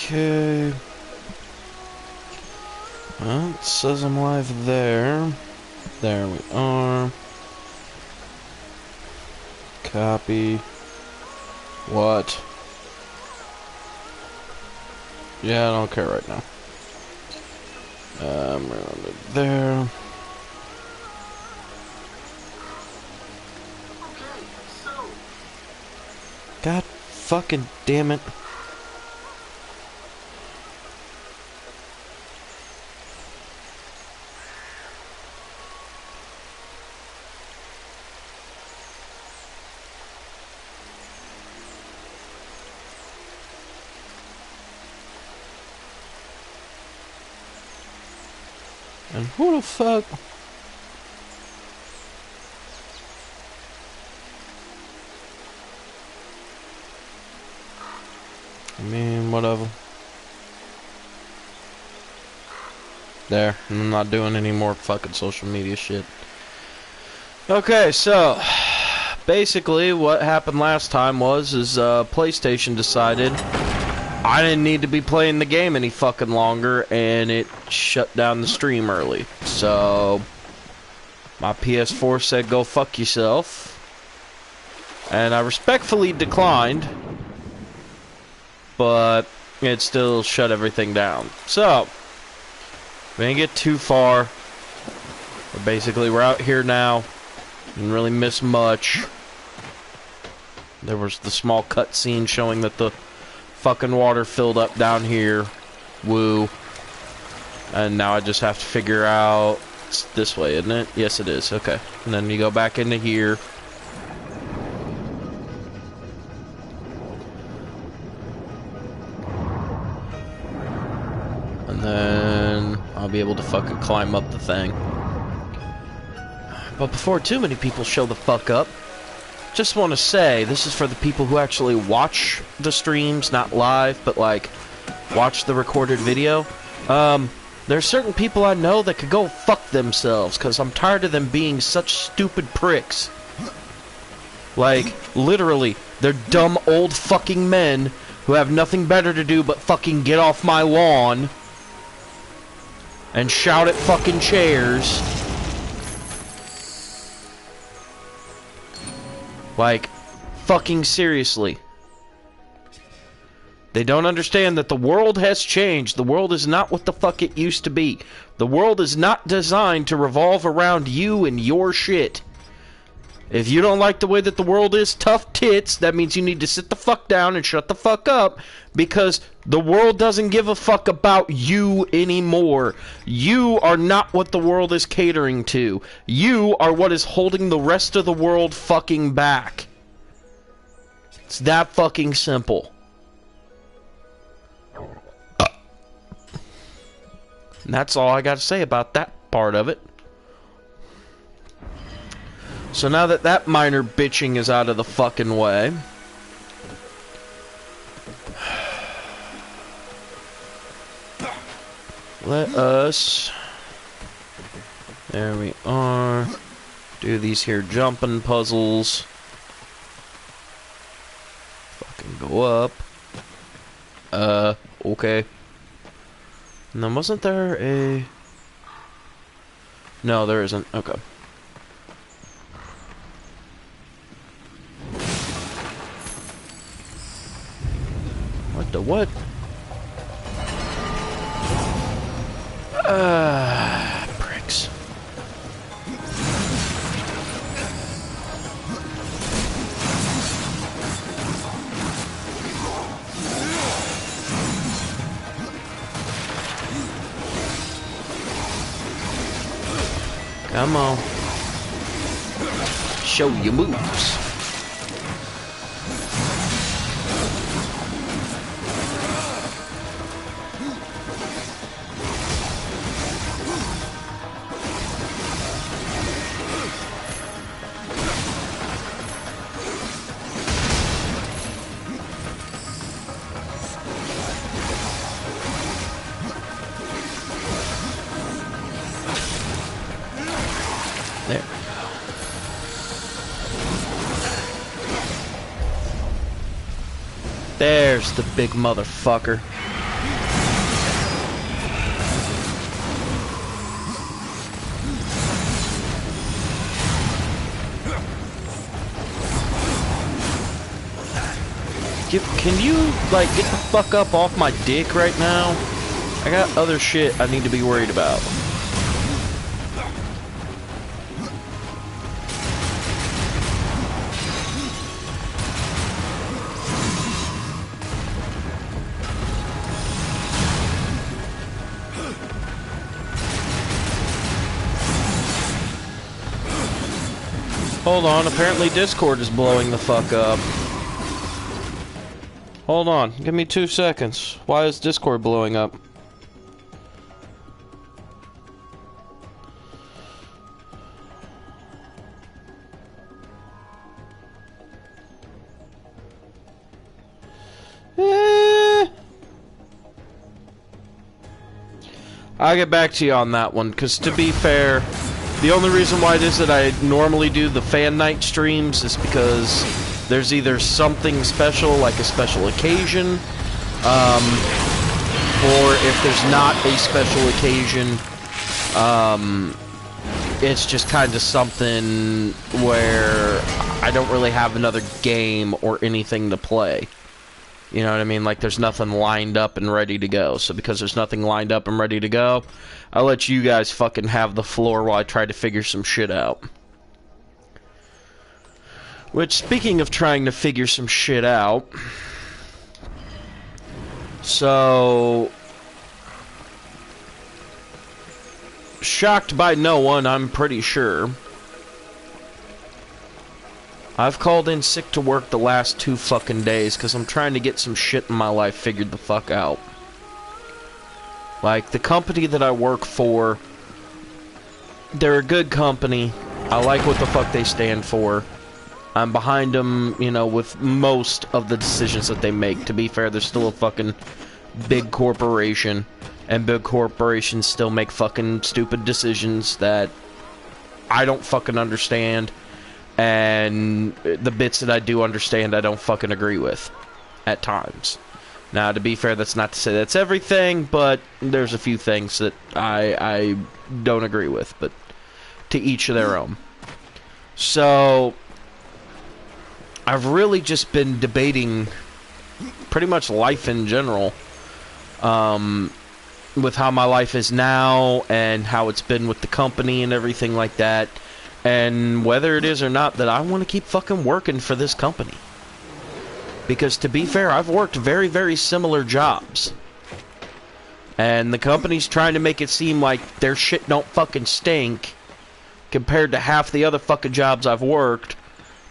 Okay. Well, it says I'm live there. There we are. Copy. What? Yeah, I don't care right now. Around it there. God fucking damn it. And who the fuck? I mean, whatever. There. I'm not doing any more fucking social media shit. Okay, so basically what happened last time was PlayStation decided I didn't need to be playing the game any fucking longer, and it shut down the stream early. So my PS4 said go fuck yourself, and I respectfully declined, but it still shut everything down. So we didn't get too far, but basically we're out here now. Didn't really miss much. There was the small cutscene showing that the fucking water filled up down here. Woo. And now I just have to figure out... It's this way, isn't it? Yes, it is. Okay. And then you go back into here. And then I'll be able to fucking climb up the thing. But before too many people show the fuck up, just want to say, this is for the people who actually watch the streams, not live, but like, watch the recorded video. There's certain people I know that could go fuck themselves, because I'm tired of them being such stupid pricks. Like, literally, they're dumb old fucking men who have nothing better to do but fucking get off my lawn and shout at fucking chairs. Like, fucking seriously. They don't understand that the world has changed. The world is not what the fuck it used to be. The world is not designed to revolve around you and your shit. If you don't like the way that the world is, tough tits, that means you need to sit the fuck down and shut the fuck up, because the world doesn't give a fuck about you anymore. You are not what the world is catering to. You are what is holding the rest of the world fucking back. It's that fucking simple. And that's all I got to say about that part of it. So now that that minor bitching is out of the fucking way, let us, there we are, do these here jumping puzzles. Fucking go up. Okay. And then wasn't there a... No, there isn't. Okay. What the what? Pricks. Come on. Show your moves. There. There's the big motherfucker. Can you, like, get the fuck up off my dick right now? I got other shit I need to be worried about. Hold on, apparently Discord is blowing the fuck up. Hold on, give me 2 seconds. Why is Discord blowing up? I'll get back to you on that one, because to be fair, the only reason why it is that I normally do the fan night streams is because there's either something special, like a special occasion, or if there's not a special occasion, it's just kind of something where I don't really have another game or anything to play. You know what I mean? Like, there's nothing lined up and ready to go. So because there's nothing lined up and ready to go, I'll let you guys fucking have the floor while I try to figure some shit out. Which, speaking of trying to figure some shit out, so, shocked by no one, I'm pretty sure. I've called in sick to work the last 2 fucking days because I'm trying to get some shit in my life figured the fuck out. Like, the company that I work for, they're a good company. I like what the fuck they stand for. I'm behind them, you know, with most of the decisions that they make. To be fair, they're still a fucking big corporation. And big corporations still make fucking stupid decisions that I don't fucking understand. And the bits that I do understand, I don't fucking agree with. At times. Now, to be fair, that's not to say that's everything, but there's a few things that I don't agree with. But to each of their own. So, I've really just been debating pretty much life in general. With how my life is now, and how it's been with the company and everything like that. And whether it is or not that I want to keep fucking working for this company. Because to be fair, I've worked very, very similar jobs. And the company's trying to make it seem like their shit don't fucking stink compared to half the other fucking jobs I've worked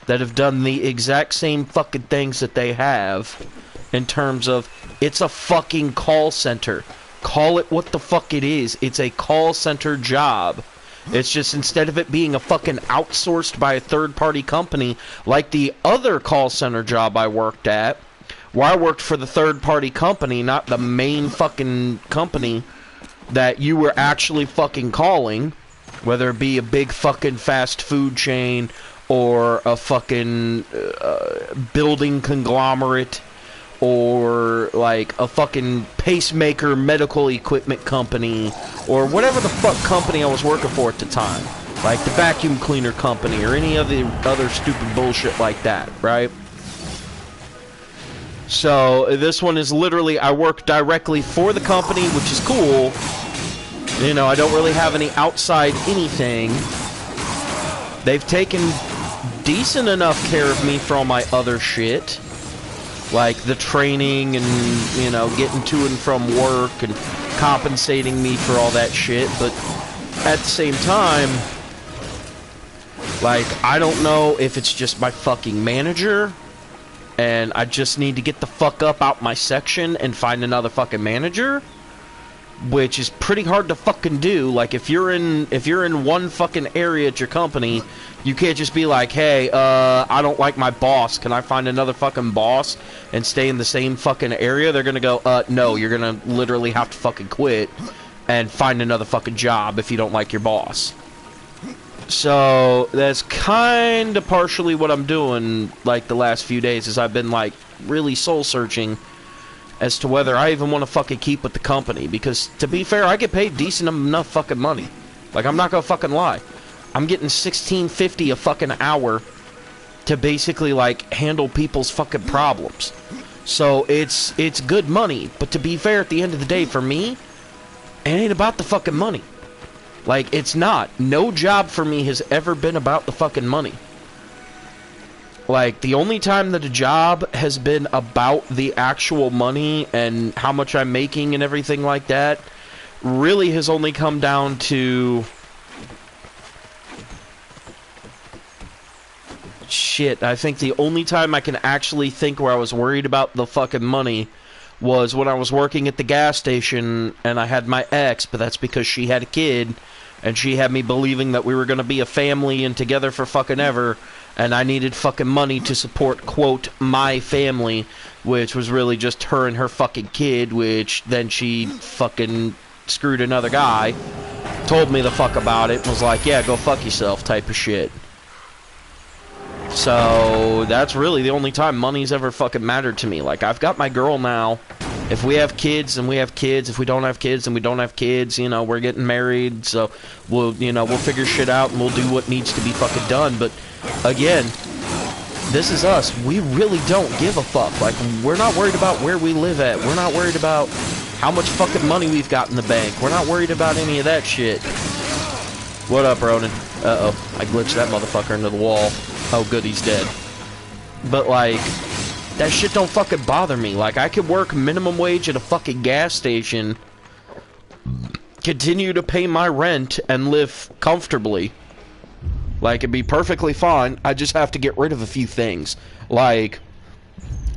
that have done the exact same fucking things that they have in terms of it's a fucking call center. Call it what the fuck it is. It's a call center job. It's just instead of it being a fucking outsourced by a third-party company like the other call center job I worked at, where I worked for the third-party company, not the main fucking company that you were actually fucking calling, whether it be a big fucking fast food chain or a fucking building conglomerate or like a fucking pacemaker medical equipment company, or whatever the fuck company I was working for at the time. Like the vacuum cleaner company, or any of the other stupid bullshit like that, right? So, this one is literally, I work directly for the company, which is cool. You know, I don't really have any outside anything. They've taken decent enough care of me for all my other shit. Like the training and, you know, getting to and from work and compensating me for all that shit. But at the same time, like, I don't know if it's just my fucking manager and I just need to get the fuck up out my section and find another fucking manager, which is pretty hard to fucking do. Like, if you're in one fucking area at your company, you can't just be like, hey, I don't like my boss. Can I find another fucking boss and stay in the same fucking area? They're gonna go, no, you're gonna literally have to fucking quit and find another fucking job if you don't like your boss. So, that's kind of partially what I'm doing, like, the last few days, is I've been, like, really soul-searching as to whether I even want to fucking keep with the company. Because, to be fair, I get paid decent enough fucking money. Like, I'm not gonna fucking lie. I'm getting $16.50 a fucking hour to basically, like, handle people's fucking problems. So it's good money. But to be fair, at the end of the day, for me, it ain't about the fucking money. Like, it's not. No job for me has ever been about the fucking money. Like, the only time that a job has been about the actual money and how much I'm making and everything like that really has only come down to... Shit, I think the only time I can actually think where I was worried about the fucking money was when I was working at the gas station and I had my ex, but that's because she had a kid and she had me believing that we were going to be a family and together for fucking ever, and I needed fucking money to support, quote, my family, which was really just her and her fucking kid, which then she fucking screwed another guy, told me the fuck about it, was like, yeah, go fuck yourself type of shit. So, that's really the only time money's ever fucking mattered to me. Like, I've got my girl now. If we have kids, then we have kids. If we don't have kids, then we don't have kids. You know, we're getting married, so we'll figure shit out and we'll do what needs to be fucking done. But, again, this is us. We really don't give a fuck. Like, we're not worried about where we live at. We're not worried about how much fucking money we've got in the bank. We're not worried about any of that shit. What up, Ronan? Uh-oh. I glitched that motherfucker into the wall. Oh, good, he's dead. But, like, that shit don't fucking bother me. Like, I could work minimum wage at a fucking gas station, continue to pay my rent, and live comfortably. Like, it'd be perfectly fine. I just have to get rid of a few things. Like,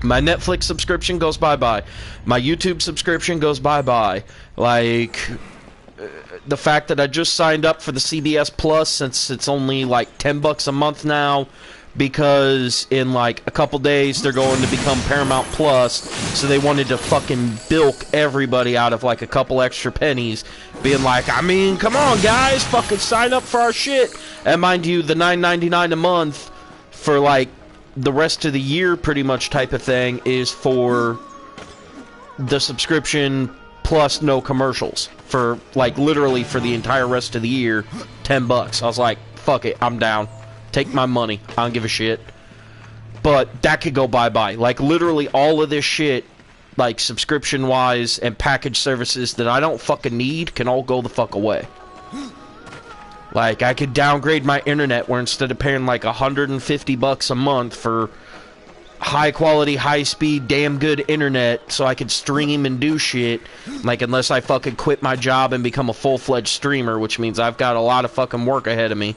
my Netflix subscription goes bye-bye. My YouTube subscription goes bye-bye. Like... the fact that I just signed up for the CBS Plus, since it's only like $10 a month now, because in like a couple days they're going to become Paramount Plus, so they wanted to fucking bilk everybody out of like a couple extra pennies, being like, I mean, come on guys, fucking sign up for our shit. And mind you, the $9.99 a month for like the rest of the year pretty much type of thing is for the subscription plus no commercials for like literally for the entire rest of the year. $10. I was like, fuck it, I'm down, take my money, I don't give a shit. But that could go bye-bye. Like literally all of this shit, like subscription wise and package services that I don't fucking need, can all go the fuck away. Like I could downgrade my internet where instead of paying like $150 a month for high quality, high speed, damn good internet so I could stream and do shit, like unless I fucking quit my job and become a full-fledged streamer, which means I've got a lot of fucking work ahead of me.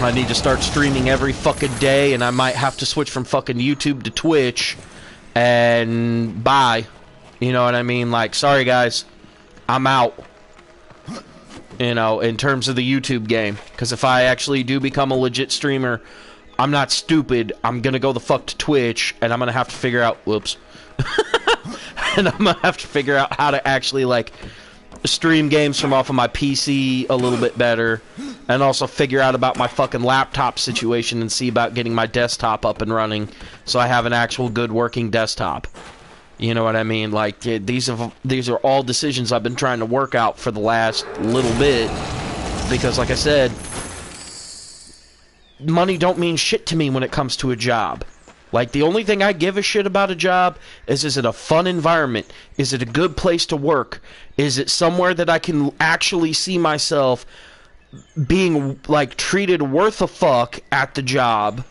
I need to start streaming every fucking day, and I might have to switch from fucking YouTube to Twitch, and bye. You know what I mean? Like, sorry guys, I'm out. You know, in terms of the YouTube game. Because if I actually do become a legit streamer, I'm not stupid. I'm gonna go the fuck to Twitch, and I'm gonna have to figure out... Whoops. And I'm gonna have to figure out how to actually, like, stream games from off of my PC a little bit better, and also figure out about my fucking laptop situation and see about getting my desktop up and running so I have an actual good working desktop. You know what I mean? Like, these are all decisions I've been trying to work out for the last little bit, because like I said, money don't mean shit to me when it comes to a job. Like, the only thing I give a shit about a job is it a fun environment? Is it a good place to work? Is it somewhere that I can actually see myself being, like, treated worth a fuck at the job?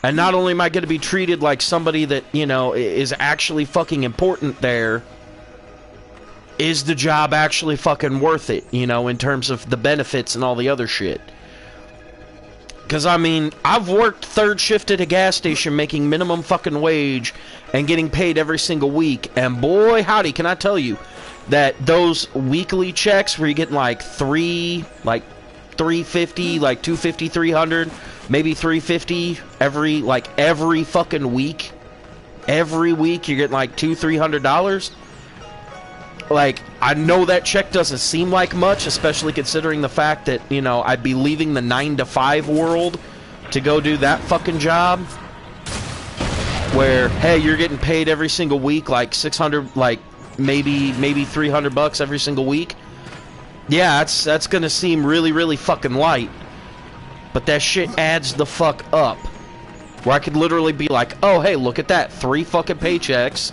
And not only am I going to be treated like somebody that, you know, is actually fucking important there, is the job actually fucking worth it, you know, in terms of the benefits and all the other shit? Because, I mean, I've worked third shift at a gas station making minimum fucking wage and getting paid every single week. And boy, howdy, can I tell you that those weekly checks where you're getting like $350, like $250, $300, maybe $350 every fucking week. Every week you're getting like $200-$300. Like, I know that check doesn't seem like much, especially considering the fact that, you know, I'd be leaving the 9-to-5 world to go do that fucking job. Where, hey, you're getting paid every single week, like $600, like maybe $300 every single week. Yeah, that's gonna seem really, really fucking light. But that shit adds the fuck up. where I could literally be like, oh, hey, look at that, 3 fucking paychecks,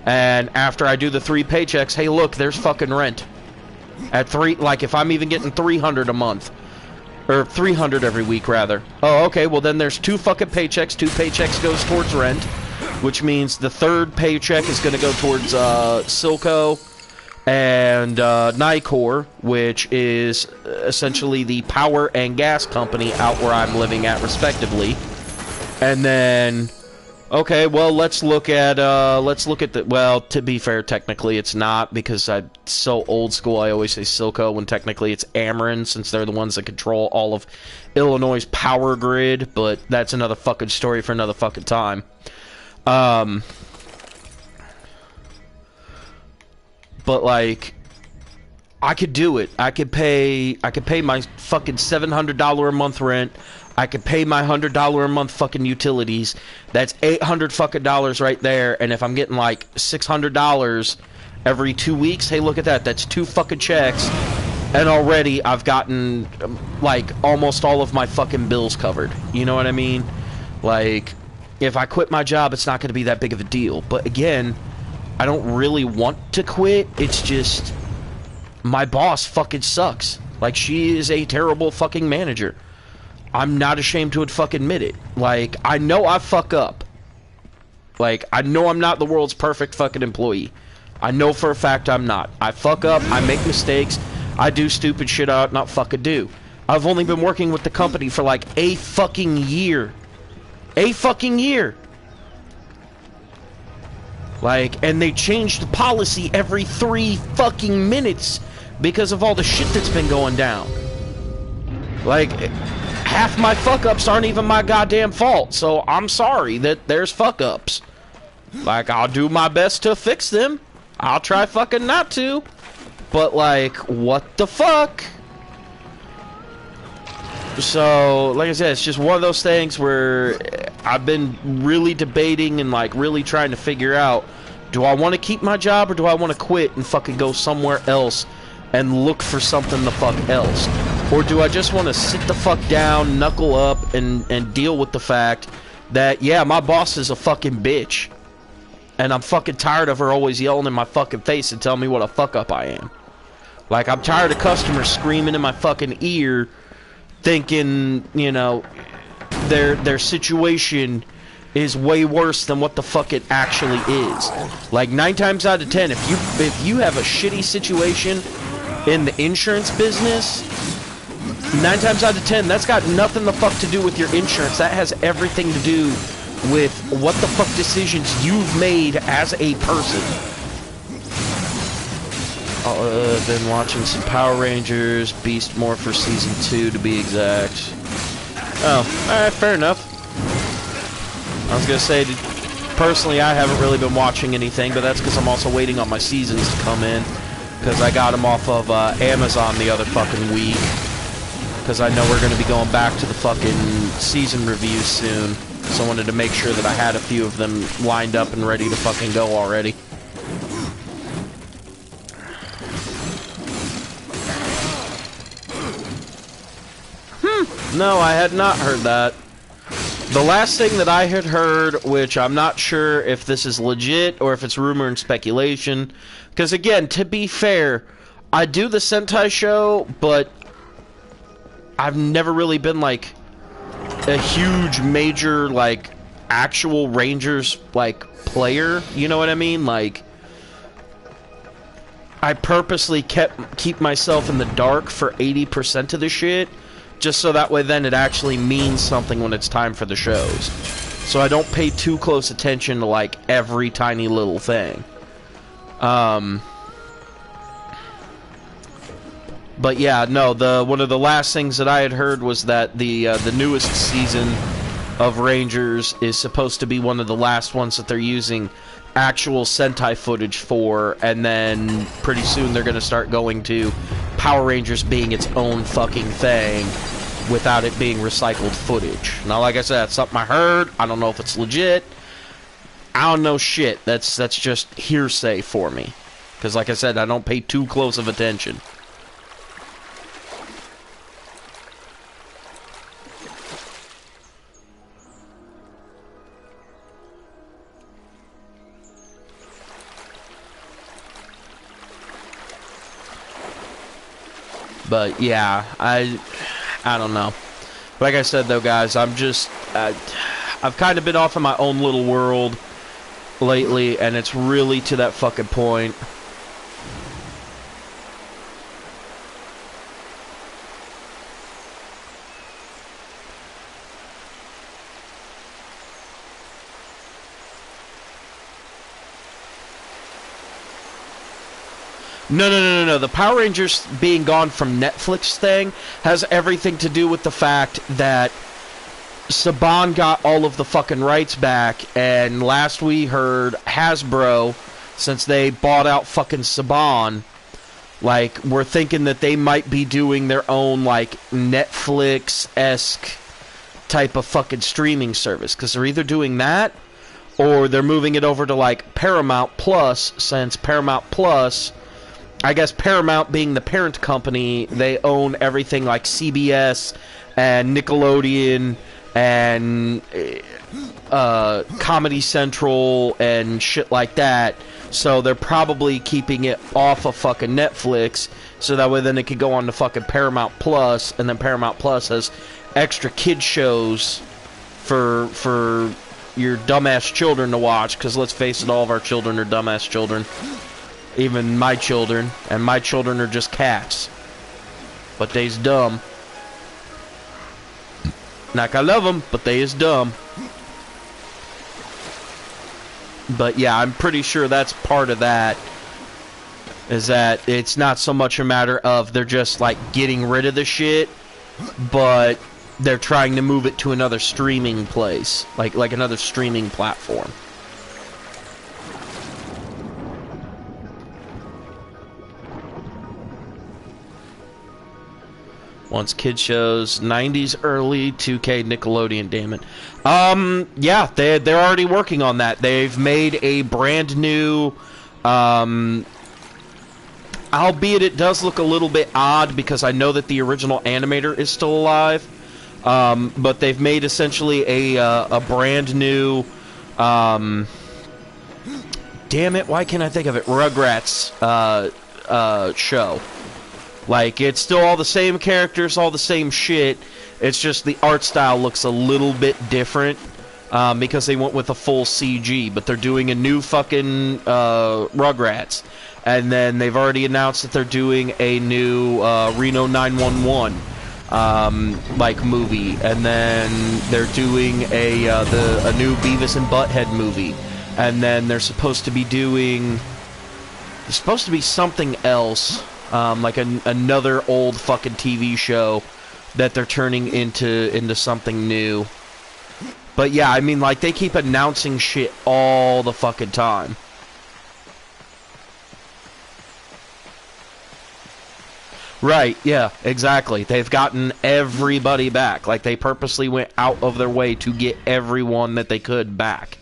and after I do the 3 paychecks, hey, look, there's fucking rent. At 3, like, if I'm even getting $300 a month, or $300 every week, rather. Oh, okay, well then there's 2 fucking paychecks, 2 paychecks goes towards rent, which means the 3rd paycheck is going to go towards Silco and Nicor, which is essentially the power and gas company out where I'm living at, respectively. And then, okay, well, let's look at the, well, to be fair, technically it's not, because I'm so old school, I always say Silco, when technically it's Ameren, since they're the ones that control all of Illinois' power grid, but that's another fucking story for another fucking time. But, like, I could do it. I could pay my fucking $700 a month rent. I could pay my $100 a month fucking utilities. That's $800 fucking dollars right there. And if I'm getting like $600 every 2 weeks, hey, look at that. That's 2 fucking checks. And already I've gotten like almost all of my fucking bills covered. You know what I mean? Like, if I quit my job, it's not going to be that big of a deal. But again, I don't really want to quit. It's just my boss fucking sucks. Like, she is a terrible fucking manager. I'm not ashamed to fucking admit it. Like, I know I fuck up. Like, I know I'm not the world's perfect fucking employee. I know for a fact I'm not. I fuck up, I make mistakes, I do stupid shit I ought not fucking do. I've only been working with the company for like a fucking year. A fucking year! Like, and they change the policy every 3 fucking minutes because of all the shit that's been going down. Like, half my fuck-ups aren't even my goddamn fault, so I'm sorry that there's fuck-ups. Like, I'll do my best to fix them. I'll try fucking not to. But, like, what the fuck? So, like I said, it's just one of those things where I've been really debating and, like, really trying to figure out, do I want to keep my job or do I want to quit and fucking go somewhere else and look for something the fuck else? Or do I just want to sit the fuck down, knuckle up, and deal with the fact that, yeah, my boss is a fucking bitch. And I'm fucking tired of her always yelling in my fucking face and telling me what a fuck up I am. Like, I'm tired of customers screaming in my fucking ear thinking, you know, their situation is way worse than what the fuck it actually is. Like, 9 times out of 10, if you have a shitty situation in the insurance business, 9 times out of 10, that's got nothing the fuck to do with your insurance. That has everything to do with what the fuck decisions you've made as a person. I've been watching some Power Rangers, Beast Morpher Season 2 to be exact. Oh, alright, fair enough. I was gonna say, personally, I haven't really been watching anything, but that's because I'm also waiting on my seasons to come in. Because I got them off of Amazon the other fucking week. Because I know we're going to be going back to the fucking season reviews soon. So I wanted to make sure that I had a few of them lined up and ready to fucking go already. No, I had not heard that. The last thing that I had heard, which I'm not sure if this is legit or if it's rumor and speculation, because again, to be fair, I do the Sentai show, but I've never really been like a huge major like actual Rangers like player, you know what I mean? Like, I purposely keep myself in the dark for 80% of the shit, just so that way then it actually means something when it's time for the shows. So I don't pay too close attention to like every tiny little thing. But yeah, no, one of the last things that I had heard was that the newest season of Rangers is supposed to be one of the last ones that they're using actual Sentai footage for, and then pretty soon they're going to start going to Power Rangers being its own fucking thing without it being recycled footage. Now, like I said, that's something I heard. I don't know if it's legit. I don't know shit. That's just hearsay for me. Because like I said, I don't pay too close of attention. But yeah, I don't know. Like I said, though, guys, I've kind of been off in my own little world lately, and it's really to that fucking point. No. The Power Rangers being gone from Netflix thing has everything to do with the fact that Saban got all of the fucking rights back, and last we heard, Hasbro, since they bought out fucking Saban, like, we're thinking that they might be doing their own, like, Netflix-esque type of fucking streaming service, because they're either doing that, or they're moving it over to, like, Paramount Plus, since Paramount Plus, I guess Paramount being the parent company, they own everything like CBS and Nickelodeon and Comedy Central and shit like that. So they're probably keeping it off of fucking Netflix, so that way then it could go on to fucking Paramount Plus, and then Paramount Plus has extra kid shows for your dumbass children to watch, because let's face it, all of our children are dumbass children. Even my children, and my children are just cats. But they's dumb. Like, I love them, but they is dumb. But yeah, I'm pretty sure that's part of that. Is that it's not so much a matter of they're just, like, getting rid of the shit, but they're trying to move it to another streaming place. Like another streaming platform. Once kid shows, 90s early 2K Nickelodeon, damn it. Yeah, they're already working on that. They've made a brand new, albeit it does look a little bit odd because I know that the original animator is still alive. But they've made essentially a brand new, damn it, why can't I think of it? Rugrats, show. Like, it's still all the same characters, all the same shit. It's just the art style looks a little bit different because they went with a full CG. But they're doing a new fucking Rugrats. And then they've already announced that they're doing a new Reno 911 like movie. And then they're doing a new Beavis and Butthead movie. And then they're supposed to be doing... There's supposed to be something else... like another old fucking TV show that they're turning into something new. But yeah, I mean, like, they keep announcing shit all the fucking time. Right, yeah, exactly. They've gotten everybody back. Like, they purposely went out of their way to get everyone that they could back.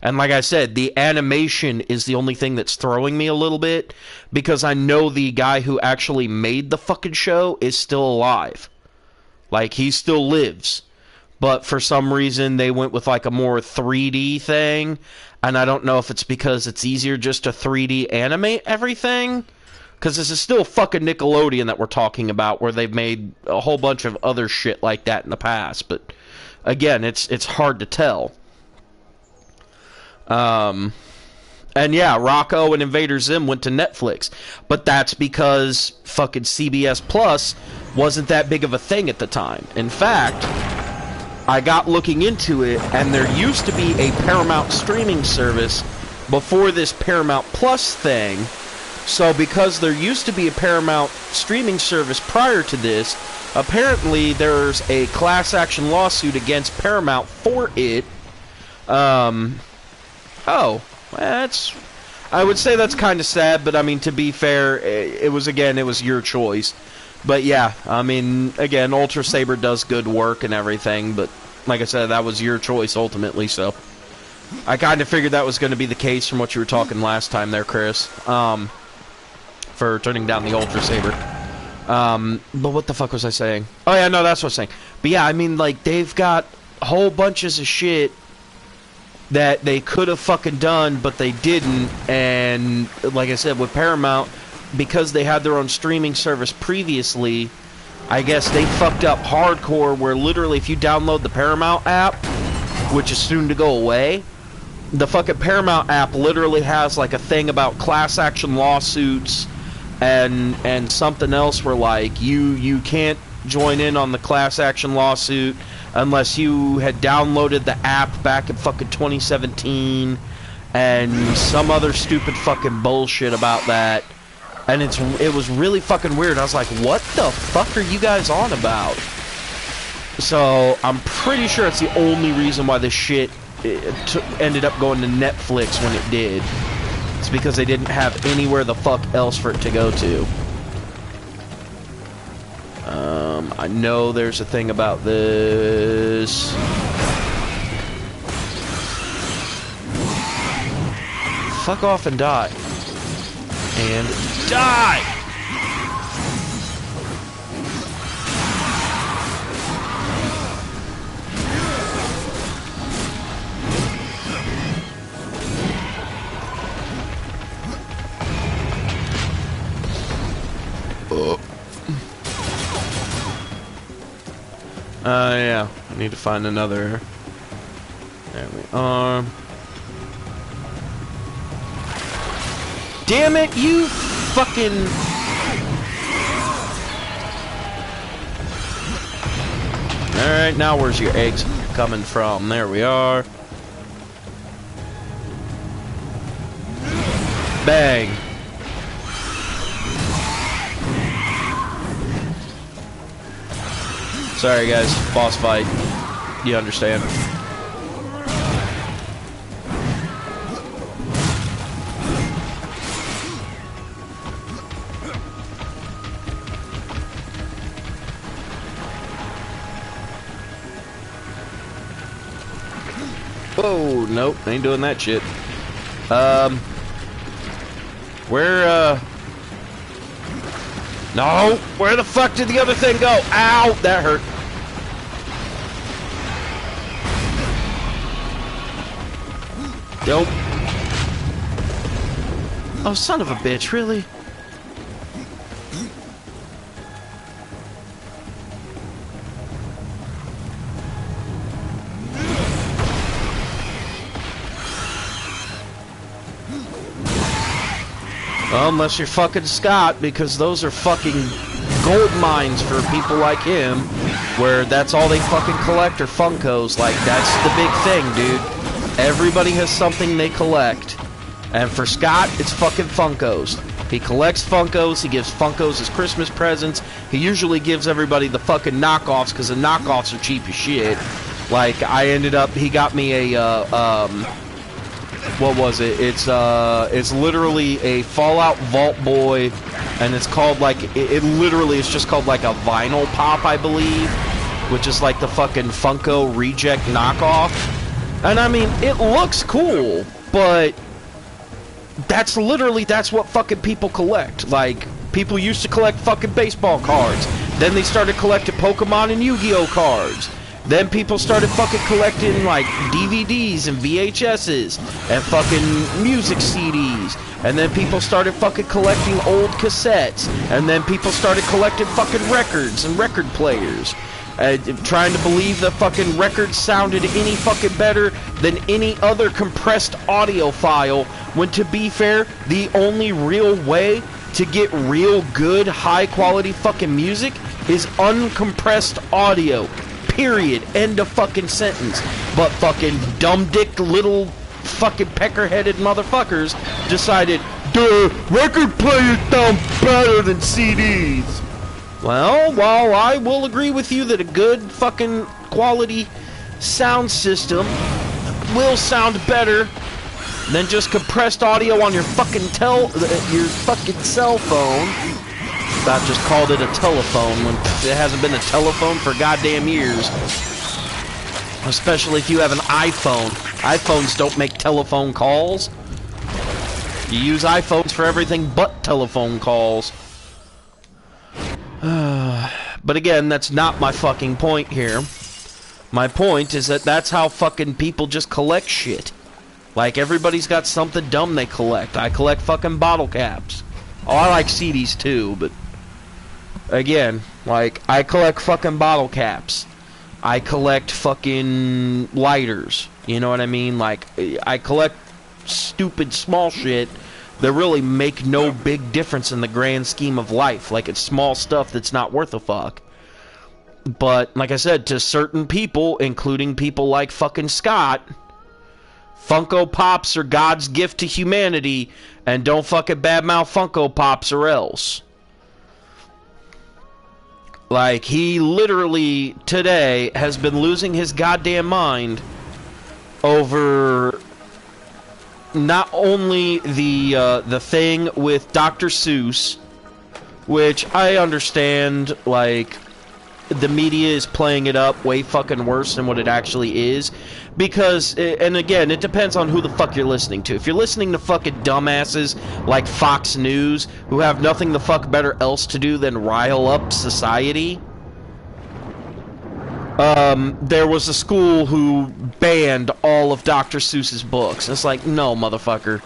And like I said, the animation is the only thing that's throwing me a little bit, because I know the guy who actually made the fucking show is still alive. Like, he still lives. But for some reason, they went with like a more 3D thing, and I don't know if it's because it's easier just to 3D animate everything, because this is still fucking Nickelodeon that we're talking about, where they've made a whole bunch of other shit like that in the past. But again, it's hard to tell. And yeah, Rocco and Invader Zim went to Netflix, but that's because fucking CBS Plus wasn't that big of a thing at the time. In fact, I got looking into it, and there used to be a Paramount streaming service before this Paramount Plus thing. So because there used to be a Paramount streaming service prior to this, apparently there's a class action lawsuit against Paramount for it. Oh, that's... I would say that's kind of sad, but I mean, to be fair, it was your choice. But yeah, I mean, again, Ultra Saber does good work and everything, but like I said, that was your choice ultimately, so... I kind of figured that was going to be the case from what you were talking last time there, Chris. For turning down the Ultra Saber. But what the fuck was I saying? Oh yeah, no, that's what I was saying. But yeah, I mean, like, they've got whole bunches of shit that they could have fucking done, but they didn't. And like I said, with Paramount, because they had their own streaming service previously, I guess they fucked up hardcore, where literally if you download the Paramount app, which is soon to go away, the fucking Paramount app literally has like a thing about class action lawsuits and something else where like you can't join in on the class action lawsuit unless you had downloaded the app back in fucking 2017 and some other stupid fucking bullshit about that. And it was really fucking weird. I was like, what the fuck are you guys on about? So I'm pretty sure it's the only reason why this shit ended up going to Netflix when it did. It's because they didn't have anywhere the fuck else for it to go to. I know there's a thing about this. Fuck off and die. And die! Yeah, I need to find another. There we are. Damn it, you fucking... Alright, now where's your eggs coming from? There we are. Bang. Sorry guys, boss fight. You understand. Whoa, nope, ain't doing that shit. No! Where the fuck did the other thing go? Ow! That hurt. Nope. Oh, son of a bitch, really? Well, unless you're fucking Scott, because those are fucking gold mines for people like him, where that's all they fucking collect are Funkos. Like, that's the big thing, dude. Everybody has something they collect. And for Scott, it's fucking Funkos. He collects Funkos, he gives Funkos as Christmas presents. He usually gives everybody the fucking knockoffs, because the knockoffs are cheap as shit. Like, I ended up, he got me a, what was it? It's literally a Fallout Vault Boy, and it's called like, it literally is just called like a Vinyl Pop, I believe, which is like the fucking Funko reject knockoff. And I mean, it looks cool, but that's what fucking people collect. Like, people used to collect fucking baseball cards. Then they started collecting Pokemon and Yu-Gi-Oh cards. Then people started fucking collecting, like, DVDs and VHSs and fucking music CDs. And then people started fucking collecting old cassettes. And then people started collecting fucking records and record players. Trying to believe the fucking records sounded any fucking better than any other compressed audio file, when to be fair, the only real way to get real good, high-quality fucking music is uncompressed audio. Period. End of fucking sentence. But fucking dumb-dick little fucking pecker-headed motherfuckers decided, duh, record players sound better than CDs. Well, while I will agree with you that a good fucking quality sound system will sound better than just compressed audio on your fucking cell phone. About just called it a telephone when it hasn't been a telephone for goddamn years. Especially if you have an iPhone. iPhones don't make telephone calls. You use iPhones for everything but telephone calls. But again, that's not my fucking point here. My point is that that's how fucking people just collect shit. Like, everybody's got something dumb they collect. I collect fucking bottle caps. Oh, I like CDs too, but again, like, I collect fucking bottle caps. I collect fucking lighters. You know what I mean? Like, I collect stupid small shit that really make no big difference in the grand scheme of life. Like, it's small stuff that's not worth a fuck. But, like I said, to certain people, including people like fucking Scott, Funko Pops are God's gift to humanity, and don't fucking badmouth Funko Pops or else. Like, he literally, today, has been losing his goddamn mind over not only the thing with Dr. Seuss, which I understand, like, the media is playing it up way fucking worse than what it actually is, because, and again, it depends on who the fuck you're listening to. If you're listening to fucking dumbasses like Fox News, who have nothing the fuck better else to do than rile up society, there was a school who banned all of Dr. Seuss's books. It's like, no, motherfucker.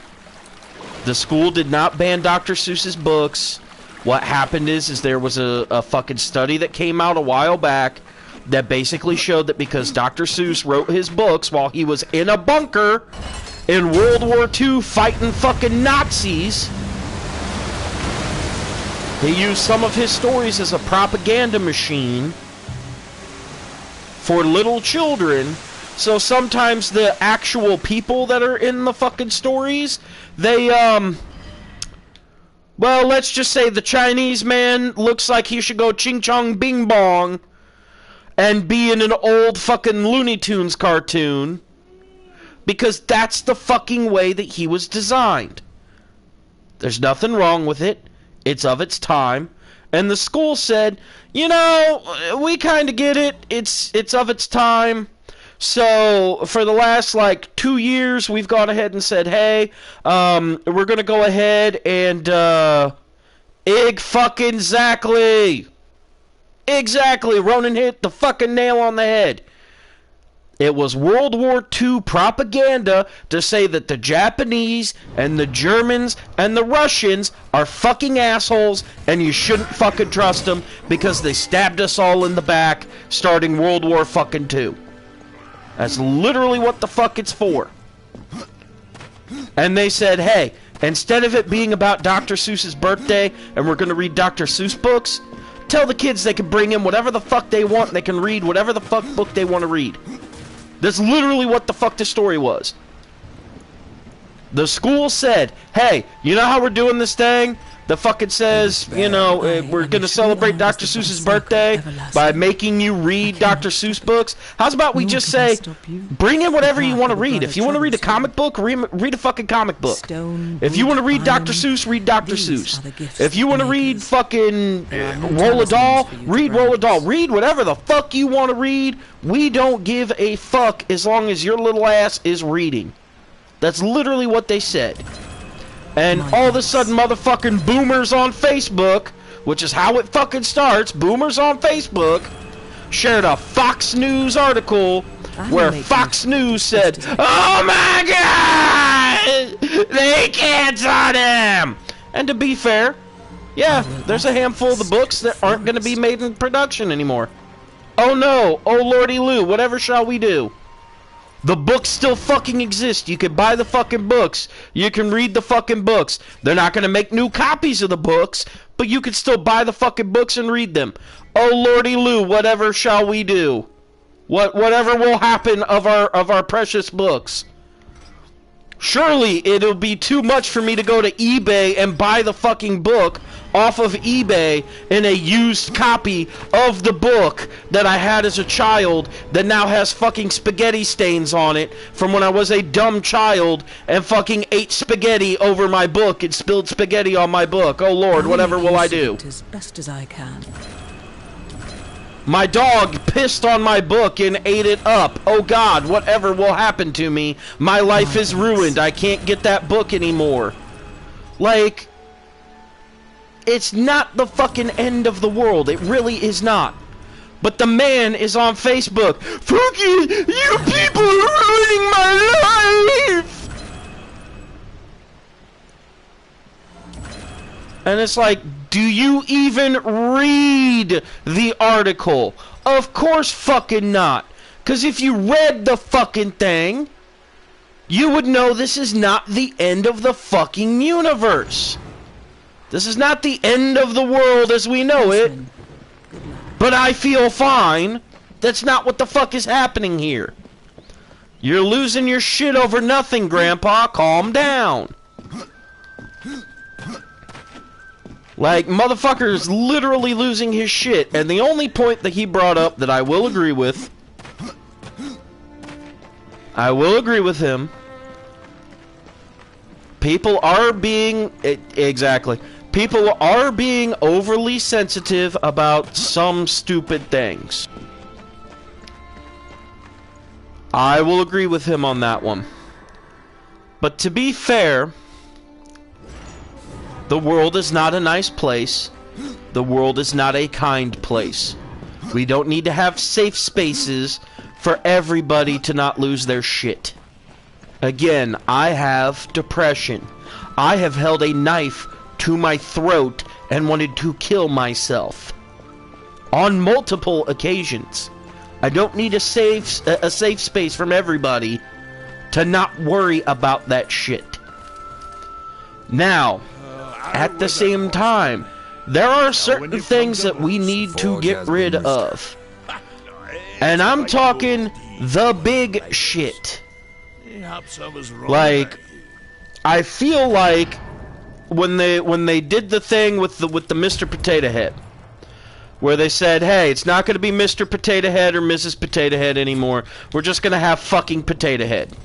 The school did not ban Dr. Seuss's books. What happened is there was a fucking study that came out a while back that basically showed that because Dr. Seuss wrote his books while he was in a bunker in World War II fighting fucking Nazis, he used some of his stories as a propaganda machine for little children. So sometimes the actual people that are in the fucking stories, they, well, let's just say the Chinese man looks like he should go ching chong bing bong and be in an old fucking Looney Tunes cartoon, because that's the fucking way that he was designed. There's nothing wrong with it. It's of its time. And the school said, you know, we kind of get it. It's of its time. So for the last, like, 2 years, we've gone ahead and said, hey, we're going to go ahead and, Exactly, Ronan hit the fucking nail on the head. It was World War II propaganda to say that the Japanese and the Germans and the Russians are fucking assholes and you shouldn't fucking trust them because they stabbed us all in the back starting World War fucking II. That's literally what the fuck it's for. And they said, hey, instead of it being about Dr. Seuss's birthday and we're going to read Dr. Seuss books, tell the kids they can bring in whatever the fuck they want and they can read whatever the fuck book they want to read. That's literally what the fuck the story was. The school said, hey, you know how we're doing this thing? The fucking says, you know, we're going to celebrate Dr. Seuss's birthday by making you read Dr. Seuss books. How's about we just say, bring in whatever you want to read. If you want to read a comic book, read a fucking comic book. If you want to read Dr. Seuss, read Dr. Seuss. If you want to read fucking Roald Dahl, read Roald Dahl. Read whatever the fuck you want to read. We don't give a fuck as long as your little ass is reading. That's literally what they said. And all of a sudden, motherfucking boomers on Facebook, which is how it fucking starts, boomers on Facebook, shared a Fox News article where Fox News said, oh my god, they canceled him! And to be fair, yeah, there's a handful of the books that aren't going to be made in production anymore. Oh no, oh lordy Lou, whatever shall we do? The books still fucking exist. You can buy the fucking books. You can read the fucking books. They're not going to make new copies of the books, but you can still buy the fucking books and read them. Oh lordy Lou, whatever shall we do? Whatever will happen of our precious books? Surely it'll be too much for me to go to eBay and buy the fucking book off of eBay in a used copy of the book that I had as a child that now has fucking spaghetti stains on it from when I was a dumb child and fucking ate spaghetti over my book and spilled spaghetti on my book. Oh Lord, whatever will I do? As best as I can. My dog pissed on my book and ate it up. Oh God, whatever will happen to me? My life is ruined. I can't get that book anymore. Like, it's not the fucking end of the world. It really is not. But the man is on Facebook. Fuck you! You people are ruining my life! And it's like, do you even read the article? Of course fucking not. Because if you read the fucking thing, you would know this is not the end of the fucking universe. This is not the end of the world as we know it. But I feel fine. That's not what the fuck is happening here. You're losing your shit over nothing, Grandpa. Calm down. Like, motherfucker's literally losing his shit. And the only point that he brought up that I will agree with, I will agree with him. People are being... exactly. People are being overly sensitive about some stupid things. I will agree with him on that one. But to be fair... the world is not a nice place. The world is not a kind place. We don't need to have safe spaces for everybody to not lose their shit. Again, I have depression. I have held a knife to my throat and wanted to kill myself. On multiple occasions. I don't need a safe space from everybody to not worry about that shit. Now... at the same time, there are certain things that we need to get rid of. And I'm talking the big shit. Like, I feel like when they did the thing with the Mr. Potato Head, where they said, hey, it's not going to be Mr. Potato Head or Mrs. Potato Head anymore. We're just going to have fucking Potato Head.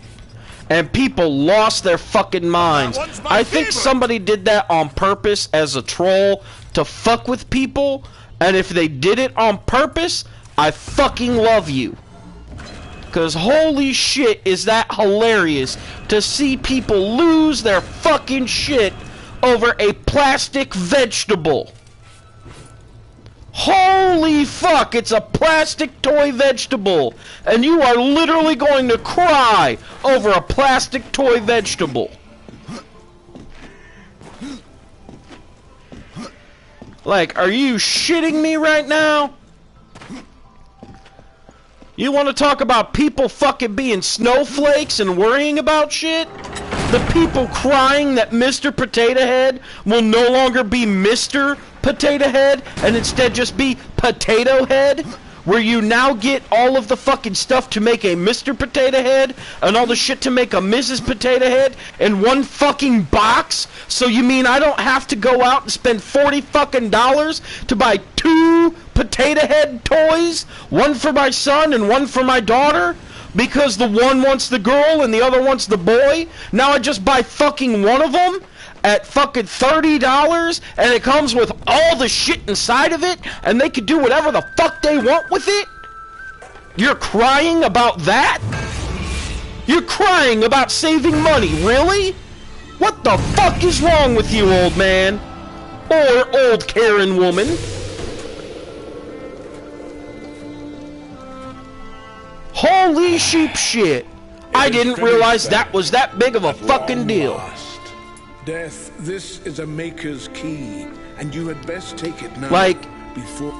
And people lost their fucking minds. I think somebody did that on purpose as a troll to fuck with people. And if they did it on purpose, I fucking love you. Because holy shit, is that hilarious to see people lose their fucking shit over a plastic vegetable. Holy fuck, it's a plastic toy vegetable. And you are literally going to cry over a plastic toy vegetable. Like, are you shitting me right now? You want to talk about people fucking being snowflakes and worrying about shit? The people crying that Mr. Potato Head will no longer be Mr. Potato Head and instead just be Potato Head, where you now get all of the fucking stuff to make a Mr. Potato Head and all the shit to make a Mrs. Potato Head in one fucking box. So you mean I don't have to go out and spend $40 fucking to buy 2 Potato Head toys, one for my son and one for my daughter, because the one wants the girl and the other wants the boy? Now I just buy fucking one of them at fucking $30, and it comes with all the shit inside of it, and they can do whatever the fuck they want with it? You're crying about that? You're crying about saving money, really? What the fuck is wrong with you, old man? Or old Karen woman? Holy sheep shit. I didn't realize that was that big of a fucking deal. Death, this is a maker's key, and you had best take it now. Like, before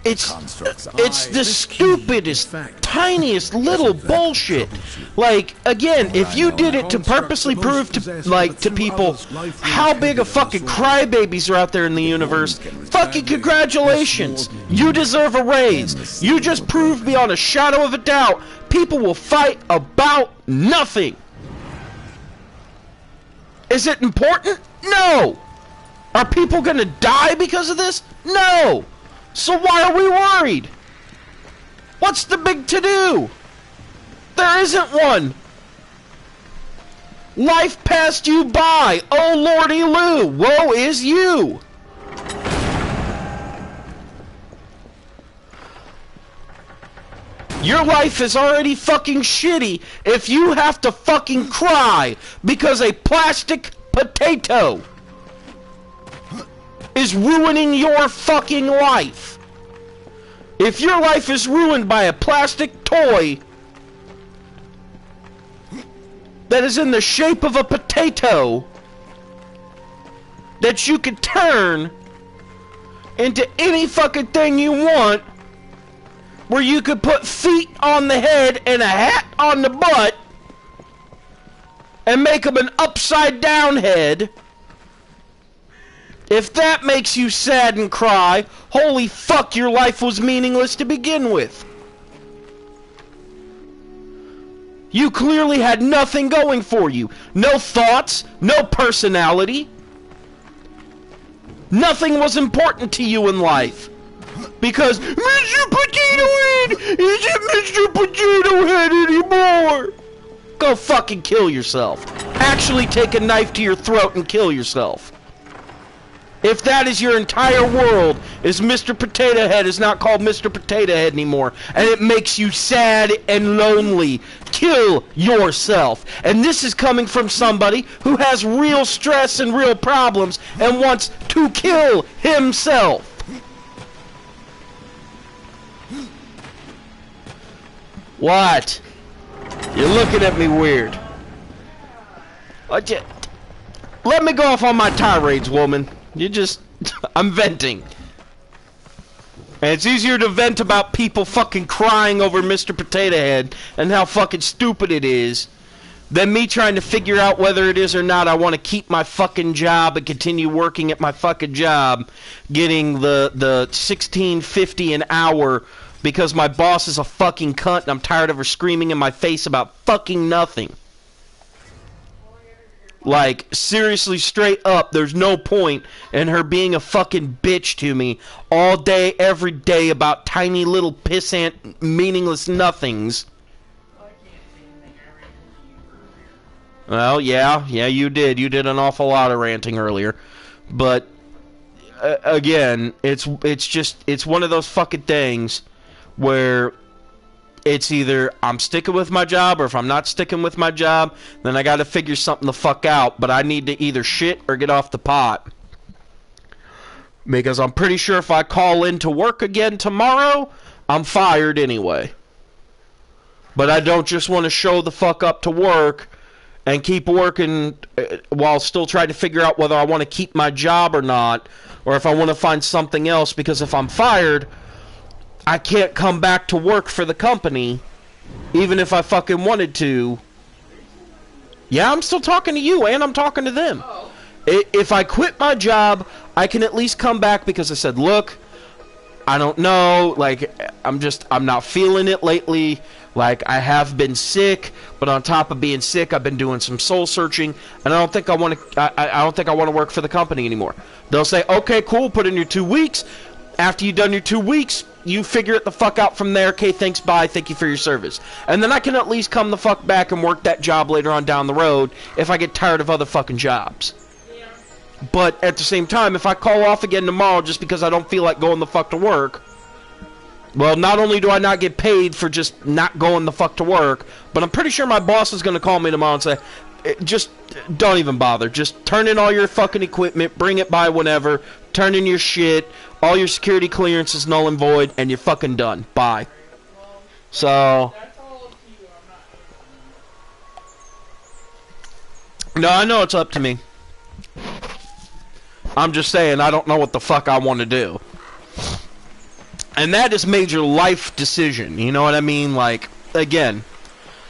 it's the stupidest, tiniest little bullshit. Like, again, if you did it to purposely prove to people how big of fucking crybabies are out there in the universe, fucking congratulations. You deserve a raise. You just proved beyond a shadow of a doubt people will fight about nothing. Is it important? No! Are people gonna die because of this? No! So why are we worried? What's the big to-do? There isn't one! Life passed you by! Oh lordy Lou! Woe is you! Your life is already fucking shitty if you have to fucking cry because a plastic potato is ruining your fucking life. If your life is ruined by a plastic toy that is in the shape of a potato, that you could turn into any fucking thing you want, where you could put feet on the head and a hat on the butt and make them an upside down head. If that makes you sad and cry, holy fuck, your life was meaningless to begin with. You clearly had nothing going for you. No thoughts, no personality. Nothing was important to you in life. Because Mr. Potato Head isn't Mr. Potato Head anymore. Go fucking kill yourself. Actually take a knife to your throat and kill yourself. If that is your entire world, is Mr. Potato Head is not called Mr. Potato Head anymore, and it makes you sad and lonely, kill yourself. And this is coming from somebody who has real stress and real problems and wants to kill himself. What? You're looking at me weird. Let me go off on my tirades, woman. I'm venting. And it's easier to vent about people fucking crying over Mr. Potato Head and how fucking stupid it is than me trying to figure out whether it is or not I want to keep my fucking job and continue working at my fucking job, getting the $16.50 an hour because my boss is a fucking cunt and I'm tired of her screaming in my face about fucking nothing. Like, seriously, straight up, there's no point in her being a fucking bitch to me all day, every day about tiny little pissant, meaningless nothings. Well, yeah, you did. You did an awful lot of ranting earlier. But, again, it's one of those fucking things where it's either I'm sticking with my job, or if I'm not sticking with my job, then I gotta figure something the fuck out. But I need to either shit or get off the pot. Because I'm pretty sure if I call in to work again tomorrow, I'm fired anyway. But I don't just want to show the fuck up to work and keep working while still trying to figure out whether I want to keep my job or not, or if I want to find something else, because if I'm fired, I can't come back to work for the company, even if I fucking wanted to. Yeah, I'm still talking to you, and I'm talking to them. If I quit my job, I can at least come back because I said, look, I don't know, like, I'm not feeling it lately. Like, I have been sick, but on top of being sick, I've been doing some soul searching, and I don't think I want to work for the company anymore. They'll say, okay, cool, put in your 2 weeks. After you've done your 2 weeks, you figure it the fuck out from there. Okay, thanks, bye, thank you for your service. And then I can at least come the fuck back and work that job later on down the road if I get tired of other fucking jobs. But at the same time, if I call off again tomorrow just because I don't feel like going the fuck to work, well, not only do I not get paid for just not going the fuck to work, but I'm pretty sure my boss is going to call me tomorrow and say, just don't even bother. Just turn in all your fucking equipment, bring it by whenever, turn in your shit, all your security clearance is null and void, and you're fucking done. Bye. So, no, I know it's up to me. I'm just saying I don't know what the fuck I want to do. And that is major life decision, you know what I mean? Like, again,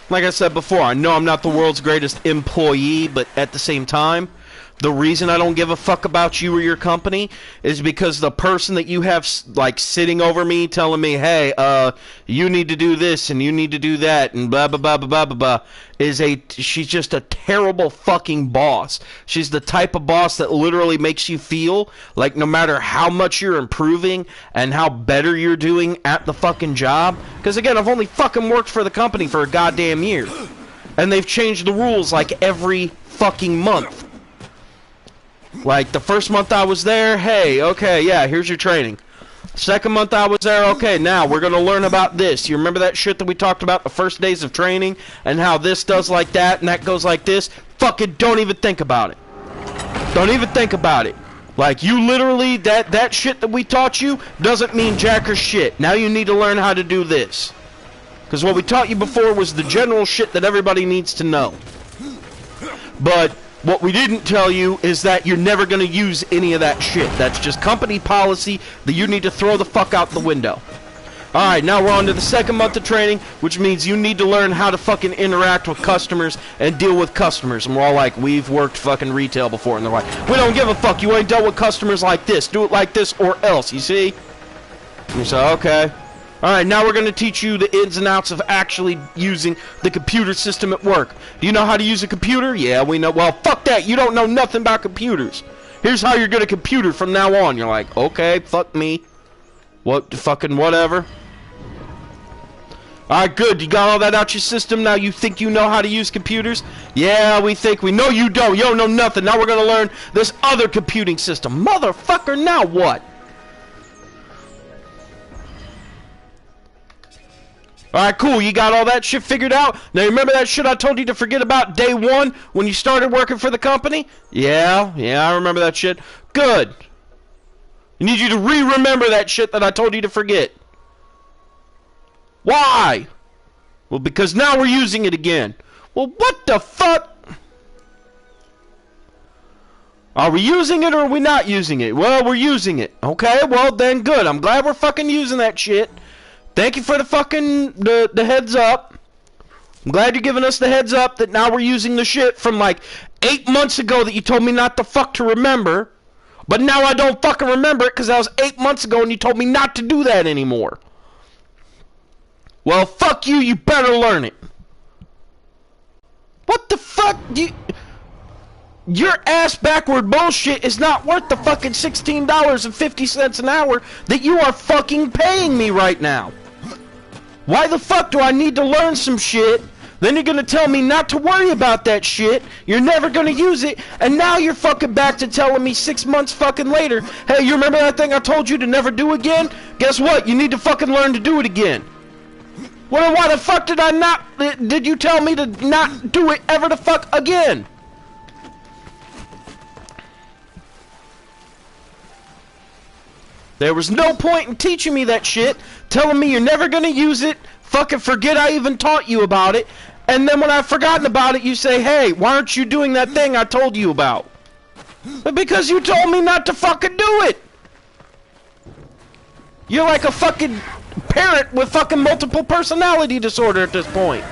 like I said before, I know I'm not the world's greatest employee, but at the same time, the reason I don't give a fuck about you or your company is because the person that you have, like, sitting over me telling me, hey, you need to do this and you need to do that and blah, blah, blah, blah, blah, blah, blah, she's just a terrible fucking boss. She's the type of boss that literally makes you feel like no matter how much you're improving and how better you're doing at the fucking job, because again, I've only fucking worked for the company for a goddamn year, and they've changed the rules like every fucking month. Like, the first month I was there, hey, okay, yeah, here's your training. Second month I was there, okay, now we're going to learn about this. You remember that shit that we talked about the first days of training and how this does like that and that goes like this? Fucking don't even think about it. Don't even think about it. Like, you literally, that shit that we taught you doesn't mean jack or shit. Now you need to learn how to do this. Because what we taught you before was the general shit that everybody needs to know. But What we didn't tell you is that you're never going to use any of that shit. That's just company policy that you need to throw the fuck out the window. Alright, now we're on to the second month of training, which means you need to learn how to fucking interact with customers and deal with customers. And we're all like, we've worked fucking retail before. And they're like, we don't give a fuck. You ain't dealt with customers like this. Do it like this or else, you see? And you say, okay. Alright, now we're going to teach you the ins and outs of actually using the computer system at work. Do you know how to use a computer? Yeah, we know. Well, fuck that. You don't know nothing about computers. Here's how you're going to computer from now on. You're like, okay, fuck me. What, fucking whatever. Alright, good. You got all that out your system. Now you think you know how to use computers? Yeah, we think we know you don't. You don't know nothing. Now we're going to learn this other computing system. Motherfucker, now what? Alright, cool. You got all that shit figured out? Now, you remember that shit I told you to forget about day one when you started working for the company? Yeah, I remember that shit. Good. I need you to remember that shit that I told you to forget. Why? Well, because now we're using it again. Well, what the fuck? Are we using it or are we not using it? Well, we're using it. Okay, well then good. I'm glad we're fucking using that shit. Thank you for the fucking, the heads up. I'm glad you're giving us the heads up that now we're using the shit from like 8 months ago that you told me not to fuck to remember. But now I don't fucking remember it because that was 8 months ago and you told me not to do that anymore. Well, fuck you, you better learn it. What the fuck? Your ass backward bullshit is not worth the fucking $16.50 an hour that you are fucking paying me right now. Why the fuck do I need to learn some shit? Then you're gonna tell me not to worry about that shit. You're never gonna use it. And now you're fucking back to telling me 6 months fucking later, hey, you remember that thing I told you to never do again? Guess what? You need to fucking learn to do it again. Well, why the fuck did I not... Did you tell me to not do it ever the fuck again? There was no point in teaching me that shit, telling me you're never gonna use it, fucking forget I even taught you about it, and then when I've forgotten about it, you say, hey, why aren't you doing that thing I told you about? But because you told me not to fucking do it! You're like a fucking parent with fucking multiple personality disorder at this point.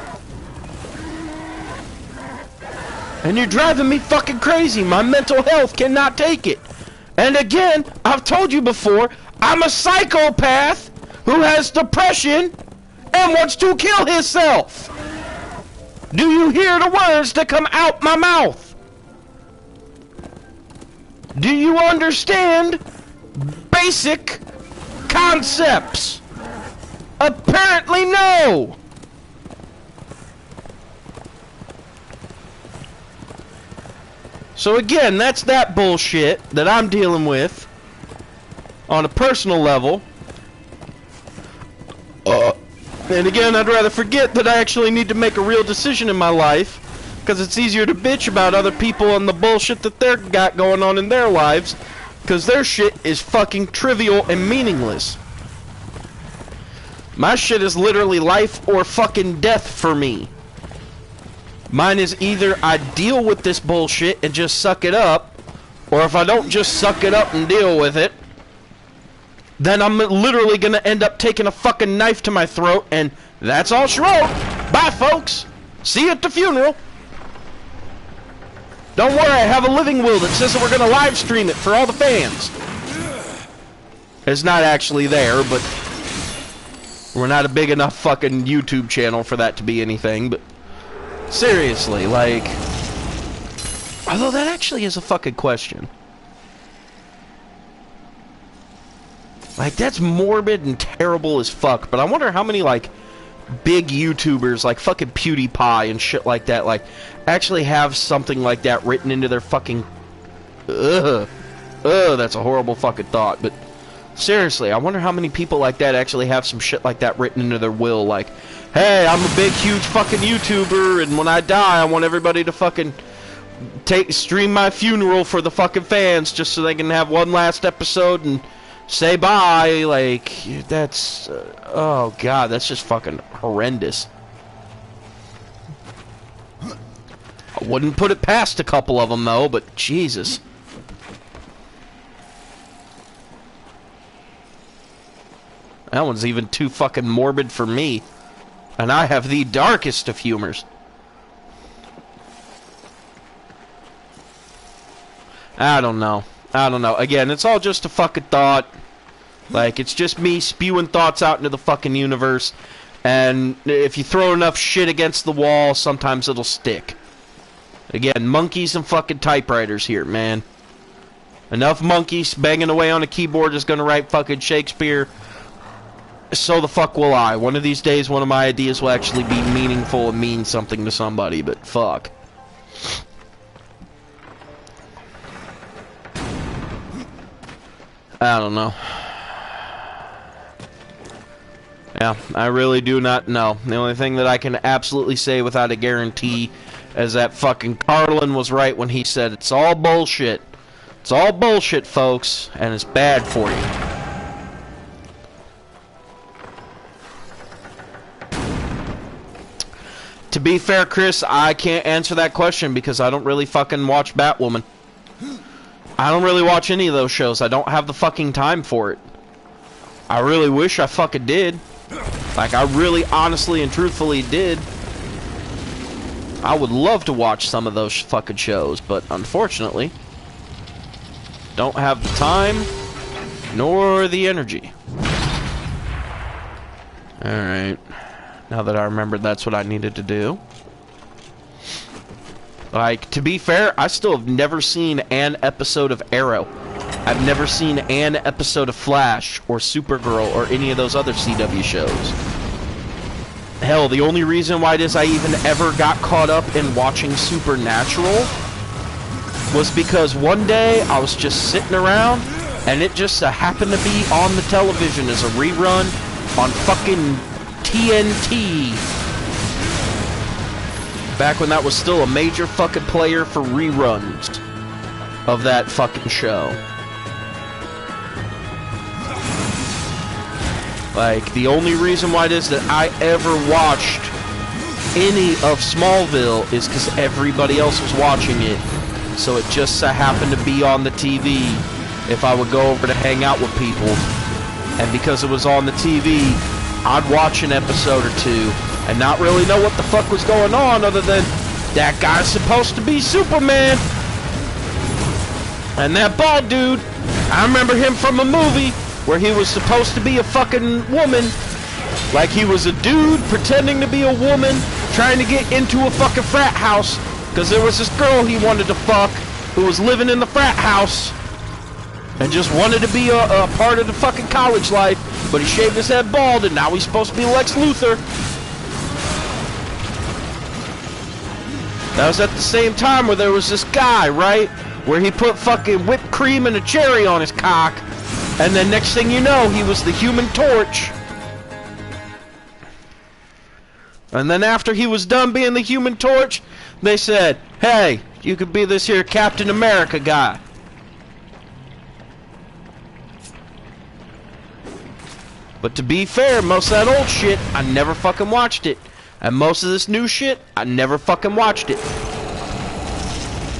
And you're driving me fucking crazy. My mental health cannot take it. And again, I've told you before, I'm a psychopath who has depression and wants to kill himself. Do you hear the words that come out my mouth? Do you understand basic concepts? Apparently no. So again, that's that bullshit that I'm dealing with on a personal level. And again, I'd rather forget that I actually need to make a real decision in my life, because it's easier to bitch about other people and the bullshit that they've got going on in their lives, because their shit is fucking trivial and meaningless. My shit is literally life or fucking death for me. Mine is either I deal with this bullshit and just suck it up, or if I don't just suck it up and deal with it, then I'm literally gonna end up taking a fucking knife to my throat, and that's all she wrote. Bye, folks. See you at the funeral. Don't worry, I have a living will that says that we're gonna live stream it for all the fans. It's not actually there, but we're not a big enough fucking YouTube channel for that to be anything, but seriously, like, although that actually is a fucking question. Like, that's morbid and terrible as fuck, but I wonder how many, like, big YouTubers, like fucking PewDiePie and shit like that, like, actually have something like that written into their fucking... that's a horrible fucking thought, but seriously, I wonder how many people like that actually have some shit like that written into their will, like, hey, I'm a big, huge fucking YouTuber, and when I die, I want everybody to fucking stream my funeral for the fucking fans, just so they can have one last episode and say bye. Like, that's, oh god, that's just fucking horrendous. Wouldn't put it past a couple of them, though, but Jesus. That one's even too fucking morbid for me. And I have the darkest of humors. I don't know. Again, it's all just a fucking thought. Like, it's just me spewing thoughts out into the fucking universe. And if you throw enough shit against the wall, sometimes it'll stick. Again, monkeys and fucking typewriters here, man. Enough monkeys banging away on a keyboard is gonna write fucking Shakespeare. So the fuck will I. One of these days, one of my ideas will actually be meaningful and mean something to somebody, but fuck. I don't know. Yeah, I really do not know. The only thing that I can absolutely say without a guarantee is that fucking Carlin was right when he said it's all bullshit. It's all bullshit, folks, and it's bad for you. To be fair, Chris, I can't answer that question because I don't really fucking watch Batwoman. I don't really watch any of those shows. I don't have the fucking time for it. I really wish I fucking did. Like, I really honestly and truthfully did. I would love to watch some of those fucking shows, but unfortunately, don't have the time nor the energy. Alright. Now that I remembered that's what I needed to do. Like, to be fair, I still have never seen an episode of Arrow. I've never seen an episode of Flash or Supergirl or any of those other CW shows. Hell, the only reason why it is I even ever got caught up in watching Supernatural was because one day I was just sitting around and it just happened to be on the television as a rerun on fucking TNT. Back when that was still a major fucking player for reruns of that fucking show. Like, the only reason why it is that I ever watched any of Smallville is because everybody else was watching it. So it just happened to be on the TV if I would go over to hang out with people. And because it was on the TV, I'd watch an episode or two and not really know what the fuck was going on other than that guy's supposed to be Superman. And that bald dude, I remember him from a movie where he was supposed to be a fucking woman. Like he was a dude pretending to be a woman trying to get into a fucking frat house because there was this girl he wanted to fuck who was living in the frat house and just wanted to be a part of the fucking college life, but he shaved his head bald and now he's supposed to be Lex Luthor. That was at the same time where there was this guy, right, where he put fucking whipped cream and a cherry on his cock, and then next thing you know, he was the Human Torch. And then after he was done being the Human Torch, they said, hey, you could be this here Captain America guy. But to be fair, most of that old shit, I never fucking watched it. And most of this new shit, I never fucking watched it.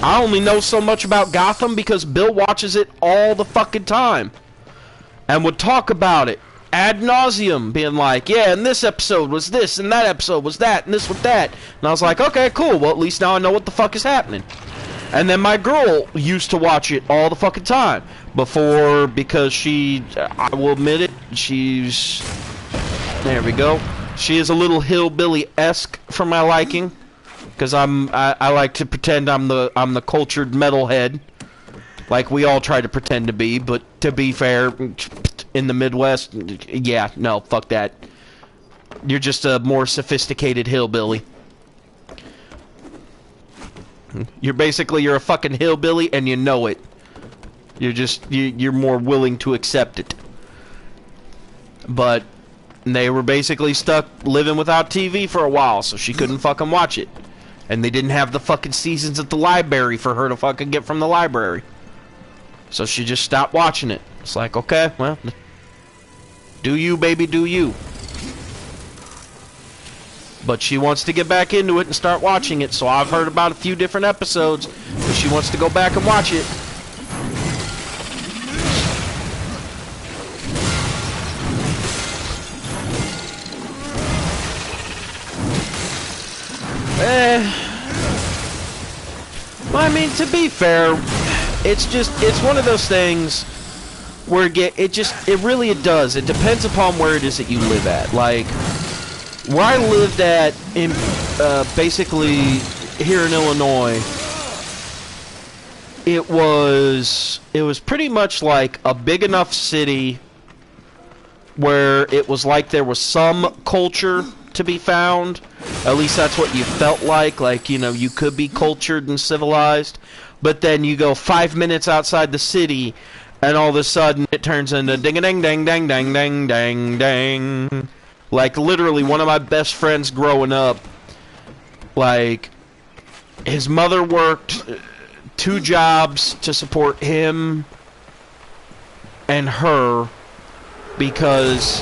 I only know so much about Gotham because Bill watches it all the fucking time. And would talk about it ad nauseum, being like, yeah, and this episode was this, and that episode was that, and this was that. And I was like, okay, cool, well, at least now I know what the fuck is happening. And then my girl used to watch it all the fucking time. Before, because she, I will admit it, she's, there we go. She is a little hillbilly-esque for my liking. Because I like to pretend I'm the cultured metalhead. Like we all try to pretend to be, but to be fair, in the Midwest, yeah, no, fuck that. You're just a more sophisticated hillbilly. You're a fucking hillbilly and you know it. You're more willing to accept it. But they were basically stuck living without TV for a while, so she couldn't fucking watch it. And they didn't have the fucking seasons at the library for her to fucking get from the library. So she just stopped watching it. It's like, okay, well, do you, baby, do you. but she wants to get back into it and start watching it. So I've heard about a few different episodes, but she wants to go back and watch it. Well, I mean, to be fair, it's one of those things where it really does. It depends upon where it is that you live at. Like, where I lived at, in basically here in Illinois, it was pretty much like a big enough city where it was like there was some culture to be found. At least that's what you felt like. Like, you know, you could be cultured and civilized, but then you go 5 minutes outside the city, and all of a sudden it turns into ding-a-ding-dang-dang-dang-dang-dang. Like, literally, one of my best friends growing up, like, his mother worked 2 jobs to support him and her, because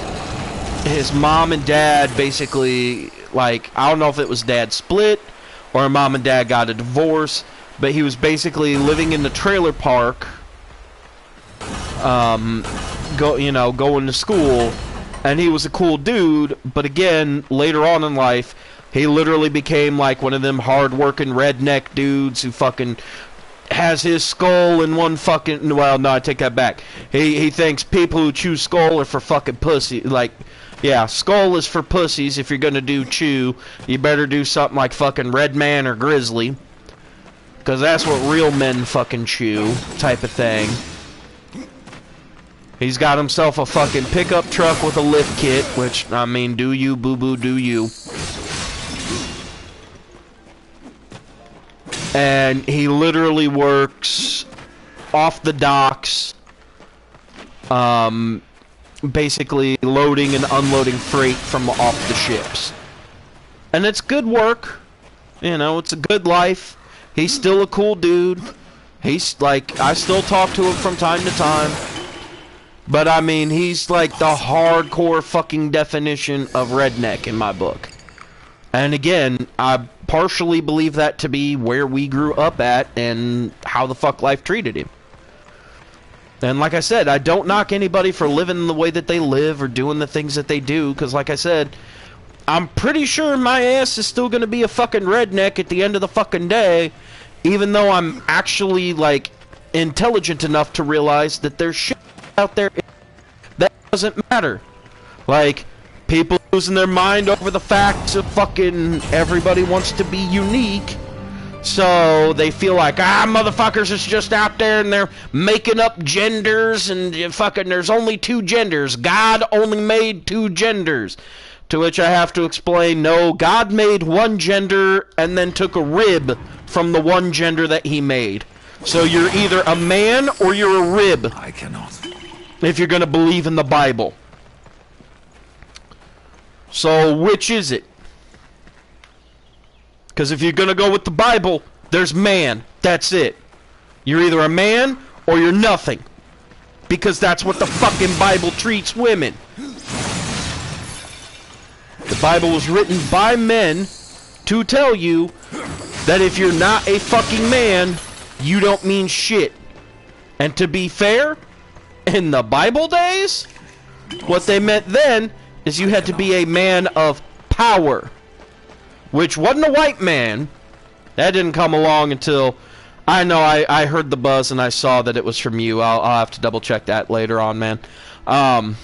his mom and dad basically, like, I don't know if it was dad split or mom and dad got a divorce, but he was basically living in the trailer park, going to school, and he was a cool dude, but again, later on in life, he literally became like one of them hard-working redneck dudes who fucking has his skull in one fucking, well, no, I take that back. He thinks people who chew skull are for fucking pussy, like, yeah, skull is for pussies. If you're gonna do chew, you better do something like fucking Red Man or Grizzly, because that's what real men fucking chew, type of thing. He's got himself a fucking pickup truck with a lift kit, which, I mean, do you, boo-boo, do you. And he literally works off the docks, basically loading and unloading freight from off the ships. And it's good work. You know, it's a good life. He's still a cool dude. He's like, I still talk to him from time to time. But I mean, he's like the hardcore fucking definition of redneck in my book. And again, I partially believe that to be where we grew up at and how the fuck life treated him. And like I said, I don't knock anybody for living the way that they live or doing the things that they do, because like I said, I'm pretty sure my ass is still going to be a fucking redneck at the end of the fucking day, even though I'm actually, like, intelligent enough to realize that there's shit out there that doesn't matter. Like, people losing their mind over the fact of fucking everybody wants to be unique. So they feel like, motherfuckers is just out there and they're making up genders and fucking there's only 2 genders. God only made 2 genders. To which I have to explain, no, God made 1 gender and then took a rib from the 1 gender that he made. So you're either a man or you're a rib. I cannot. If you're going to believe in the Bible. So which is it? Because if you're going to go with the Bible, there's man. That's it. You're either a man or you're nothing. Because that's what the fucking Bible treats women. The Bible was written by men to tell you that if you're not a fucking man, you don't mean shit. And to be fair, in the Bible days, what they meant then is you had to be a man of power. Which wasn't a white man. That didn't come along until... I know, I heard the buzz and I saw that it was from you. I'll have to double check that later on, man. But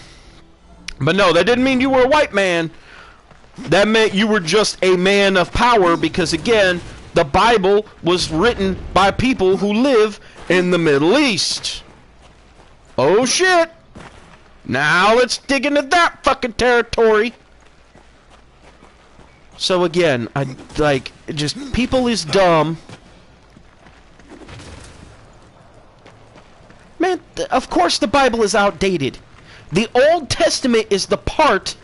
no, that didn't mean you were a white man. That meant you were just a man of power because, again, the Bible was written by people who live in the Middle East. Oh, shit. Now let's dig into that fucking territory. So again, just people is dumb. Man, of course the Bible is outdated. The Old Testament is the part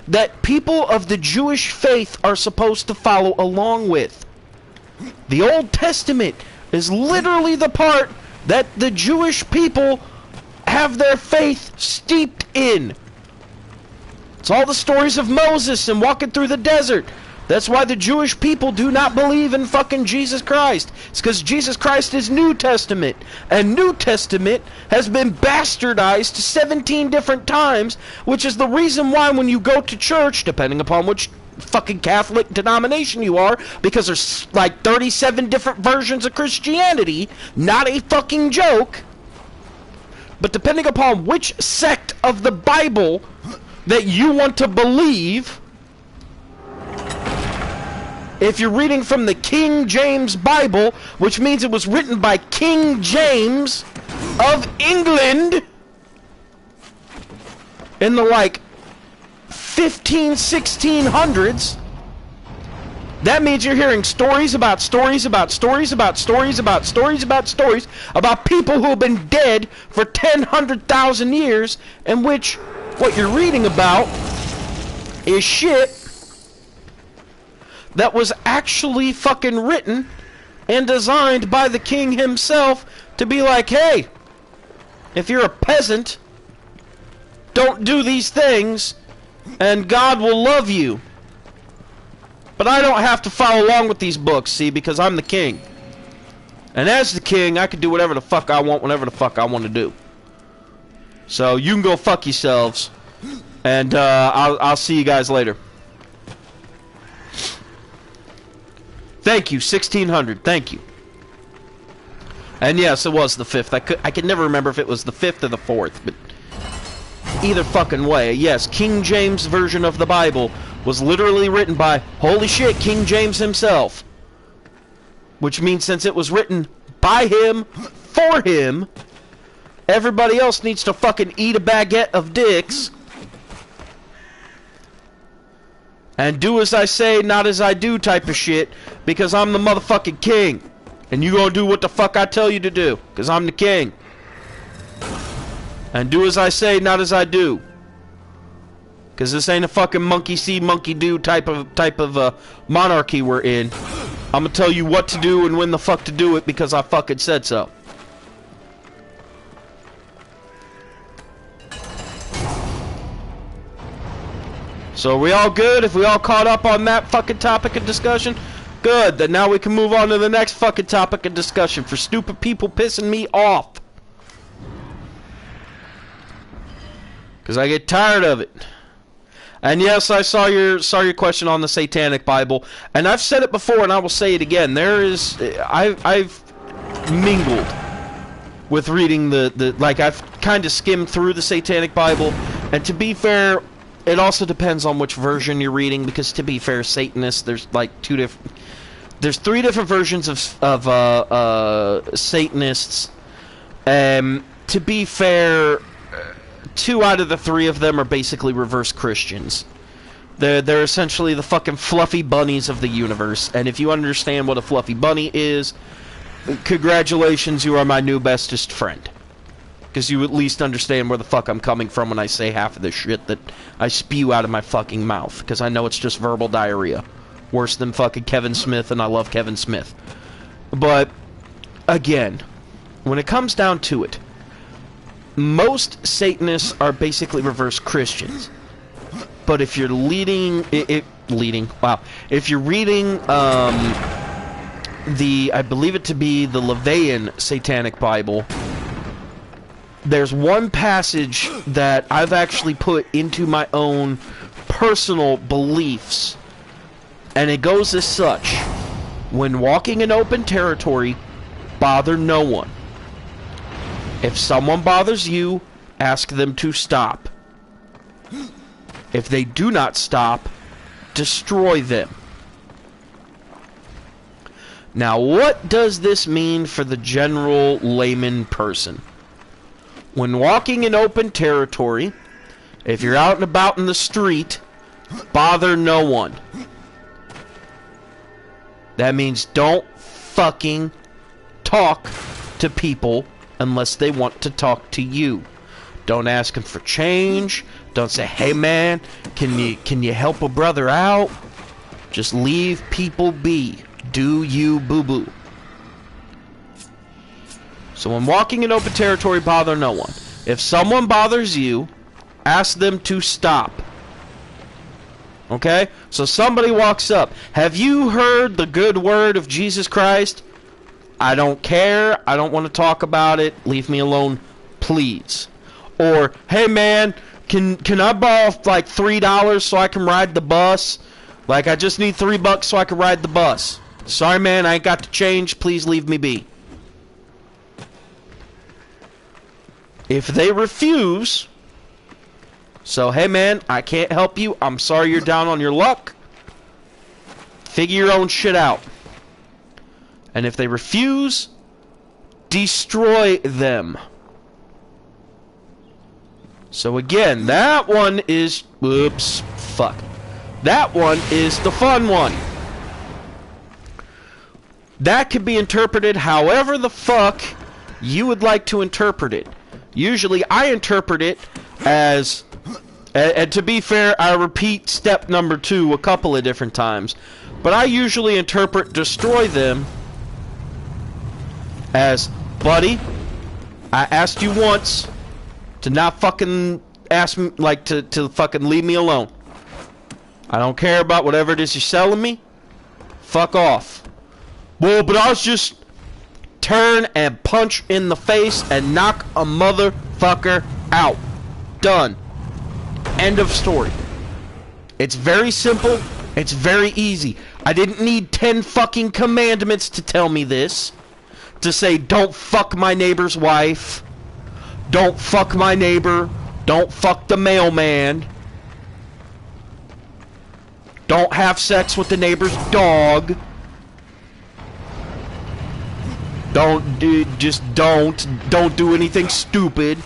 that people of the Jewish faith are supposed to follow along with. The Old Testament is literally the part that the Jewish people have their faith steeped in. It's all the stories of Moses and walking through the desert. That's why the Jewish people do not believe in fucking Jesus Christ. It's because Jesus Christ is New Testament. And New Testament has been bastardized 17 different times, which is the reason why when you go to church, depending upon which fucking Catholic denomination you are, because there's like 37 different versions of Christianity, not a fucking joke, but depending upon which sect of the Bible that you want to believe, if you're reading from the King James Bible, which means it was written by King James of England in the like 1600s, that means you're hearing stories about stories about stories about stories about stories about stories about people who have been dead for 100,000 years, in which what you're reading about is shit that was actually fucking written and designed by the king himself to be like, hey, if you're a peasant, don't do these things and God will love you. But I don't have to follow along with these books, see, because I'm the king. And as the king, I can do whatever the fuck I want, whenever the fuck I want to do. So you can go fuck yourselves, and I'll see you guys later. Thank you, 1600. Thank you. And yes, it was the 5th. I could never remember if it was the 5th or the 4th, but either fucking way, yes, King James version of the Bible was literally written by, holy shit, King James himself. Which means since it was written by him, for him, everybody else needs to fucking eat a baguette of dicks and do as I say, not as I do type of shit, because I'm the motherfucking king. And you gonna do what the fuck I tell you to do, because I'm the king. And do as I say, not as I do. Because this ain't a fucking monkey see, monkey do type of monarchy we're in. I'm gonna tell you what to do and when the fuck to do it, because I fucking said so. So are we all good? If we all caught up on that fucking topic of discussion? Good, then now we can move on to the next fucking topic of discussion for stupid people pissing me off. Because I get tired of it. And yes, I saw your question on the Satanic Bible, and I've said it before, and I will say it again. I've mingled with reading I've kind of skimmed through the Satanic Bible, and to be fair, it also depends on which version you're reading, because to be fair, Satanists, there's like there's 3 different versions of Satanists. To be fair, 2 out of the 3 of them are basically reverse Christians. They're essentially the fucking fluffy bunnies of the universe, and if you understand what a fluffy bunny is, congratulations, you are my new bestest friend. Because you at least understand where the fuck I'm coming from when I say half of this shit that I spew out of my fucking mouth. Because I know it's just verbal diarrhea. Worse than fucking Kevin Smith, and I love Kevin Smith. But, again, when it comes down to it, most Satanists are basically reverse Christians. But if you're if you're reading, I believe it to be the Levian Satanic Bible, there's one passage that I've actually put into my own personal beliefs, and it goes as such: when walking in open territory, bother no one. If someone bothers you, ask them to stop. If they do not stop, destroy them. Now, what does this mean for the general layman person? When walking in open territory, if you're out and about in the street, bother no one. That means don't fucking talk to people unless they want to talk to you. Don't ask them for change. Don't say, hey man, can you help a brother out? Just leave people be. Do you boo-boo. So when walking in open territory, bother no one. If someone bothers you, ask them to stop. Okay? So somebody walks up. Have you heard the good word of Jesus Christ? I don't care. I don't want to talk about it. Leave me alone, please. Or, hey man, can I borrow like $3 so I can ride the bus? Like, I just need $3 so I can ride the bus. Sorry man, I ain't got the change. Please leave me be. If they refuse, so hey man, I can't help you. I'm sorry you're down on your luck. Figure your own shit out. And if they refuse, destroy them. So again, that one is... Oops. Fuck. That one is the fun one. That could be interpreted however the fuck you would like to interpret it. Usually, I interpret it as... And to be fair, I repeat step number 2 a couple of different times. But I usually interpret destroy them as, buddy, I asked you once to not fucking ask me, like, to fucking leave me alone. I don't care about whatever it is you're selling me. Fuck off. Well, but I was just turn and punch in the face and knock a motherfucker out. Done. End of story. It's very simple. It's very easy. I didn't need 10 fucking commandments to tell me this. To say, don't fuck my neighbor's wife. Don't fuck my neighbor. Don't fuck the mailman. Don't have sex with the neighbor's dog. Don't do anything stupid.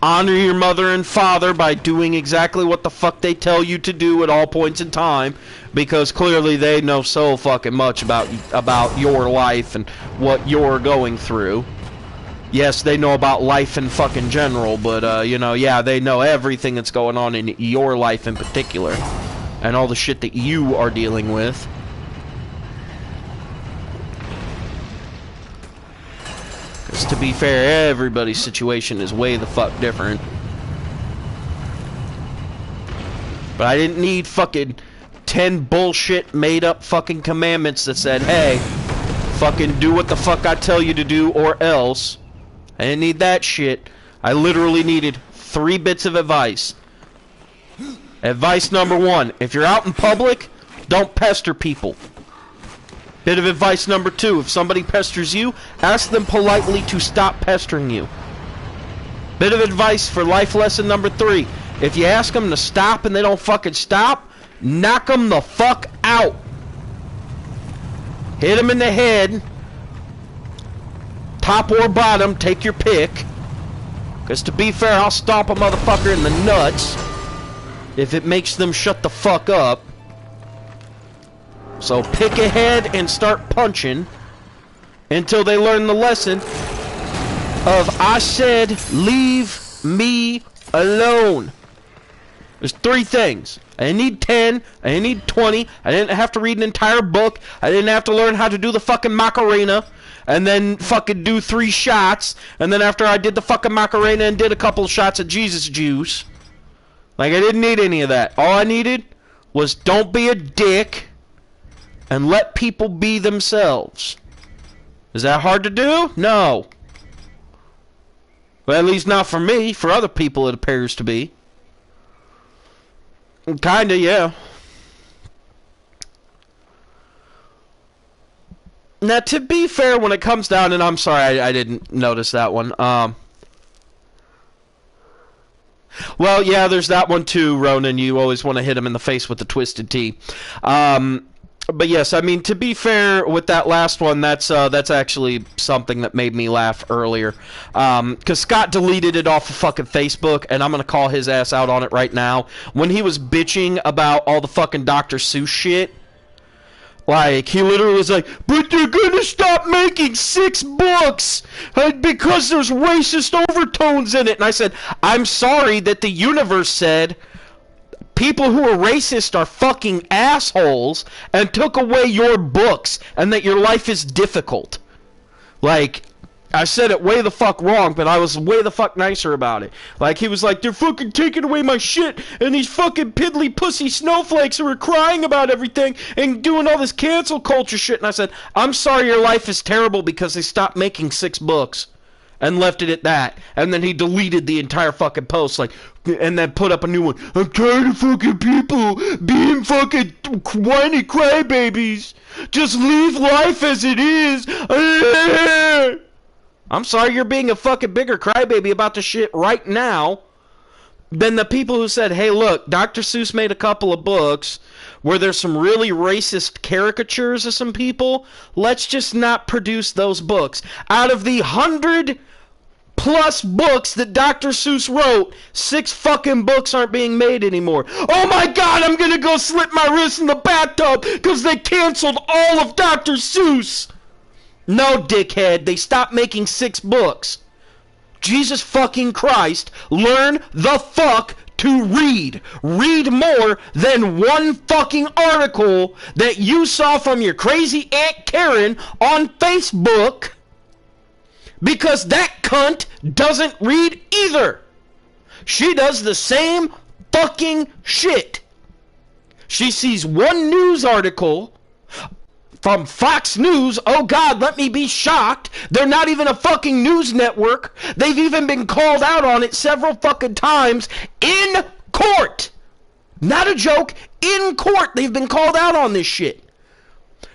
Honor your mother and father by doing exactly what the fuck they tell you to do at all points in time, because clearly they know so fucking much about your life and what you're going through. Yes, they know about life in fucking general, but you know, yeah, they know everything that's going on in your life in particular, and all the shit that you are dealing with. Because to be fair, everybody's situation is way the fuck different. But I didn't need fucking 10 bullshit made up fucking commandments that said, hey, fucking do what the fuck I tell you to do or else. I didn't need that shit. I literally needed 3 bits of advice. Advice number 1, if you're out in public, don't pester people. Bit of advice number 2, if somebody pesters you, ask them politely to stop pestering you. Bit of advice for life lesson number 3, if you ask them to stop and they don't fucking stop, knock them the fuck out. Hit them in the head, top or bottom, take your pick. Because to be fair, I'll stomp a motherfucker in the nuts if it makes them shut the fuck up. So pick a head and start punching until they learn the lesson of I said leave me alone. There's 3 things. I didn't need 10. I didn't need 20. I didn't have to read an entire book. I didn't have to learn how to do the fucking Macarena and then fucking do 3 shots. And then after I did the fucking Macarena and did a couple shots of Jesus juice. Like, I didn't need any of that. All I needed was don't be a dick and let people be themselves. Is that hard to do? No. Well, at least not for me. For other people it appears to be. Kinda, yeah. Now, to be fair, when it comes down, and I'm sorry I didn't notice that one. Well, yeah, there's that one too, Ronan. You always want to hit him in the face with the twisted T. But yes, I mean, to be fair with that last one, that's actually something that made me laugh earlier. Because Scott deleted it off of fucking Facebook, and I'm going to call his ass out on it right now. When he was bitching about all the fucking Dr. Seuss shit, like, he literally was like, but they're going to stop making 6 books because there's racist overtones in it. And I said, I'm sorry that the universe said people who are racist are fucking assholes and took away your books and that your life is difficult. Like, I said it way the fuck wrong, but I was way the fuck nicer about it. Like, he was like, they're fucking taking away my shit, and these fucking piddly pussy snowflakes who are crying about everything and doing all this cancel culture shit. And I said, I'm sorry your life is terrible because they stopped making 6 books. And left it at that. And then he deleted the entire fucking post, like, and then put up a new one. I'm tired of fucking people being fucking whiny crybabies. Just leave life as it is. I'm sorry you're being a fucking bigger crybaby about the shit right now than the people who said, hey, look, Dr. Seuss made a couple of books where there's some really racist caricatures of some people. Let's just not produce those books. Out of the 100+ books that Dr. Seuss wrote, 6 fucking books aren't being made anymore. Oh my god, I'm gonna go slip my wrist in the bathtub because they canceled all of Dr. Seuss. No, dickhead, they stopped making 6 books. Jesus fucking Christ, learn the fuck to read. Read more than one fucking article that you saw from your crazy Aunt Karen on Facebook, because that cunt doesn't read either. She does the same fucking shit. She sees one news article from Fox News. Oh God, let me be shocked. They're not even a fucking news network. They've even been called out on it several fucking times in court. Not a joke. In court, they've been called out on this shit.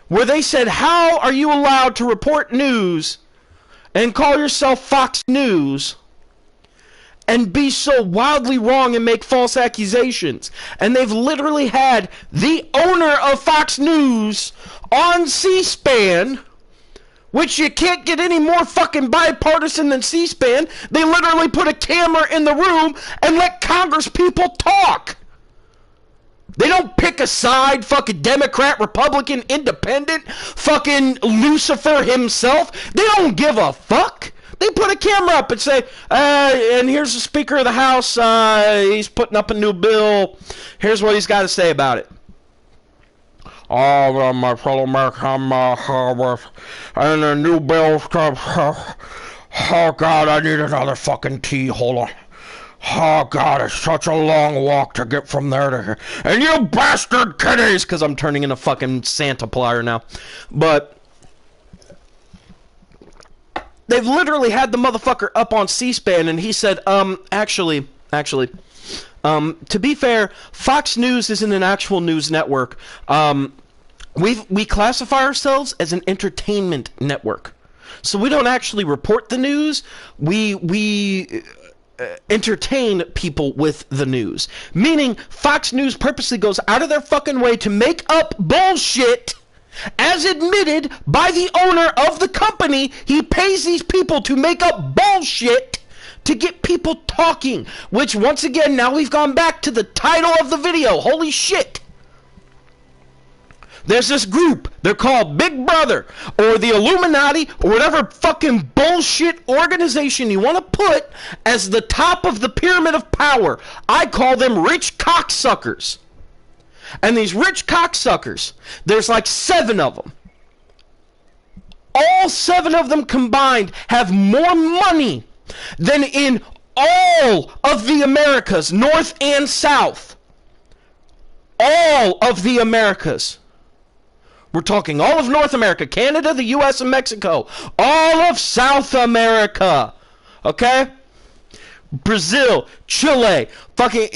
Where they said, how are you allowed to report news and call yourself Fox News and be so wildly wrong and make false accusations? And they've literally had the owner of Fox News on C-SPAN, which you can't get any more fucking bipartisan than C-SPAN. They literally put a camera in the room and let Congress people talk. They don't pick a side, fucking Democrat, Republican, Independent, fucking Lucifer himself. They don't give a fuck. They put a camera up and say, and here's the Speaker of the House. He's putting up a new bill. Here's what he's got to say about it. Oh, my fellow American, and a new bill. Oh, God, I need another fucking tea. Hold on. Oh, God, it's such a long walk to get from there to here. And you bastard kiddies, because I'm turning into fucking Santa plier now. But they've literally had the motherfucker up on C-SPAN, and he said, actually, to be fair, Fox News isn't an actual news network. We classify ourselves as an entertainment network. So we don't actually report the news. We entertain people with the news. Meaning, Fox News purposely goes out of their fucking way to make up bullshit, as admitted by the owner of the company. He pays these people to make up bullshit to get people talking. Which, once again, now we've gone back to the title of the video. Holy shit. There's this group, they're called Big Brother, or the Illuminati, or whatever fucking bullshit organization you want to put as the top of the pyramid of power. I call them rich cocksuckers. And these rich cocksuckers, there's like 7 of them. All 7 of them combined have more money than in all of the Americas, North and South. All of the Americas. We're talking all of North America, Canada, the U.S., and Mexico. All of South America. Okay? Brazil, Chile, fucking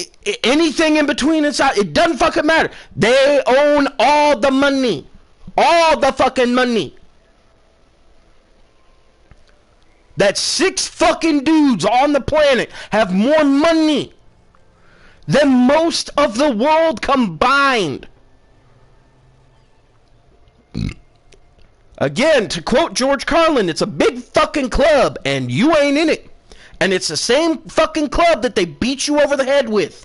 anything in between and South. It doesn't fucking matter. They own all the money. All the fucking money. That 6 fucking dudes on the planet have more money than most of the world combined. Again, to quote George Carlin, it's a big fucking club, and you ain't in it. And it's the same fucking club that they beat you over the head with.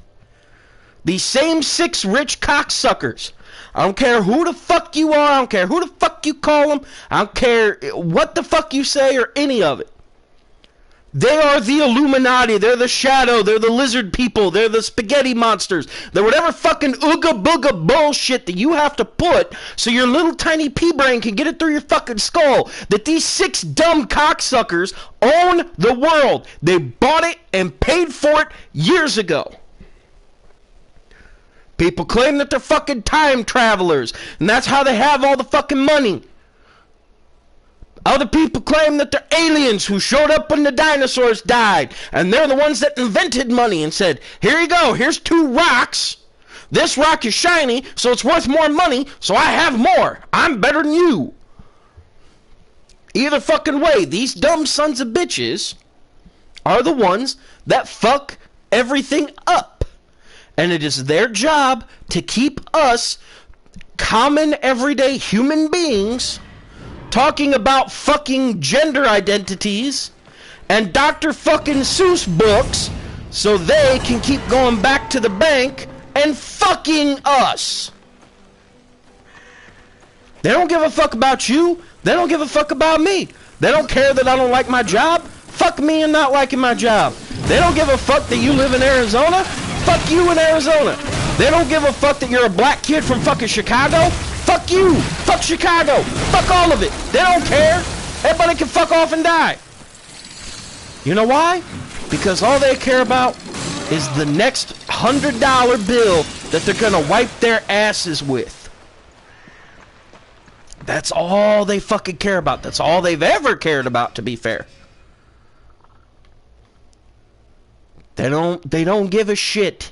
These same 6 rich cocksuckers. I don't care who the fuck you are. I don't care who the fuck you call them. I don't care what the fuck you say or any of it. They are the Illuminati. They're the Shadow. They're the lizard people. They're the spaghetti monsters. They're whatever fucking ooga booga bullshit that you have to put so your little tiny pea brain can get it through your fucking skull that these 6 dumb cocksuckers own the world. They bought it and paid for it years ago. People claim that they're fucking time travelers, and that's how they have all the fucking money. Other people claim that they're aliens who showed up when the dinosaurs died, and they're the ones that invented money and said, here you go, here's 2 rocks. This rock is shiny, so it's worth more money, so I have more. I'm better than you. Either fucking way, these dumb sons of bitches are the ones that fuck everything up. And it is their job to keep us, common everyday human beings, talking about fucking gender identities and Dr. fucking Seuss books so they can keep going back to the bank and fucking us. They don't give a fuck about you. They don't give a fuck about me. They don't care that I don't like my job. Fuck me and not liking my job. They don't give a fuck that you live in Arizona. Fuck you in Arizona. They don't give a fuck that you're a black kid from fucking Chicago. Fuck you! Fuck Chicago! Fuck all of it! They don't care! Everybody can fuck off and die! You know why? Because all they care about is the next $100 bill that they're gonna wipe their asses with. That's all they fucking care about. That's all they've ever cared about, to be fair. They don't give a shit.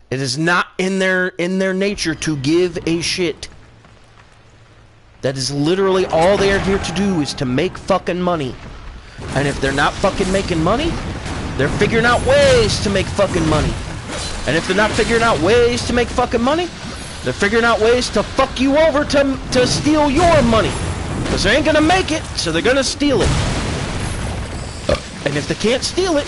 It is not in their nature to give a shit. That is literally all they are here to do, is to make fucking money. And if they're not fucking making money, they're figuring out ways to make fucking money. And if they're not figuring out ways to make fucking money, they're figuring out ways to fuck you over to steal your money. Because they ain't gonna make it, so they're gonna steal it. And if they can't steal it,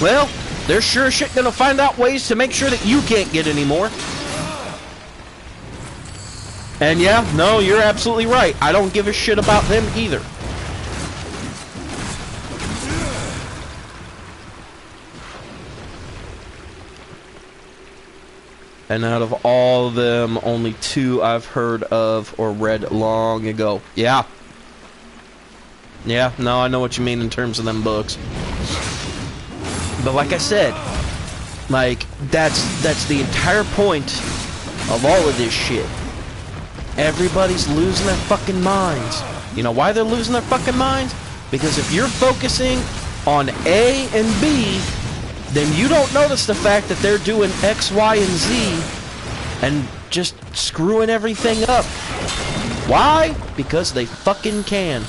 well, they're sure as shit gonna find out ways to make sure that you can't get any more. And yeah, no, you're absolutely right. I don't give a shit about them either. And out of all of them, only 2 I've heard of or read long ago. Yeah. Yeah, no, I know what you mean in terms of them books. But like I said, like, that's the entire point of all of this shit. Everybody's losing their fucking minds. You know why they're losing their fucking minds? Because if you're focusing on A and B, then you don't notice the fact that they're doing X, Y, and Z and just screwing everything up. Why? Because they fucking can.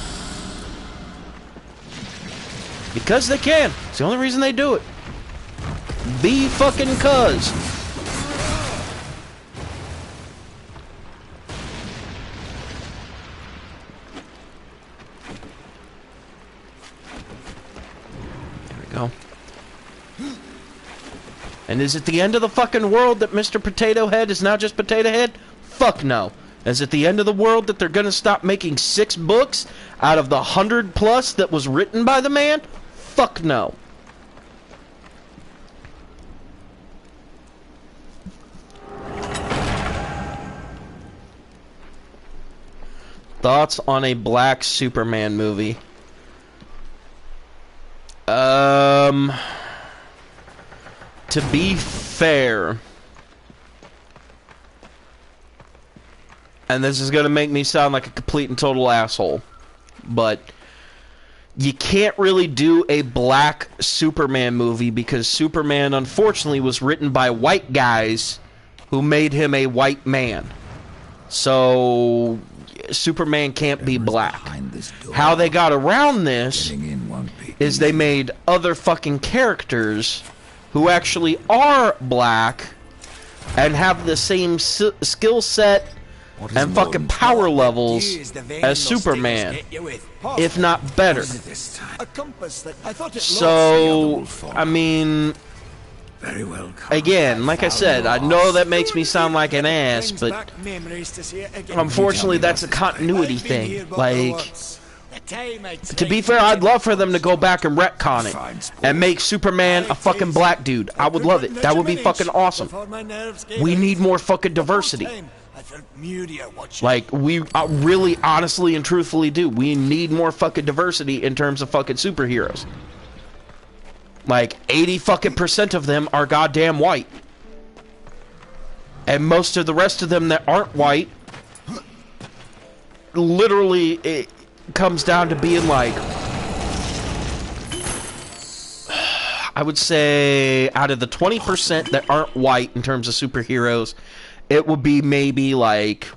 Because they can. It's the only reason they do it. Be fucking cuz. There we go. And is it the end of the fucking world that Mr. Potato Head is now just Potato Head? Fuck no. Is it the end of the world that they're gonna stop making 6 books out of the 100 plus that was written by the man? Fuck no. Thoughts on a black Superman movie? To be fair, and this is gonna make me sound like a complete and total asshole, but you can't really do a black Superman movie because Superman, unfortunately, was written by white guys who made him a white man. So Superman can't be black. How they got around this is they made other fucking characters who actually are black and have the same skill set and fucking power levels as Superman, if not better. So, I mean, again, like I said, I know that makes me sound like an ass, but unfortunately that's a continuity thing. Like, To be fair, I'd love for them to go back and retcon it and make Superman a fucking black dude. I would love it. That would be fucking awesome. We need more fucking diversity. Like, we really, honestly, and truthfully do. We need more fucking diversity in terms of fucking superheroes. Like, 80 fucking % of them are goddamn white. And most of the rest of them that aren't white, literally, it comes down to being like, I would say, out of the 20% that aren't white in terms of superheroes, it would be maybe like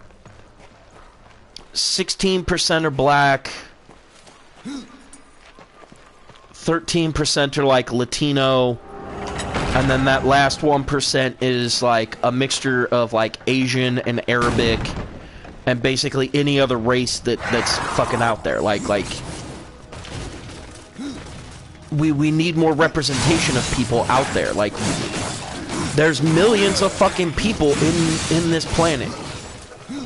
16% are black, 13% are like Latino, and then that last 1% is like a mixture of like Asian and Arabic, and basically any other race that's fucking out there. Like we need more representation of people out there. Like, there's millions of fucking people in this planet.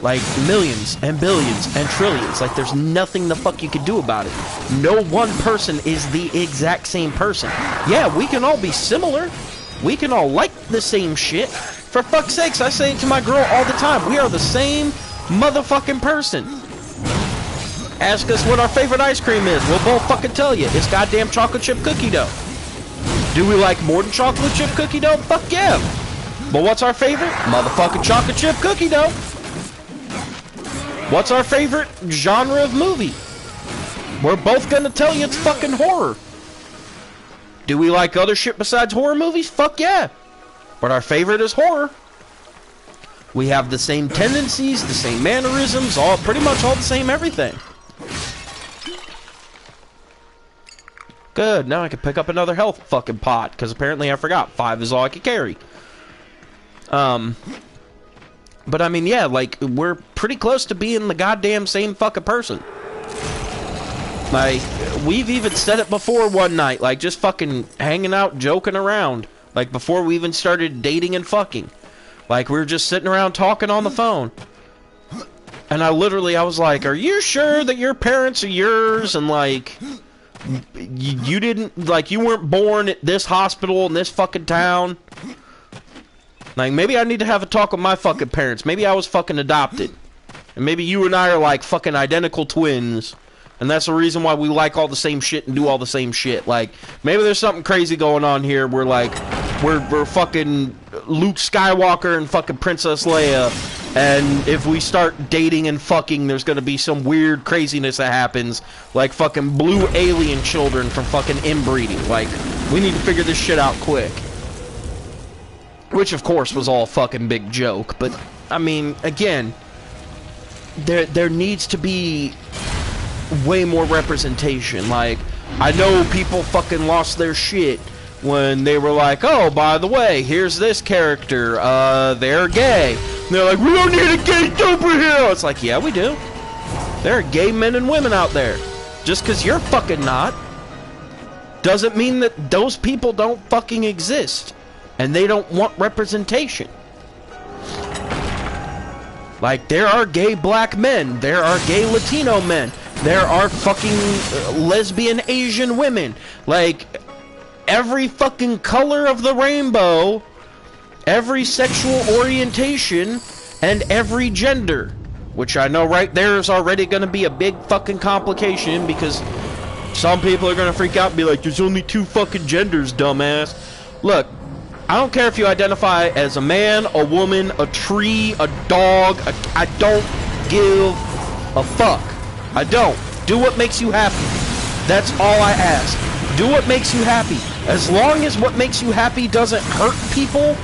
Like, millions and billions and trillions. Like, there's nothing the fuck you can do about it. No one person is the exact same person. Yeah, we can all be similar. We can all like the same shit. For fuck's sakes, I say it to my girl all the time. We are the same motherfucking person. Ask us what our favorite ice cream is. We'll both fucking tell you. It's goddamn chocolate chip cookie dough. Do we like more than chocolate chip cookie dough? Fuck yeah. But what's our favorite? Motherfucking chocolate chip cookie dough. What's our favorite genre of movie? We're both gonna tell you it's fucking horror. Do we like other shit besides horror movies? Fuck yeah. But our favorite is horror. We have the same tendencies, the same mannerisms, pretty much all the same everything. Good, now I can pick up another health fucking pot, because apparently I forgot 5 is all I could carry. But I mean, yeah, like, we're pretty close to being the goddamn same fucking person. Like, we've even said it before one night, like, just fucking hanging out, joking around. Like, before we even started dating and fucking. Like, we were just sitting around talking on the phone. And I was like, are you sure that your parents are yours? And, like, you didn't, like, you weren't born at this hospital in this fucking town? Like, maybe I need to have a talk with my fucking parents. Maybe I was fucking adopted. And maybe you and I are, like, fucking identical twins. And that's the reason why we like all the same shit and do all the same shit. Like, maybe there's something crazy going on here where, like, we're fucking Luke Skywalker and fucking Princess Leia. And if we start dating and fucking, there's gonna be some weird craziness that happens. Like fucking blue alien children from fucking inbreeding. Like, we need to figure this shit out quick. Which, of course, was all a fucking big joke. But, I mean, again, there needs to be way more representation. Like, I know people fucking lost their shit when they were like, oh, by the way, here's this character, they're gay. And they're like, we don't need a gay superhero. It's like, yeah, we do. There are gay men and women out there. Just because you're fucking not doesn't mean that those people don't fucking exist. And they don't want representation. Like, there are gay black men. There are gay Latino men. There are fucking lesbian Asian women. Like, every fucking color of the rainbow, every sexual orientation, and every gender. Which I know right there is already going to be a big fucking complication, because some people are going to freak out and be like, there's only 2 fucking genders, dumbass. Look, I don't care if you identify as a man, a woman, a tree, a dog. I don't give a fuck. I don't. Do what makes you happy. That's all I ask. Do what makes you happy. As long as what makes you happy doesn't hurt people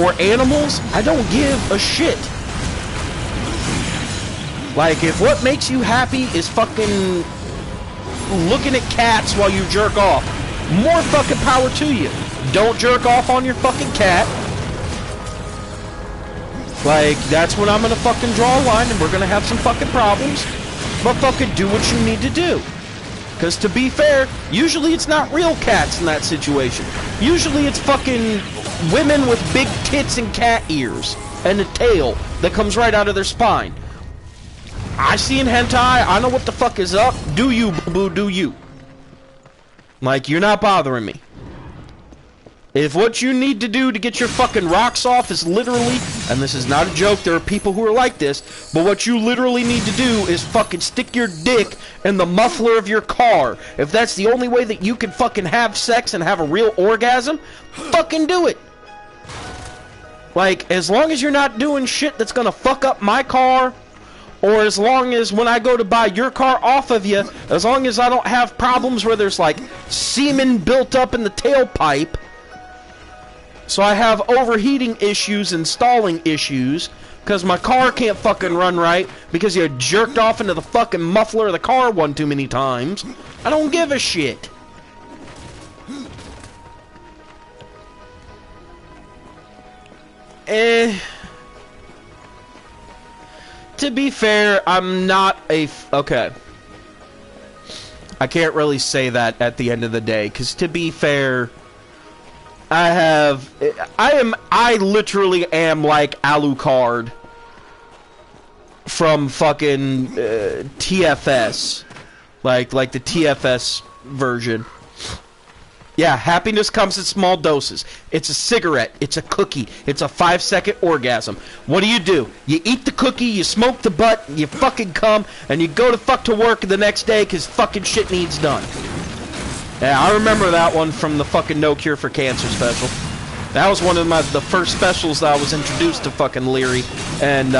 or animals, I don't give a shit. Like, if what makes you happy is fucking looking at cats while you jerk off, more fucking power to you. Don't jerk off on your fucking cat. Like, that's when I'm gonna fucking draw a line and we're gonna have some fucking problems. But fucking do what you need to do. Because to be fair, usually it's not real cats in that situation. Usually it's fucking women with big tits and cat ears and a tail that comes right out of their spine. I seen hentai. I know what the fuck is up. Do you, boo-boo, do you. Like, you're not bothering me. If what you need to do to get your fucking rocks off is literally, and this is not a joke, there are people who are like this, but what you literally need to do is fucking stick your dick in the muffler of your car. If that's the only way that you can fucking have sex and have a real orgasm, fucking do it. Like, as long as you're not doing shit that's gonna fuck up my car, or as long as when I go to buy your car off of you, as long as I don't have problems where there's like semen built up in the tailpipe, so I have overheating issues and stalling issues, because my car can't fucking run right, because you jerked off into the fucking muffler of the car one too many times. I don't give a shit. To be fair, I'm not a... Okay. I can't really say that at the end of the day, because to be fair... I literally am like Alucard from fucking TFS, like the TFS version. Yeah, happiness comes in small doses. It's a cigarette, it's a cookie, it's a 5-second orgasm. What do? You eat the cookie, you smoke the butt, you fucking come, and you go to fuck to work the next day because fucking shit needs done. Yeah, I remember that one from the fucking No Cure for Cancer special. That was one of the first specials that I was introduced to fucking Leary and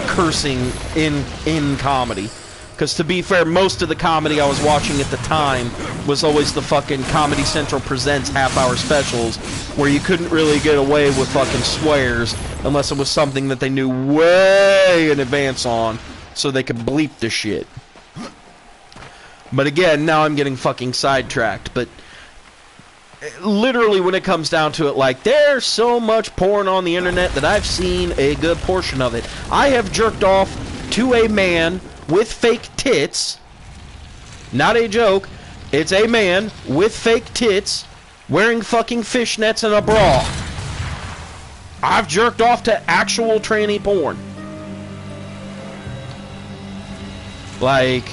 cursing in comedy. Because to be fair, most of the comedy I was watching at the time was always the fucking Comedy Central Presents half-hour specials, where you couldn't really get away with fucking swears unless it was something that they knew way in advance on, so they could bleep the shit. But again, now I'm getting fucking sidetracked. But literally, when it comes down to it, like, there's so much porn on the internet that I've seen a good portion of it. I have jerked off to a man with fake tits. Not a joke. It's a man with fake tits wearing fucking fishnets and a bra. I've jerked off to actual tranny porn. Like...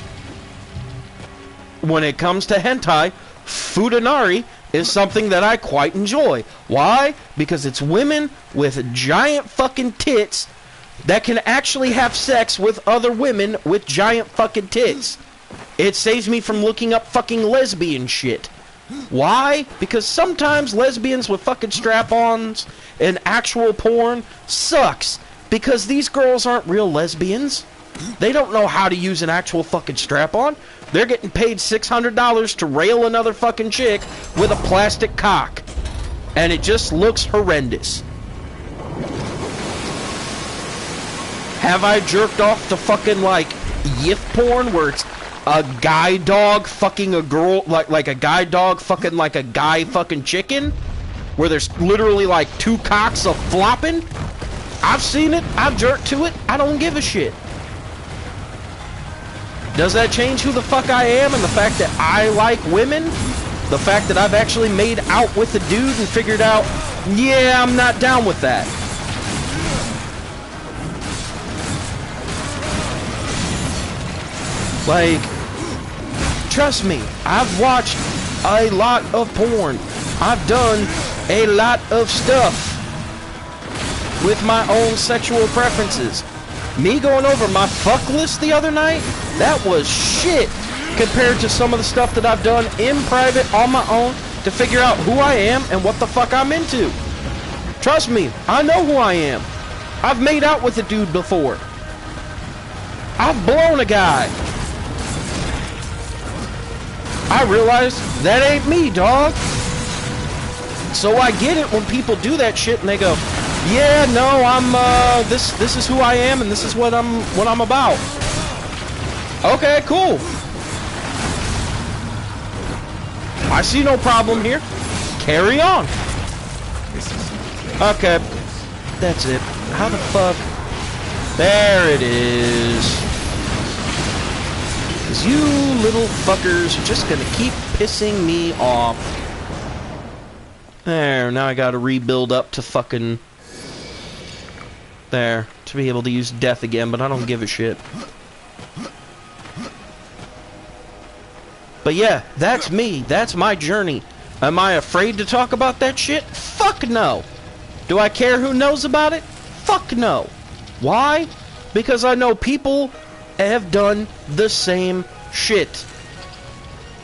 when it comes to hentai, Futanari is something that I quite enjoy. Why? Because it's women with giant fucking tits that can actually have sex with other women with giant fucking tits. It saves me from looking up fucking lesbian shit. Why? Because sometimes lesbians with fucking strap-ons and actual porn sucks. Because these girls aren't real lesbians. They don't know how to use an actual fucking strap-on. They're getting paid $600 to rail another fucking chick with a plastic cock. And it just looks horrendous. Have I jerked off to fucking, like, yif porn where it's a guy dog fucking a girl, like a guy dog fucking like a guy fucking chicken? Where there's literally, like, two cocks a-flopping? I've seen it. I've jerked to it. I don't give a shit. Does that change who the fuck I am and the fact that I like women? The fact that I've actually made out with a dude and figured out, yeah, I'm not down with that. Like, trust me, I've watched a lot of porn. I've done a lot of stuff with my own sexual preferences. Me going over my fuck list the other night, that was shit compared to some of the stuff that I've done in private on my own to figure out who I am and what the fuck I'm into. Trust me, I know who I am. I've made out with a dude before. I've blown a guy. I realize that ain't me, dog. So I get it when people do that shit and they go, yeah, no, I'm this is who I am and this is what I'm about. Okay, cool. I see no problem here. Carry on. Okay. That's it. How the fuck? There it is. 'Cause you little fuckers are just gonna keep pissing me off. There, now I gotta rebuild up to fucking there to be able to use death again, but I don't give a shit. But yeah, that's me. That's my journey. Am I afraid to talk about that shit? Fuck no. Do I care who knows about it? Fuck no. Why? Because I know people have done the same shit.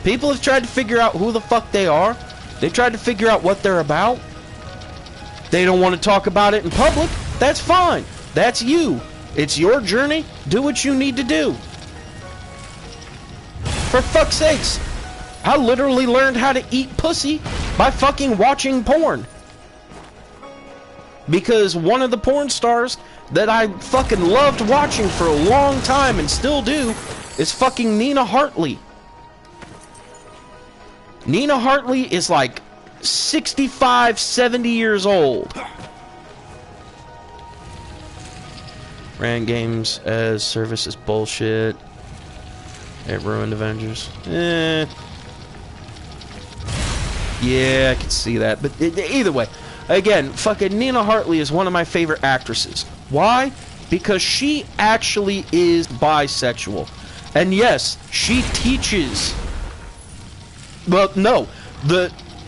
People have tried to figure out who the fuck they are. They've tried to figure out what they're about. They don't want to talk about it in public. That's fine. That's you. It's your journey. Do what you need to do. For fuck's sakes. I literally learned how to eat pussy by fucking watching porn. Because one of the porn stars that I fucking loved watching for a long time and still do is fucking Nina Hartley. Nina Hartley is like 65, 70 years old. Ran games as service is bullshit. It ruined Avengers. Yeah, I can see that. But either way, again, fucking Nina Hartley is one of my favorite actresses. Why? Because she actually is bisexual. And yes, she teaches. Well, no.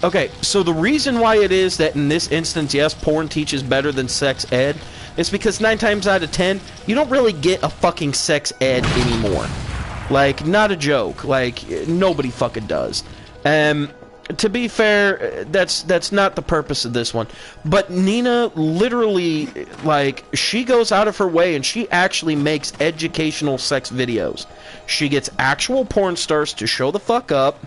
Okay, so the reason why it is that in this instance, yes, porn teaches better than sex ed is because 9 times out of 10, you don't really get a fucking sex ed anymore. Like, not a joke. Like, nobody fucking does. To be fair, that's not the purpose of this one. But Nina literally, like, she goes out of her way and she actually makes educational sex videos. She gets actual porn stars to show the fuck up.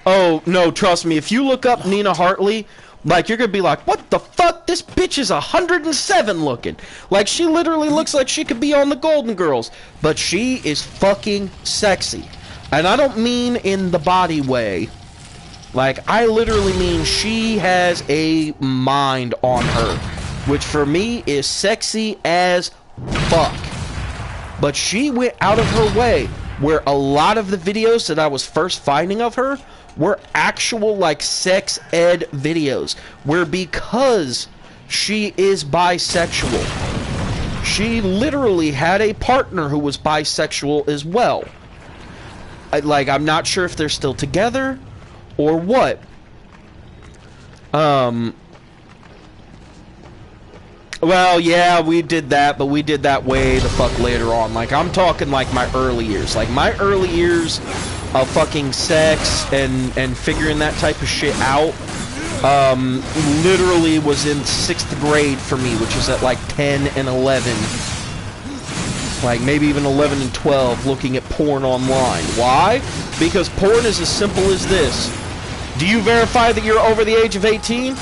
Oh, no, trust me, if you look up Nina Hartley, like, you're gonna be like, what the fuck? This bitch is 107 looking. Like, she literally looks like she could be on the Golden Girls. But she is fucking sexy. And I don't mean in the body way. Like, I literally mean she has a mind on her. Which for me is sexy as fuck. But she went out of her way, where a lot of the videos that I was first finding of her were actual, like, sex ed videos. Where because she is bisexual, she literally had a partner who was bisexual as well. Like, I'm not sure if they're still together or what. Well, yeah, we did that, but we did that way the fuck later on. Like, I'm talking, like, my early years. Like, my early years of fucking sex and figuring that type of shit out, literally was in 6th grade for me, which is at, like, 10 and 11. Like, maybe even 11 and 12, looking at porn online. Why? Because porn is as simple as this. Do you verify that you're over the age of 18?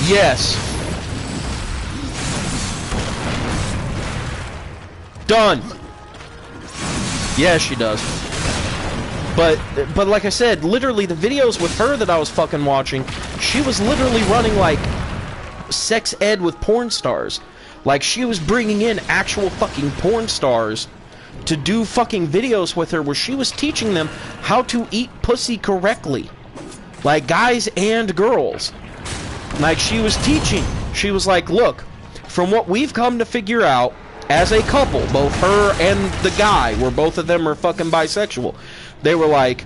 Yes. Done. Yeah, she does. But like I said, literally the videos with her that I was fucking watching, she was literally running, like, sex ed with porn stars. Like, she was bringing in actual fucking porn stars to do fucking videos with her where she was teaching them how to eat pussy correctly. Like, guys and girls. Like, she was teaching. She was like, look, from what we've come to figure out as a couple, both her and the guy, where both of them are fucking bisexual, they were like,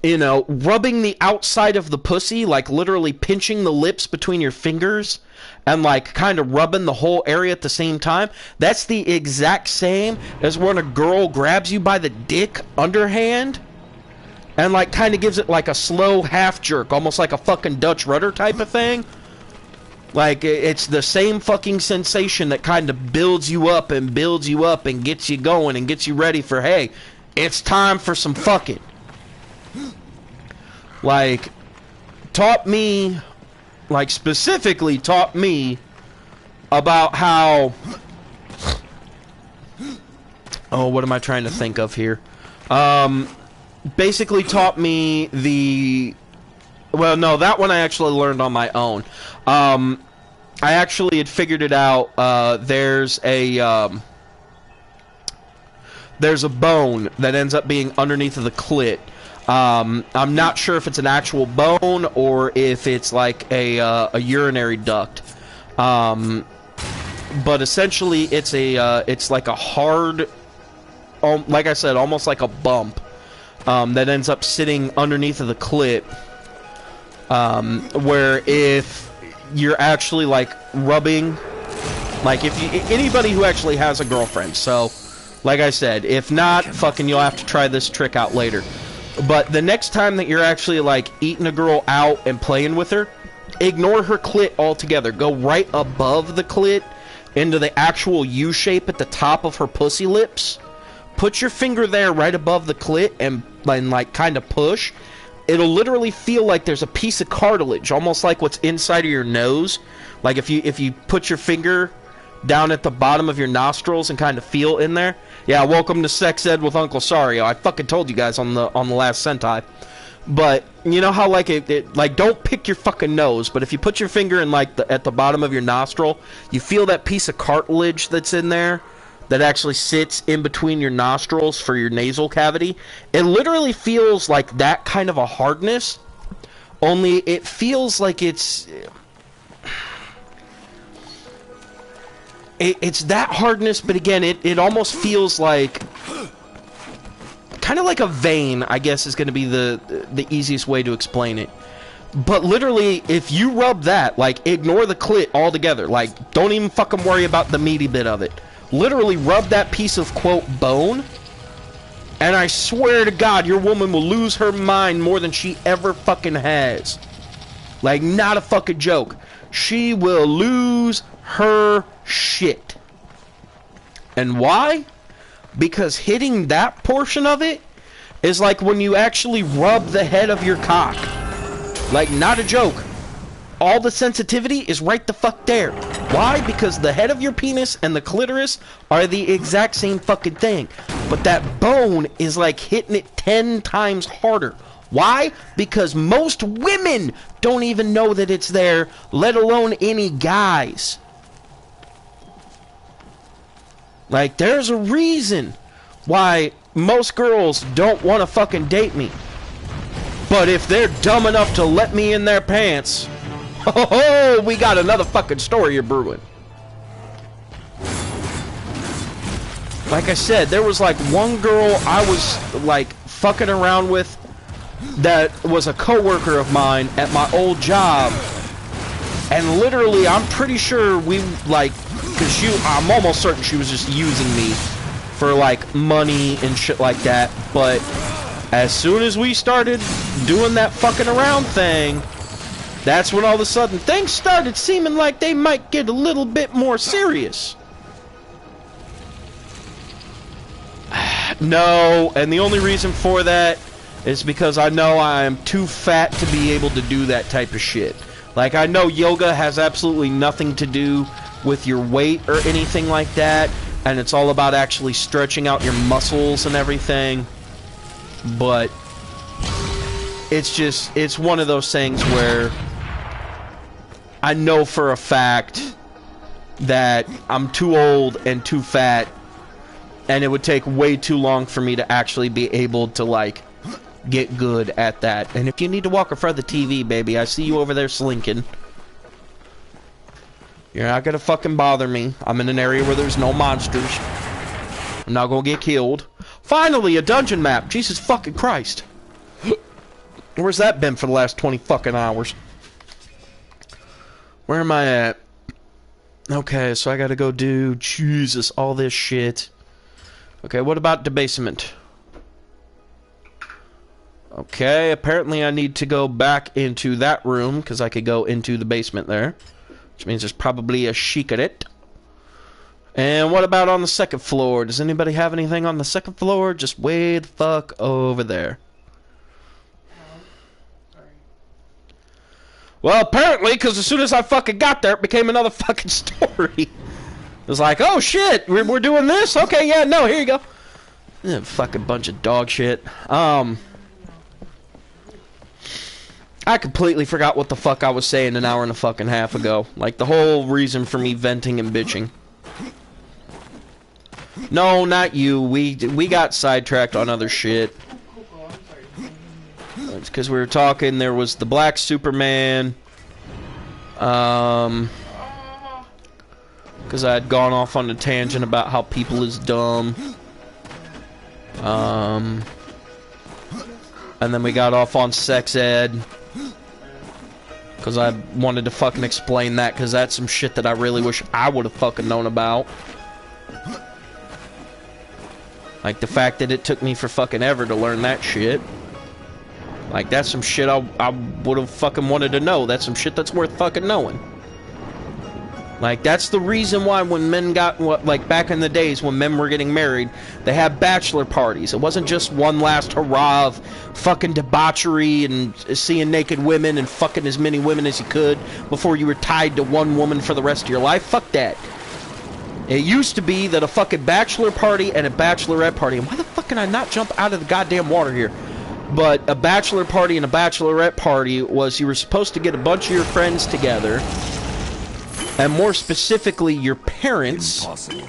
you know, rubbing the outside of the pussy, like literally pinching the lips between your fingers and like kind of rubbing the whole area at the same time. That's the exact same as when a girl grabs you by the dick underhand and like kind of gives it like a slow half jerk, almost like a fucking Dutch rudder type of thing. Like, it's the same fucking sensation that kind of builds you up and gets you going and gets you ready for, hey, it's time for some fucking. Like, taught me, like, specifically taught me about how, oh, what am I trying to think of here? Basically taught me the, well, no, that one I actually learned on my own. I actually had figured it out. There's a bone that ends up being underneath of the clit. I'm not sure if it's an actual bone or if it's like a urinary duct. But essentially, it's it's like a hard, like I said, almost like a bump that ends up sitting underneath of the clit. Where if you're actually like rubbing, like if you, anybody who actually has a girlfriend, so like I said, if not, fucking you'll have to try this trick out later. But the next time that you're actually like eating a girl out and playing with her, ignore her clit altogether. Go right above the clit into the actual U shape at the top of her pussy lips. Put your finger there right above the clit and like kind of push. It'll literally feel like there's a piece of cartilage, almost like what's inside of your nose. Like if you put your finger down at the bottom of your nostrils and kind of feel in there. Yeah, welcome to Sex Ed with Uncle Sario. I fucking told you guys on the last Sentai. But you know how like it like don't pick your fucking nose, but if you put your finger in like at the bottom of your nostril, you feel that piece of cartilage that's in there that actually sits in between your nostrils for your nasal cavity. It literally feels like that kind of a hardness, only it feels like it's that hardness, but again, it almost feels like kind of like a vein, I guess is going to be the easiest way to explain it. But literally, if you rub that, like, ignore the clit altogether. Like, don't even fucking worry about the meaty bit of it. Literally rub that piece of, quote, bone, and I swear to God, your woman will lose her mind more than she ever fucking has. Like, not a fucking joke. She will lose her shit. And why? Because hitting that portion of it is like when you actually rub the head of your cock. Like, not a joke. All the sensitivity is right the fuck there. Why? Because the head of your penis and the clitoris are the exact same fucking thing. But that bone is like hitting it 10 times harder. Why? Because most women don't even know that it's there, let alone any guys. Like, there's a reason why most girls don't want to fucking date me. But if they're dumb enough to let me in their pants, oh, we got another fucking story you're brewing. Like I said, there was like one girl I was like fucking around with that was a coworker of mine at my old job. And literally, I'm pretty sure we like, because I'm almost certain she was just using me for like money and shit like that. But as soon as we started doing that fucking around thing, that's when all of a sudden things started seeming like they might get a little bit more serious. No, and the only reason for that is because I know I am too fat to be able to do that type of shit. Like, I know yoga has absolutely nothing to do with your weight or anything like that, and it's all about actually stretching out your muscles and everything. But it's one of those things where I know for a fact that I'm too old and too fat, and it would take way too long for me to actually be able to, like, get good at that. And if you need to walk in front of the TV, baby, I see you over there slinking. You're not gonna fucking bother me. I'm in an area where there's no monsters. I'm not gonna get killed. Finally, a dungeon map. Jesus fucking Christ. Where's that been for the last 20 fucking hours? Where am I at? Okay, so I gotta go do, Jesus, all this shit. Okay, what about debasement? Okay, apparently I need to go back into that room, because I could go into the basement there. Which means there's probably a secret. And what about on the second floor? Does anybody have anything on the second floor? Just way the fuck over there. Well, apparently, because as soon as I fucking got there, it became another fucking story. It was like, oh shit, we're doing this? Okay, yeah, no, here you go. Fucking bunch of dog shit. I completely forgot what the fuck I was saying an hour and a fucking half ago. Like, the whole reason for me venting and bitching. No, not you. We got sidetracked on other shit. It's because we were talking, there was the Black Superman. because I had gone off on a tangent about how people is dumb. And then we got off on sex ed, because I wanted to fucking explain that, because that's some shit that I really wish I would have fucking known about. Like, the fact that it took me for fucking ever to learn that shit. Like, that's some shit I would have fucking wanted to know. That's some shit that's worth fucking knowing. Like, that's the reason why when men got, like, back in the days when men were getting married, they had bachelor parties. It wasn't just one last hurrah of fucking debauchery and seeing naked women and fucking as many women as you could before you were tied to one woman for the rest of your life. Fuck that. It used to be that a fucking bachelor party and a bachelorette party, and why the fuck can I not jump out of the goddamn water here? But a bachelor party and a bachelorette party was you were supposed to get a bunch of your friends together, and more specifically your parents. Impossible.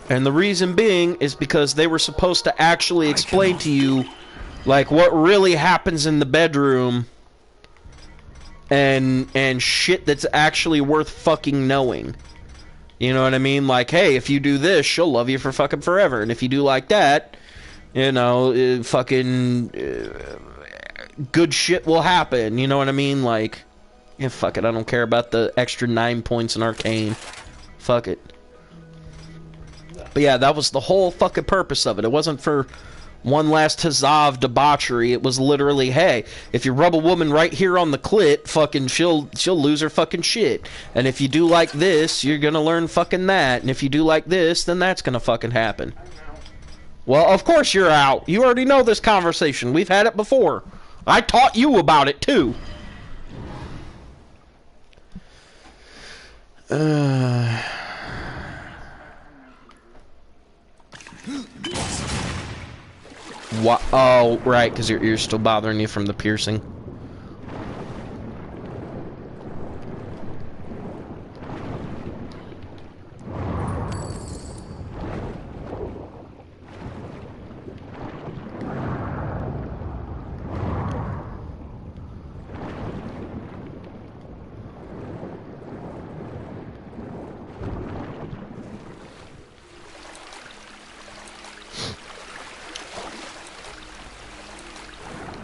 And the reason being is because they were supposed to actually explain to you like what really happens in the bedroom and shit that's actually worth fucking knowing. You know what I mean? Like, hey, if you do this, she'll love you for fucking forever. And if you do like that, you know, good shit will happen. You know what I mean? Like, yeah, fuck it. I don't care about the extra 9 points in Arcane. Fuck it. But yeah, that was the whole fucking purpose of it. It wasn't for one last huzzah of debauchery. It was literally, hey, if you rub a woman right here on the clit, fucking she'll lose her fucking shit. And if you do like this, you're gonna learn fucking that. And if you do like this, then that's gonna fucking happen. Well, of course you're out. You already know this conversation. We've had it before. I taught you about it too. What? Oh, right, because your ear's still bothering you from the piercing.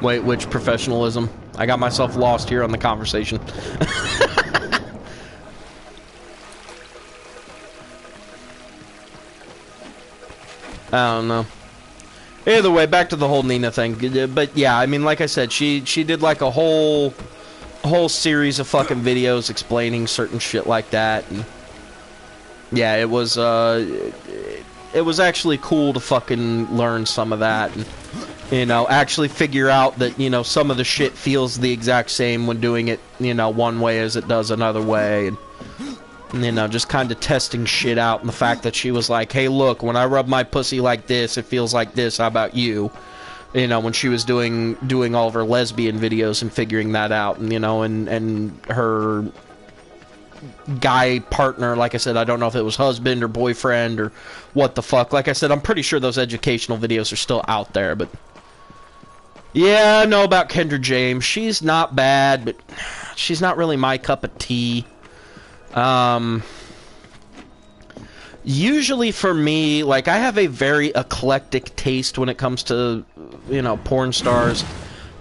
Wait, which professionalism? I got myself lost here on the conversation. I don't know. Either way, back to the whole Nina thing. But yeah, I mean, like I said, she did like a whole series of fucking videos explaining certain shit like that. And yeah, it was actually cool to fucking learn some of that. And, you know, actually figure out that, you know, some of the shit feels the exact same when doing it, you know, one way as it does another way. And you know, just kind of testing shit out. And the fact that she was like, hey, look, when I rub my pussy like this, it feels like this. How about you? You know, when she was doing all of her lesbian videos and figuring that out. And, you know, and her guy partner, like I said, I don't know if it was husband or boyfriend or what the fuck. Like I said, I'm pretty sure those educational videos are still out there, but yeah, I know about Kendra James. She's not bad, but she's not really my cup of tea. Usually for me, like, I have a very eclectic taste when it comes to, you know, porn stars,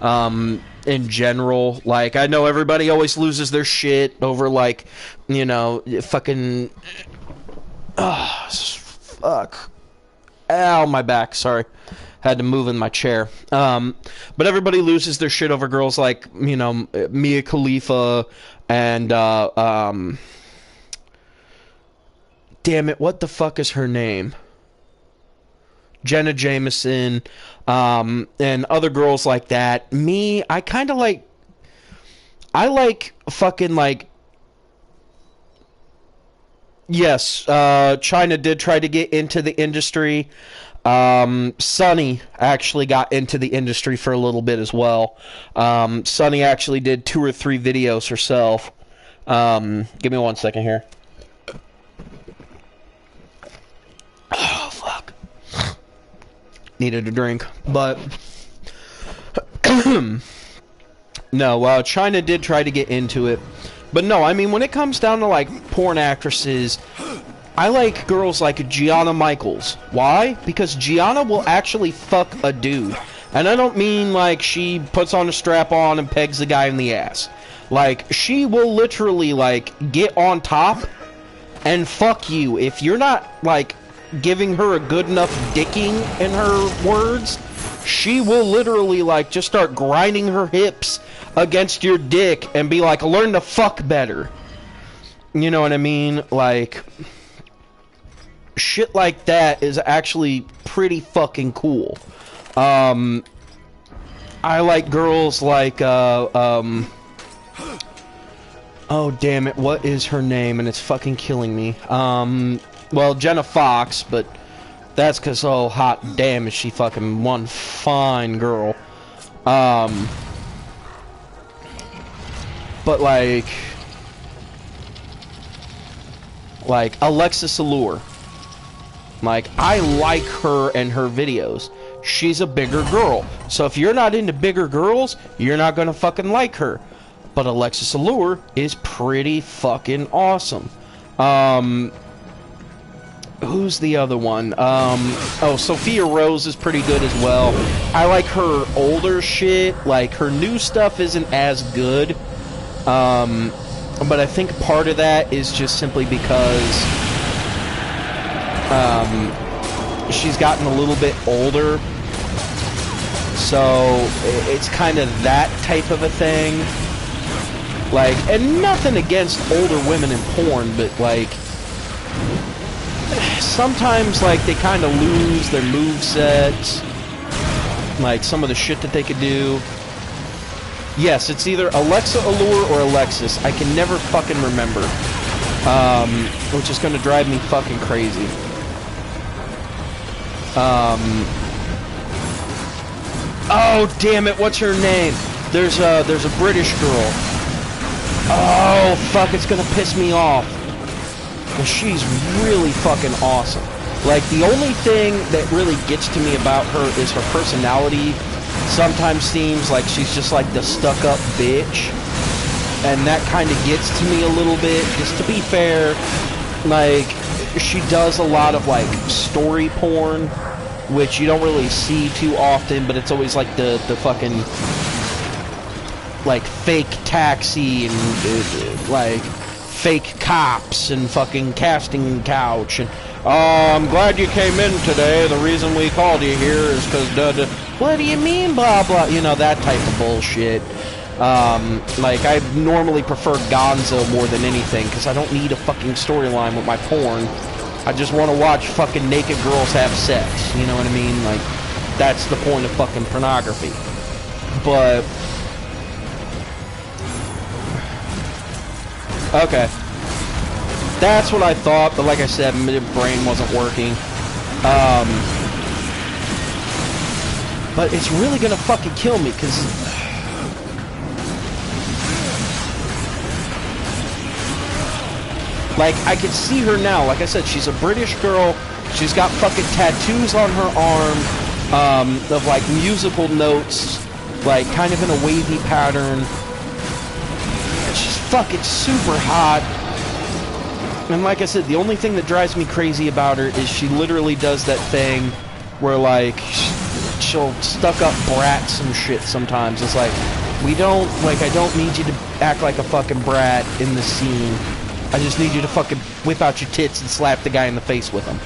in general. Like, I know everybody always loses their shit over, like, you know, fucking, fuck. Ow, my back, sorry. Had to move in my chair. But everybody loses their shit over girls like, you know, Mia Khalifa and, damn it, what the fuck is her name? Jenna Jameson, and other girls like that. Me, I kind of like, I like fucking, like, yes, China did try to get into the industry. Sunny actually got into the industry for a little bit as well. Sunny actually did 2 or 3 videos herself. Give me 1 second here. Oh, fuck. Needed a drink. But no, China did try to get into it. But no, I mean, when it comes down to, like, porn actresses, I like girls like Gianna Michaels. Why? Because Gianna will actually fuck a dude. And I don't mean like she puts on a strap on and pegs the guy in the ass. Like, she will literally, like, get on top and fuck you. If you're not, like, giving her a good enough dicking, in her words, she will literally, like, just start grinding her hips against your dick and be like, learn to fuck better. You know what I mean? Like, shit like that is actually pretty fucking cool. I like girls like, oh, damn it, what is her name? And it's fucking killing me. Well, Jenna Fox, but that's because, oh, hot damn, is she fucking one fine girl. But, like Alexis Allure. Like, I like her and her videos. She's a bigger girl. So if you're not into bigger girls, you're not gonna fucking like her. But Alexis Allure is pretty fucking awesome. Who's the other one? Oh, Sophia Rose is pretty good as well. I like her older shit. Like, her new stuff isn't as good. But I think part of that is just simply because she's gotten a little bit older. So it's kind of that type of a thing. Like, and nothing against older women in porn, but like, sometimes like they kind of lose their movesets, like some of the shit that they could do. Yes, it's either Alexa Allure or Alexis. I can never fucking remember. Which is gonna drive me fucking crazy. Oh, damn it, what's her name? There's a British girl. Oh, fuck, it's gonna piss me off. Well, she's really fucking awesome. Like, the only thing that really gets to me about her is her personality. Sometimes seems like she's just like the stuck-up bitch. And that kind of gets to me a little bit. Just to be fair, like, she does a lot of, like, story porn, which you don't really see too often, but it's always like the fucking, like, fake taxi and, like, fake cops and fucking casting couch and, I'm glad you came in today. The reason we called you here is because, what do you mean, blah, blah, you know, that type of bullshit. Like, I normally prefer Gonzo more than anything, because I don't need a fucking storyline with my porn. I just want to watch fucking naked girls have sex, you know what I mean? Like, that's the point of fucking pornography. But, okay. That's what I thought, but like I said, my brain wasn't working. But it's really gonna fucking kill me, because like, I can see her now. Like I said, she's a British girl. She's got fucking tattoos on her arm, of like musical notes, like kind of in a wavy pattern. She's fucking super hot. And like I said, the only thing that drives me crazy about her is she literally does that thing where, like, she'll stuck up brat some shit sometimes. It's like, we don't, like, I don't need you to act like a fucking brat in the scene. I just need you to fucking whip out your tits and slap the guy in the face with them.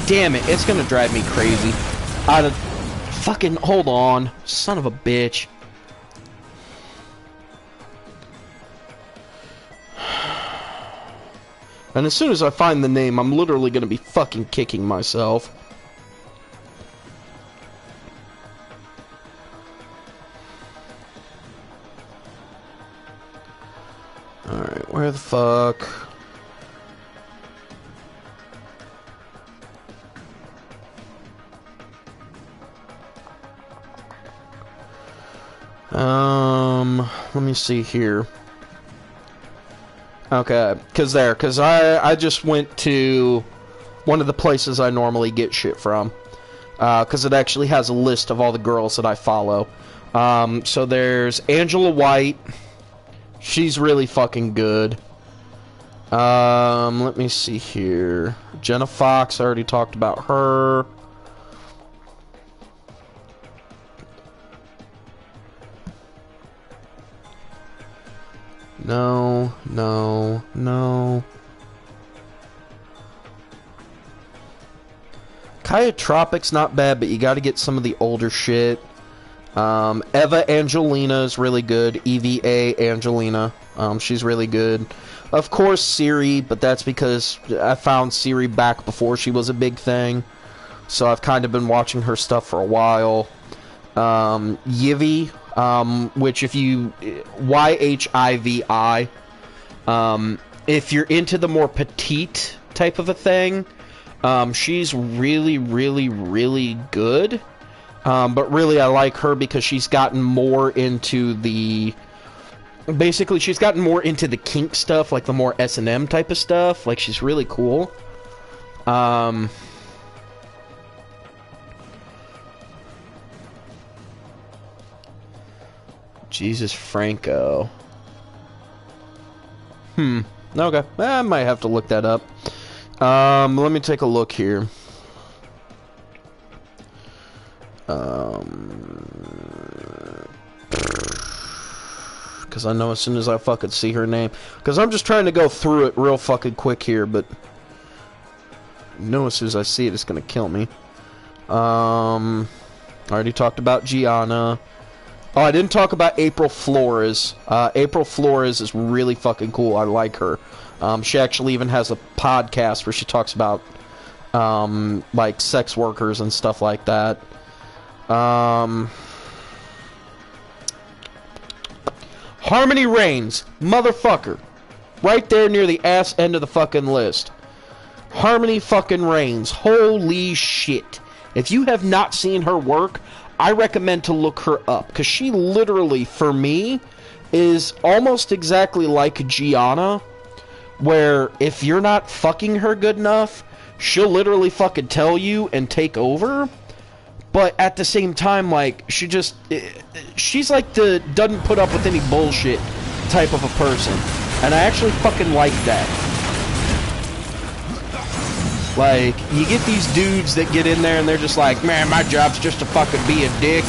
Damn it, it's gonna drive me crazy. Fucking, hold on. Son of a bitch. And as soon as I find the name, I'm literally gonna be fucking kicking myself. Alright, where the fuck? Let me see here. Okay, cause I just went to one of the places I normally get shit from. Cause it actually has a list of all the girls that I follow. So there's Angela White, She's really fucking good. Let me see here. Jenna Fox, I already talked about her. No, no, no. Kyotropics not bad, but you gotta get some of the older shit. Eva Angelina is really good. EVA Angelina. She's really good. Of course, Siri, but that's because I found Siri back before she was a big thing. So I've kind of been watching her stuff for a while. Yivi, which if you... YHIVI. If you're into the more petite type of a thing, she's really, really, really good. But really I like her because she's gotten more into the... Basically, she's gotten more into the kink stuff, like the more S&M type of stuff. Like, she's really cool. Jesus Franco. Okay. I might have to look that up. Let me take a look here. Because I know as soon as I fucking see her name. Because I'm just trying to go through it real fucking quick here, but... I know as soon as I see it, it's gonna kill me. I already talked about Gianna. Oh, I didn't talk about April Flores. April Flores is really fucking cool. I like her. She actually even has a podcast where she talks about, like, sex workers and stuff like that. Harmony Reigns, motherfucker. Right there near the ass end of the fucking list. Harmony fucking Reigns. Holy shit. If you have not seen her work, I recommend to look her up. Because she literally, for me, is almost exactly like Gianna. Where if you're not fucking her good enough, she'll literally fucking tell you and take over. But at the same time, like, she's like the doesn't put up with any bullshit type of a person. And I actually fucking like that. Like, you get these dudes that get in there and they're just like, man, my job's just to fucking be a dick.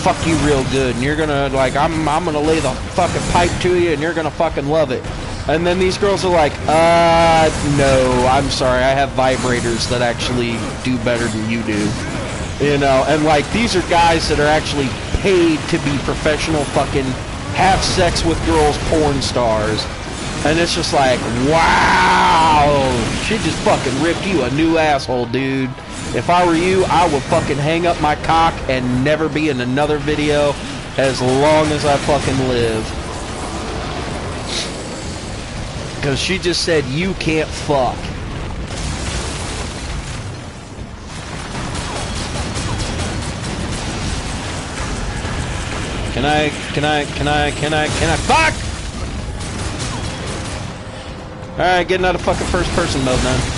Fuck you real good. And you're gonna, like, I'm gonna lay the fucking pipe to you and you're gonna fucking love it. And then these girls are like, no, I'm sorry, I have vibrators that actually do better than you do. You know, and like, these are guys that are actually paid to be professional fucking have sex with girls porn stars. And it's just like, wow, she just fucking ripped you a new asshole, dude. If I were you, I would fucking hang up my cock and never be in another video as long as I fucking live. Because she just said, you can't fuck. Can I fuck? Alright, getting out of fucking first person mode now.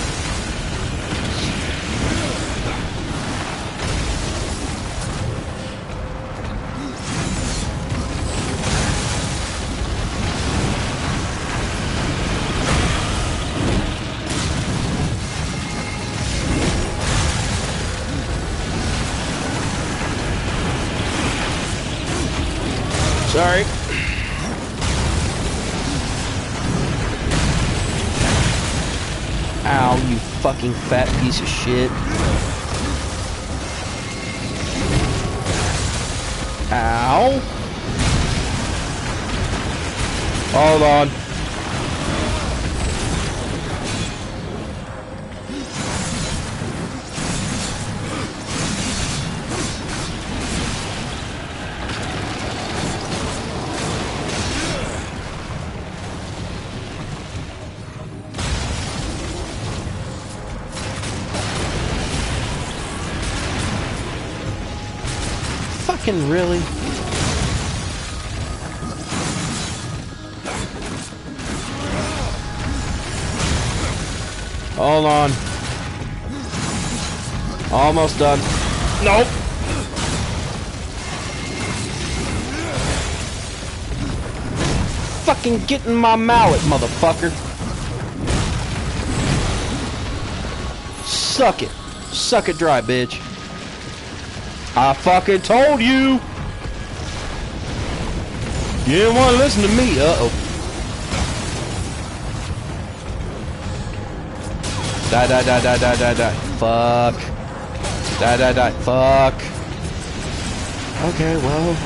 Sorry. Ow, you fucking fat piece of shit. Ow. Hold on. Really? Hold on. Almost done. Nope. fucking get in my mallet, motherfucker. Suck it. Suck it dry, bitch. I fucking told you. You didn't want to listen to me. Uh-oh. Die, die, die, die, die, die, die. Fuck. Die, die, die. Fuck. Okay, well.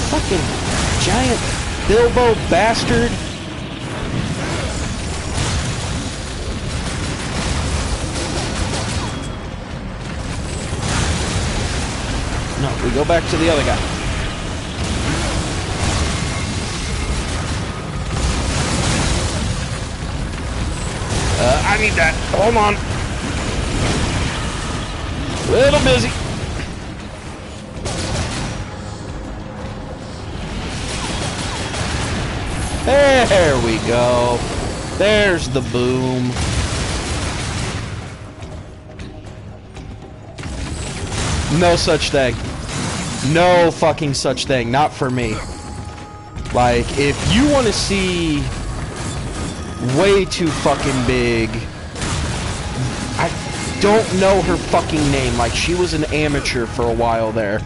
Fucking giant Bilbo bastard. No, we go back to the other guy. I need that. Hold on. Little busy. There we go. There's the boom. No such thing. No fucking such thing. Not for me. Like, if you want to see way too fucking big, I don't know her fucking name. Like, she was an amateur for a while there.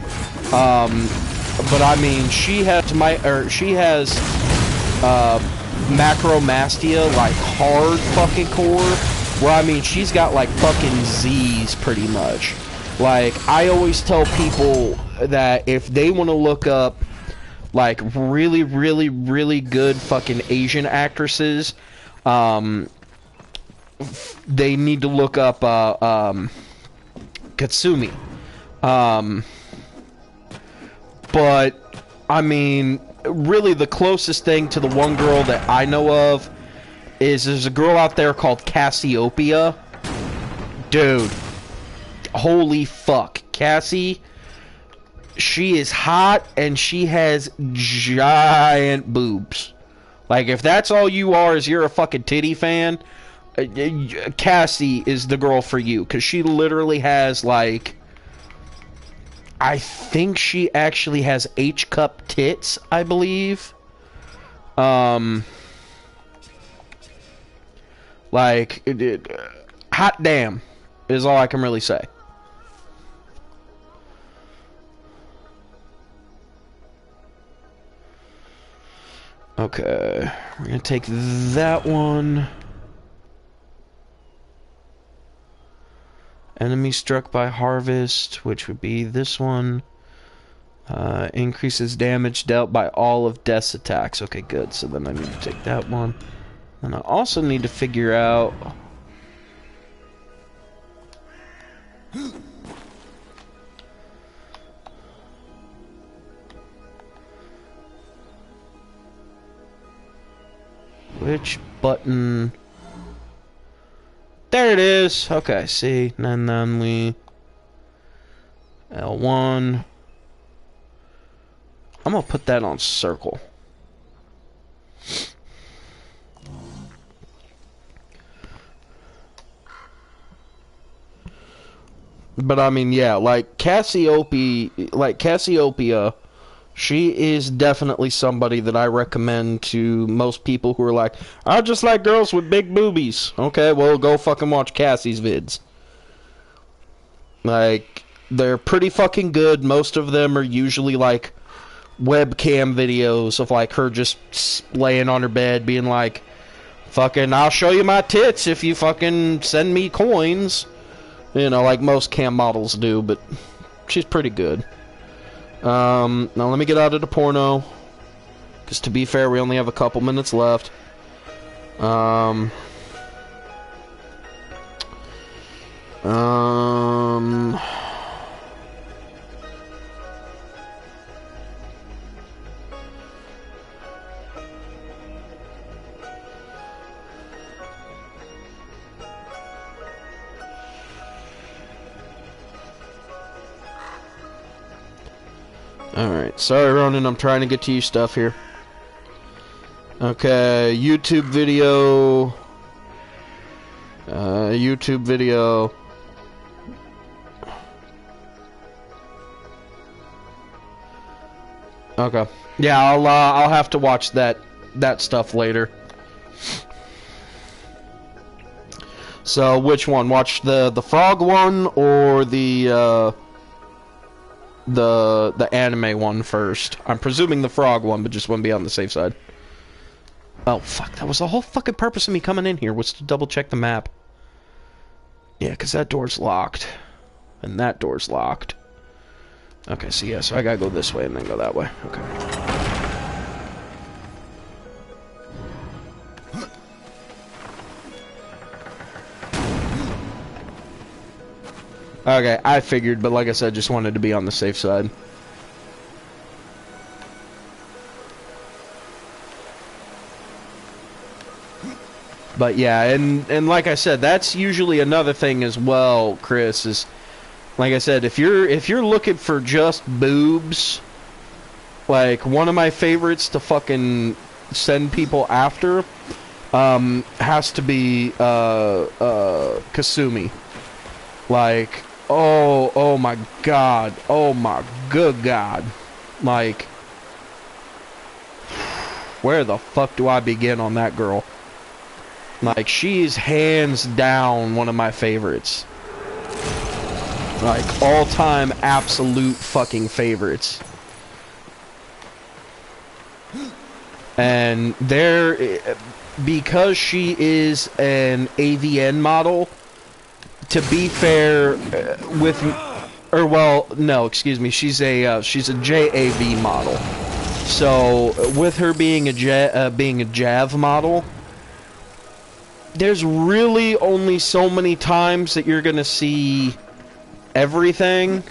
But I mean, she has macromastia, like hard fucking core, where I mean, she's got like fucking Z's pretty much. Like, I always tell people that if they want to look up like really, really, really good fucking Asian actresses, they need to look up Katsumi. But I mean, really the closest thing to the one girl that I know of is there's a girl out there called Cassiopeia. Dude, holy fuck. Cassie, she is hot and she has giant boobs. Like, if that's all you are, is you're a fucking titty fan, Cassie is the girl for you, because she literally has like, I think she actually has H-cup tits, I believe. Like, hot damn is all I can really say. Okay, we're gonna take that one. Enemy struck by harvest, which would be this one. Increases damage dealt by all of Death's attacks. Okay, good. So then I need to take that one. And I also need to figure out... which button... There it is. Okay, see. And then we... L1. I'm gonna put that on circle. But I mean, yeah, like Cassiopeia, she is definitely somebody that I recommend to most people who are like, I just like girls with big boobies. Okay, well, go fucking watch Cassie's vids. Like, they're pretty fucking good. Most of them are usually like webcam videos of like her just laying on her bed being like, fucking, I'll show you my tits if you fucking send me coins. You know, like most cam models do, but she's pretty good. Now let me get out of the porno, because to be fair, we only have a couple minutes left. Alright, sorry Ronan, I'm trying to get to you stuff here. Okay, YouTube video. YouTube video. Okay. Yeah, I'll have to watch that stuff later. So which one? Watch the frog one or the anime one first? I'm presuming the frog one, but just want to be on the safe side. Oh fuck, that was the whole fucking purpose of me coming in here, was to double check the map. Yeah, cause that door's locked. And that door's locked. Okay, so yeah, so I gotta go this way and then go that way. Okay. Okay, I figured, but like I said, just wanted to be on the safe side. But yeah, and like I said, that's usually another thing as well, Chris, is like I said, if you're looking for just boobs, like one of my favorites to fucking send people after has to be Kasumi. Like, oh my god, oh my good god. Like, where the fuck do I begin on that girl? Like, she's hands down one of my favorites. Like, all-time absolute fucking favorites. And because she is an AVN model, to be fair, no, excuse me, she's a JAV model. So, with her being a JAV model, there's really only so many times that you're gonna see everything,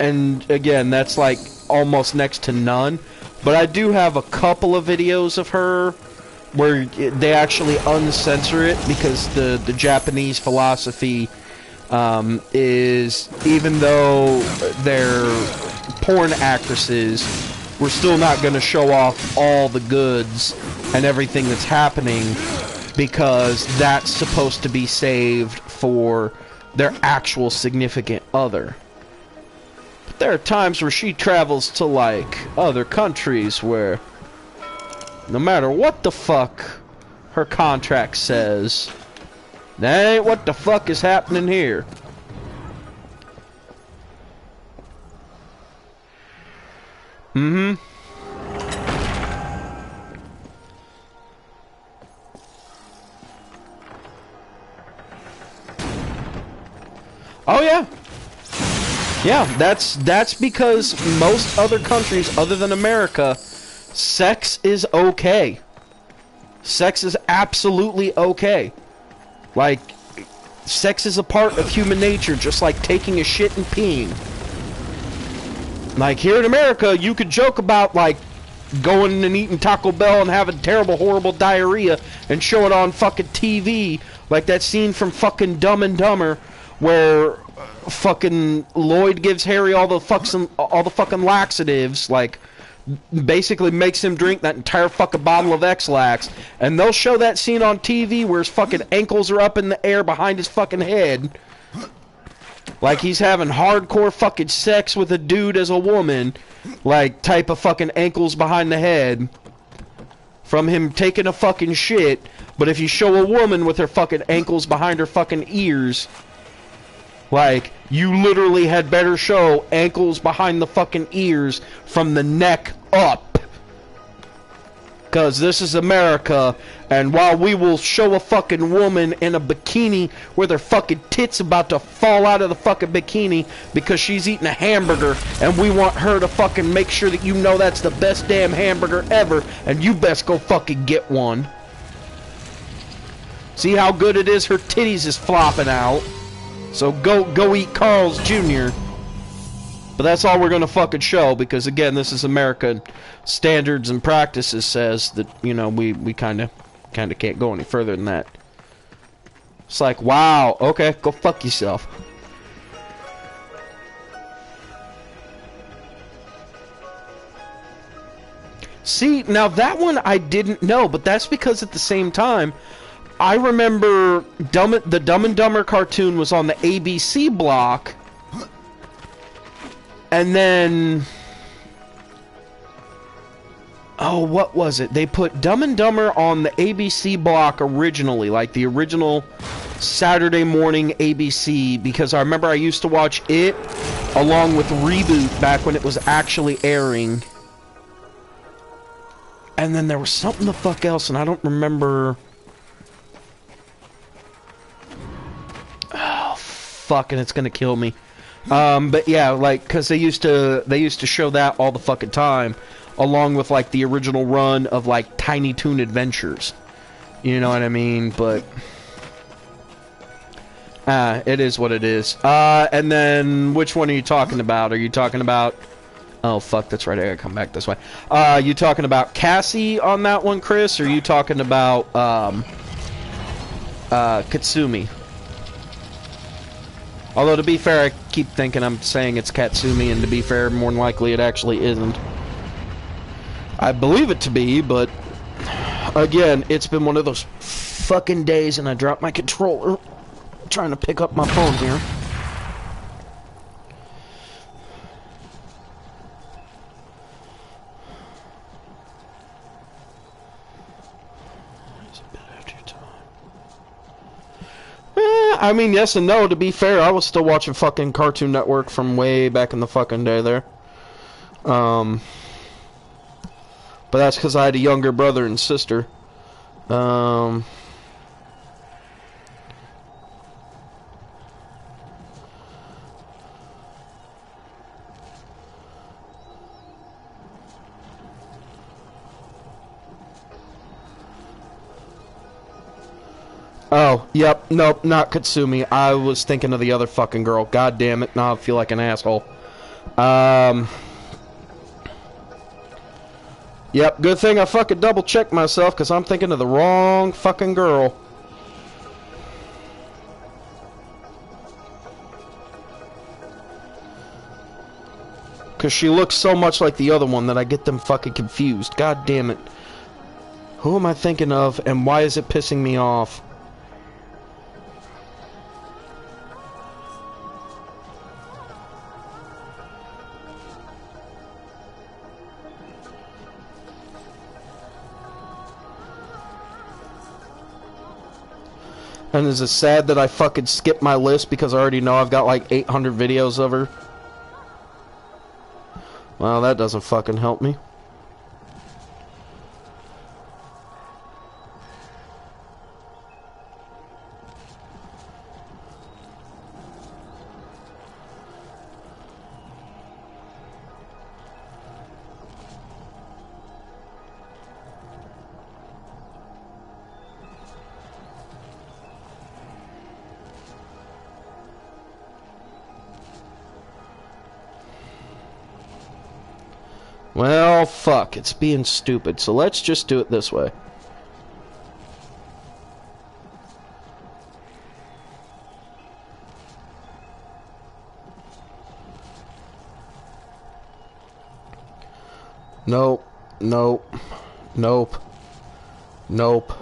and again, that's like almost next to none. But I do have a couple of videos of her where they actually uncensor it, because the Japanese philosophy is, even though they're porn actresses, we're still not going to show off all the goods and everything that's happening, because that's supposed to be saved for their actual significant other. But there are times where she travels to, like, other countries where no matter what the fuck her contract says, that ain't what the fuck is happening here. Mm-hmm. Oh yeah. Yeah, that's because most other countries other than America, sex is okay. Sex is absolutely okay. Like, sex is a part of human nature, just like taking a shit and peeing. Like, here in America, you could joke about, like, going and eating Taco Bell and having terrible, horrible diarrhea and show it on fucking TV, like that scene from fucking Dumb and Dumber, where fucking Lloyd gives Harry all the fucking laxatives, like, basically makes him drink that entire fucking bottle of X-Lax, and they'll show that scene on TV where his fucking ankles are up in the air behind his fucking head, like he's having hardcore fucking sex with a dude as a woman, like, type of fucking ankles behind the head from him taking a fucking shit. But if you show a woman with her fucking ankles behind her fucking ears, like, you literally had better show ankles behind the fucking ears from the neck up. Because this is America, and while we will show a fucking woman in a bikini with her fucking tits about to fall out of the fucking bikini because she's eating a hamburger, and we want her to fucking make sure that you know that's the best damn hamburger ever, and you best go fucking get one. See how good it is? Her titties is flopping out. So go eat Carl's Jr. But that's all we're gonna fucking show, because again, this is America, and standards and practices says that, you know, we kinda can't go any further than that. It's like, wow, okay, go fuck yourself. See, now that one I didn't know, but that's because at the same time, I remember the Dumb and Dumber cartoon was on the ABC block, and then... Oh, what was it? They put Dumb and Dumber on the ABC block originally, like the original Saturday morning ABC, because I remember I used to watch it along with Reboot back when it was actually airing. And then there was something the fuck else, and I don't remember... Oh, fucking, it's gonna kill me. But yeah, like, because they used to show that all the fucking time, along with, like, the original run of, like, Tiny Toon Adventures. You know what I mean? But... it is what it is. And then, which one are you talking about? Are you talking about... Oh, fuck, that's right, I gotta come back this way. You talking about Cassie on that one, Chris? Or are you talking about, Katsumi? Although, to be fair, I keep thinking I'm saying it's Katsumi, and to be fair, more than likely it actually isn't. I believe it to be, but... Again, it's been one of those fucking days, and I dropped my controller. I'm trying to pick up my phone here. I mean, yes and no. To be fair, I was still watching fucking Cartoon Network from way back in the fucking day there. But that's because I had a younger brother and sister. Oh, yep, nope, not Katsumi. I was thinking of the other fucking girl. God damn it, now I feel like an asshole. Yep, good thing I fucking double-checked myself, because I'm thinking of the wrong fucking girl. Because she looks so much like the other one that I get them fucking confused. God damn it. Who am I thinking of, and why is it pissing me off? And is it sad that I fucking skipped my list because I already know I've got like 800 videos of her? Well, that doesn't fucking help me. Well, fuck, it's being stupid, so let's just do it this way. Nope, nope, nope, nope,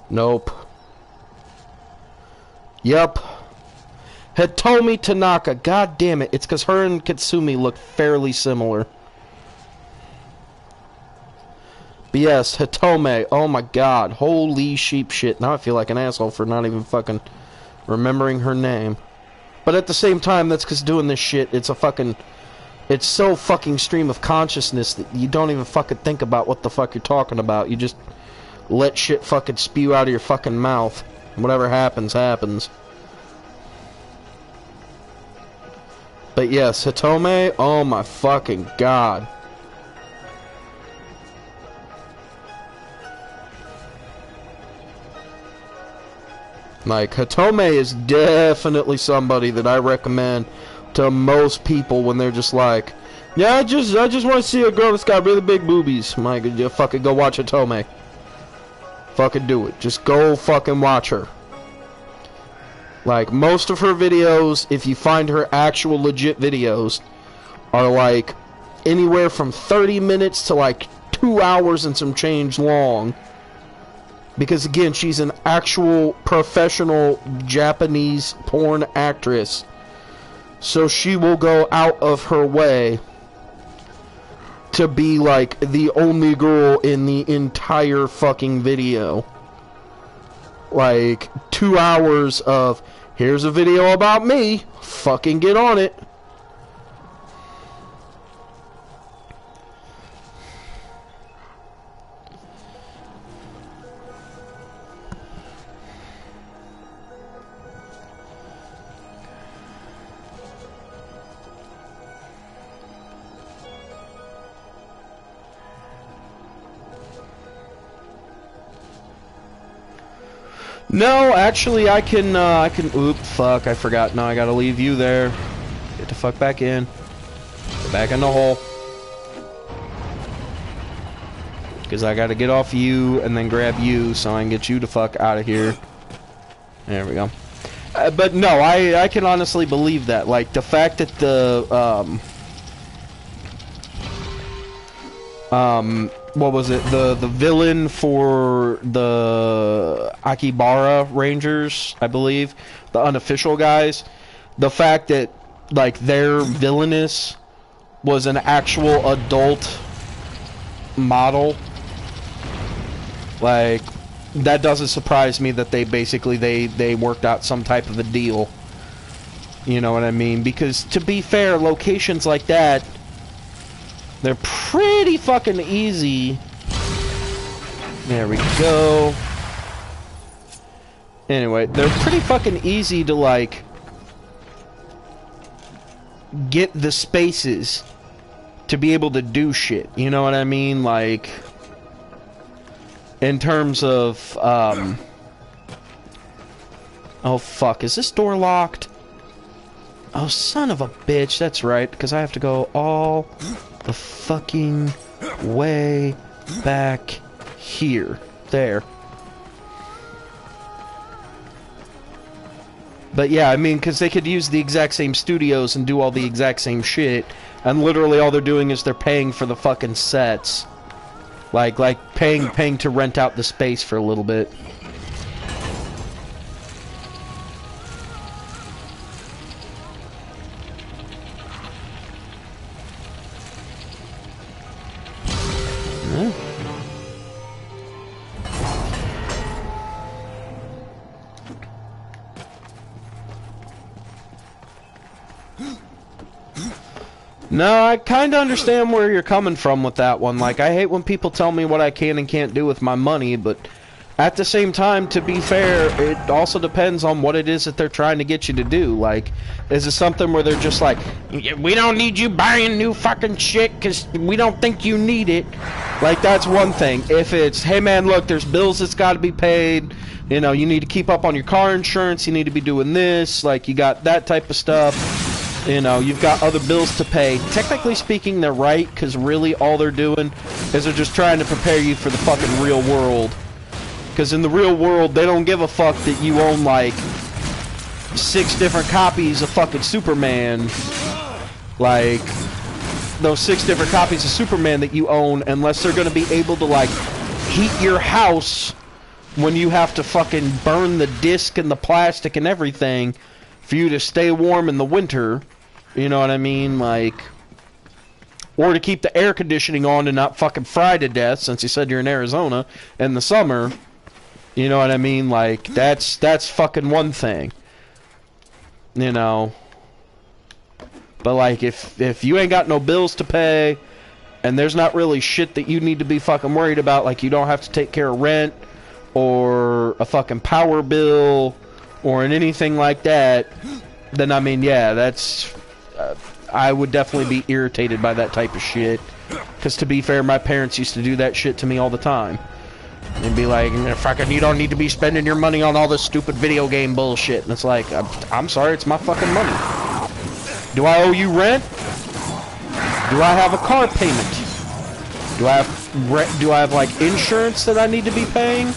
nope. Yep. Hitomi Tanaka, god damn it, it's because her and Katsumi look fairly similar. But yes, Hitome, oh my god, holy sheep shit. Now I feel like an asshole for not even fucking remembering her name. But at the same time, that's because doing this shit, it's a fucking... It's so fucking stream of consciousness that you don't even fucking think about what the fuck you're talking about. You just let shit fucking spew out of your fucking mouth. Whatever happens, happens. But yes, Hitome, oh my fucking god. Like, Hitome is definitely somebody that I recommend to most people when they're just like, yeah, I just want to see a girl that's got really big boobies. I'm like, you fucking go watch Hitome. Fucking do it. Just go fucking watch her. Like, most of her videos, if you find her actual legit videos, are like anywhere from 30 minutes to like 2 hours and some change long. Because again, she's an actual professional Japanese porn actress. So she will go out of her way to be like the only girl in the entire fucking video. Like 2 hours of, here's a video about me, fucking get on it. No, actually, I can, oop, fuck, I forgot. No, I gotta leave you there. Get the fuck back in. Get back in the hole. Because I gotta get off you and then grab you so I can get you the fuck out of here. There we go. But no, I can honestly believe that. Like, the fact that the, what was it? The villain for the Akibara Rangers, I believe, the unofficial guys. The fact that like their villainess was an actual adult model, like that doesn't surprise me that they basically they worked out some type of a deal. You know what I mean? Because to be fair, locations like that, they're pretty fucking easy. There we go. Anyway, they're pretty fucking easy to, like, get the spaces to be able to do shit. You know what I mean? Like, in terms of, oh, fuck. Is this door locked? Oh, son of a bitch. That's right, because I have to go all the fucking way back here. There. But yeah, I mean, because they could use the exact same studios and do all the exact same shit, and literally all they're doing is they're paying for the fucking sets. Like paying to rent out the space for a little bit. No, I kind of understand where you're coming from with that one. Like, I hate when people tell me what I can and can't do with my money, but at the same time, to be fair, it also depends on what it is that they're trying to get you to do. Like, is it something where they're just like, we don't need you buying new fucking shit because we don't think you need it? Like, that's one thing. If it's, hey man, look, there's bills that's got to be paid, you know, you need to keep up on your car insurance, you need to be doing this, like, you got that type of stuff. You know, you've got other bills to pay. Technically speaking, they're right, because really all they're doing is they're just trying to prepare you for the fucking real world. Because in the real world, they don't give a fuck that you own, like, 6 different copies of fucking Superman. Like, those 6 different copies of Superman that you own, unless they're going to be able to, like, heat your house when you have to fucking burn the disc and the plastic and everything for you to stay warm in the winter. You know what I mean? Like, or to keep the air conditioning on and not fucking fry to death, since you said you're in Arizona in the summer. You know what I mean? Like, that's fucking one thing. You know. But like, if you ain't got no bills to pay, and there's not really shit that you need to be fucking worried about, like you don't have to take care of rent, or a fucking power bill, or anything like that, then I mean, yeah, that's... I would definitely be irritated by that type of shit. Because to be fair, my parents used to do that shit to me all the time. And be like, fucking, you don't need to be spending your money on all this stupid video game bullshit. And it's like, I'm sorry, it's my fucking money. Do I owe you rent? Do I have a car payment? Do I have like insurance that I need to be paying?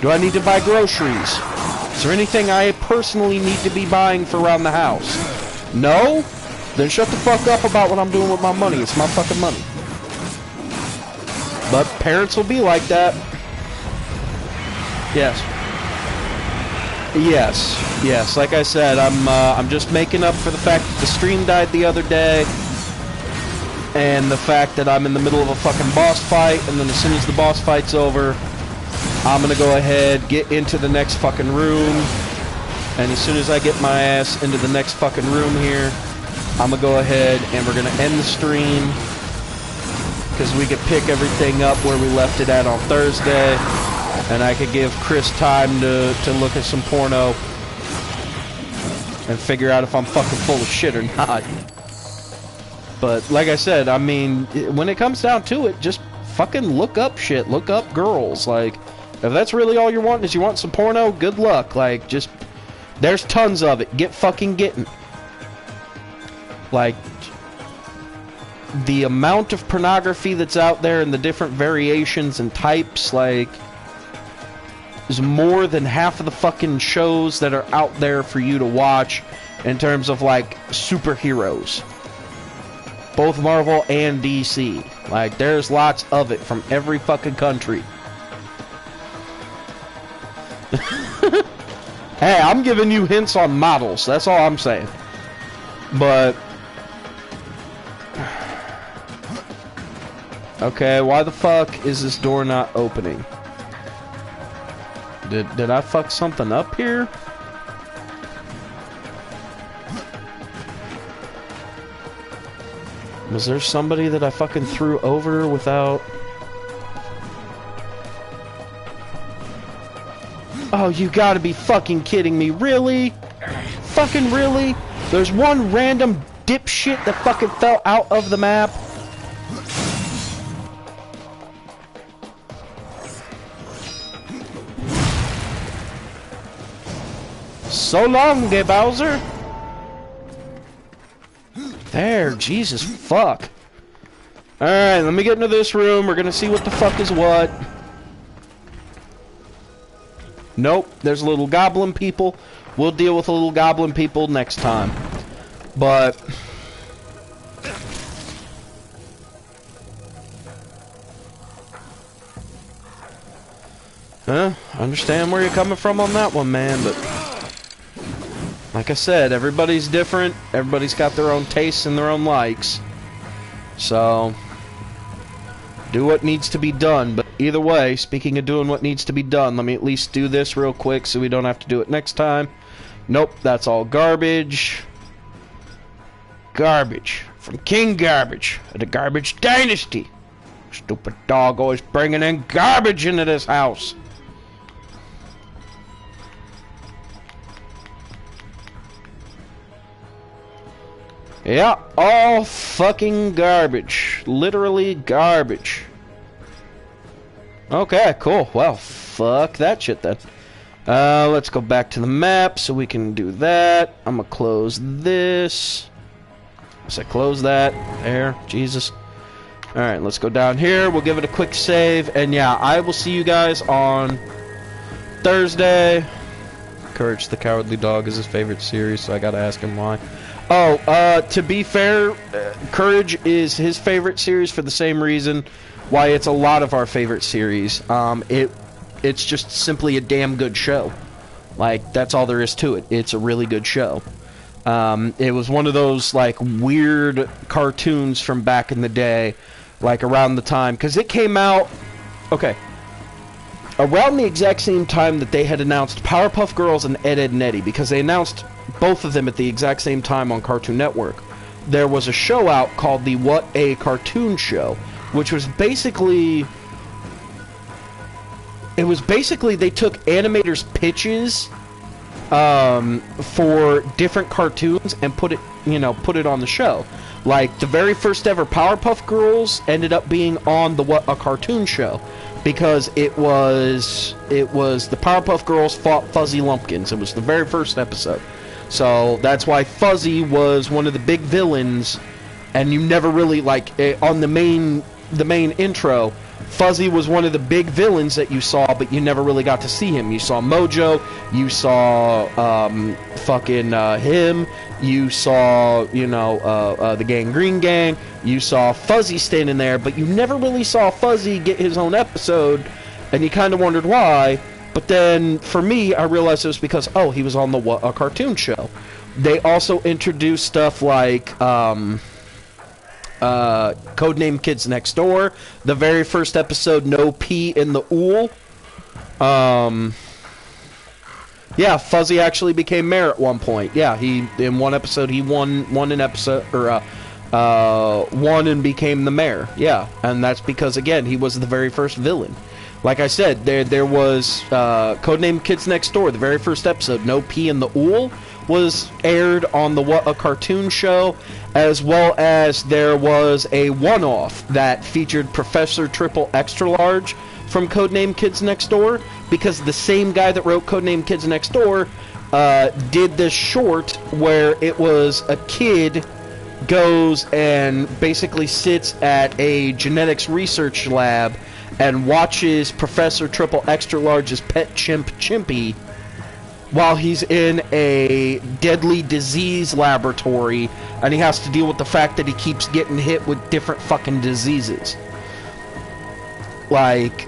Do I need to buy groceries? Is there anything I personally need to be buying for around the house? No? then shut the fuck up about what I'm doing with my money. It's my fucking money. But parents will be like that. Yes. Yes. Like I said, I'm just making up for the fact that the stream died the other day, and the fact that I'm in the middle of a fucking boss fight, and then as soon as the boss fight's over, I'm gonna go ahead, get into the next fucking room, and as soon as I get my ass into the next fucking room here, I'm gonna go ahead and we're gonna end the stream, because we could pick everything up where we left it at on Thursday, and I could give Chris time to look at some porno and figure out if I'm fucking full of shit or not. But like I said, I mean, when it comes down to it, just fucking look up shit. Look up girls. Like, if that's really all you want is you want some porno, good luck. Like, just, there's tons of it. Get fucking getting. Like, the amount of pornography that's out there and the different variations and types, like, is more than half of the fucking shows that are out there for you to watch in terms of, like, superheroes. Both Marvel and DC. Like, there's lots of it from every fucking country. Hey, I'm giving you hints on models. That's all I'm saying. But... okay, why the fuck is this door not opening? Did I fuck something up here? Was there somebody that I fucking threw over without... oh, you gotta be fucking kidding me. Really? Fucking really? There's one random dipshit that fucking fell out of the map? So long, gay Bowser. There, Jesus fuck. Alright, let me get into this room. We're gonna see what the fuck is what. Nope, there's little goblin people. We'll deal with the little goblin people next time. But... I understand where you're coming from on that one, man, but... like I said, everybody's different. Everybody's got their own tastes and their own likes. So, do what needs to be done. But either way, speaking of doing what needs to be done, let me at least do this real quick so we don't have to do it next time. Nope, that's all garbage. Garbage. From King Garbage of the Garbage Dynasty. Stupid dog always bringing in garbage into this house. Yeah, all fucking garbage. Literally garbage. Okay, cool. Well, fuck that shit then. Let's go back to the map so we can do that. I'm gonna close this. So close that. There, Jesus. Alright, let's go down here. We'll give it a quick save. And yeah, I will see you guys on Thursday. Courage the Cowardly Dog is his favorite series, so I gotta ask him why. Oh, to be fair, Courage is his favorite series for the same reason why it's a lot of our favorite series. It's just simply a damn good show. Like, that's all there is to it. It's a really good show. It was one of those, like, weird cartoons from back in the day, like, around the time, because it came out, okay, around the exact same time that they had announced Powerpuff Girls and Ed, Edd n Eddy, because they announced both of them at the exact same time on Cartoon Network. There was a show out called the What A Cartoon Show, which was basically... it was basically they took animators' pitches for different cartoons and put it on the show. Like, the very first ever Powerpuff Girls ended up being on the What A Cartoon Show, because it was the Powerpuff Girls fought Fuzzy Lumpkins. It was the very first episode. So that's why Fuzzy was one of the big villains, and you never really, like, on the main intro, Fuzzy was one of the big villains that you saw, but you never really got to see him. You saw Mojo, you saw him, you saw, the Gangrene Gang, you saw Fuzzy standing there, but you never really saw Fuzzy get his own episode, and you kind of wondered why. But then, for me, I realized it was because, he was on a cartoon show. They also introduced stuff like, Codename Kids Next Door. The very first episode, No P in the Ool. Fuzzy actually became mayor at one point. Yeah, in one episode, he won an episode, won and became the mayor. Yeah, and that's because, again, he was the very first villain. Like I said, there was Codename Kids Next Door. The very first episode, No P in the Ool, was aired on the What a Cartoon show, as well as there was a one-off that featured Professor Triple Extra Large from Codename Kids Next Door, because the same guy that wrote Codename Kids Next Door did this short where it was a kid goes and basically sits at a genetics research lab and watches Professor Triple Extra Large's pet chimp, Chimpy, while he's in a deadly disease laboratory, and he has to deal with the fact that he keeps getting hit with different fucking diseases. Like,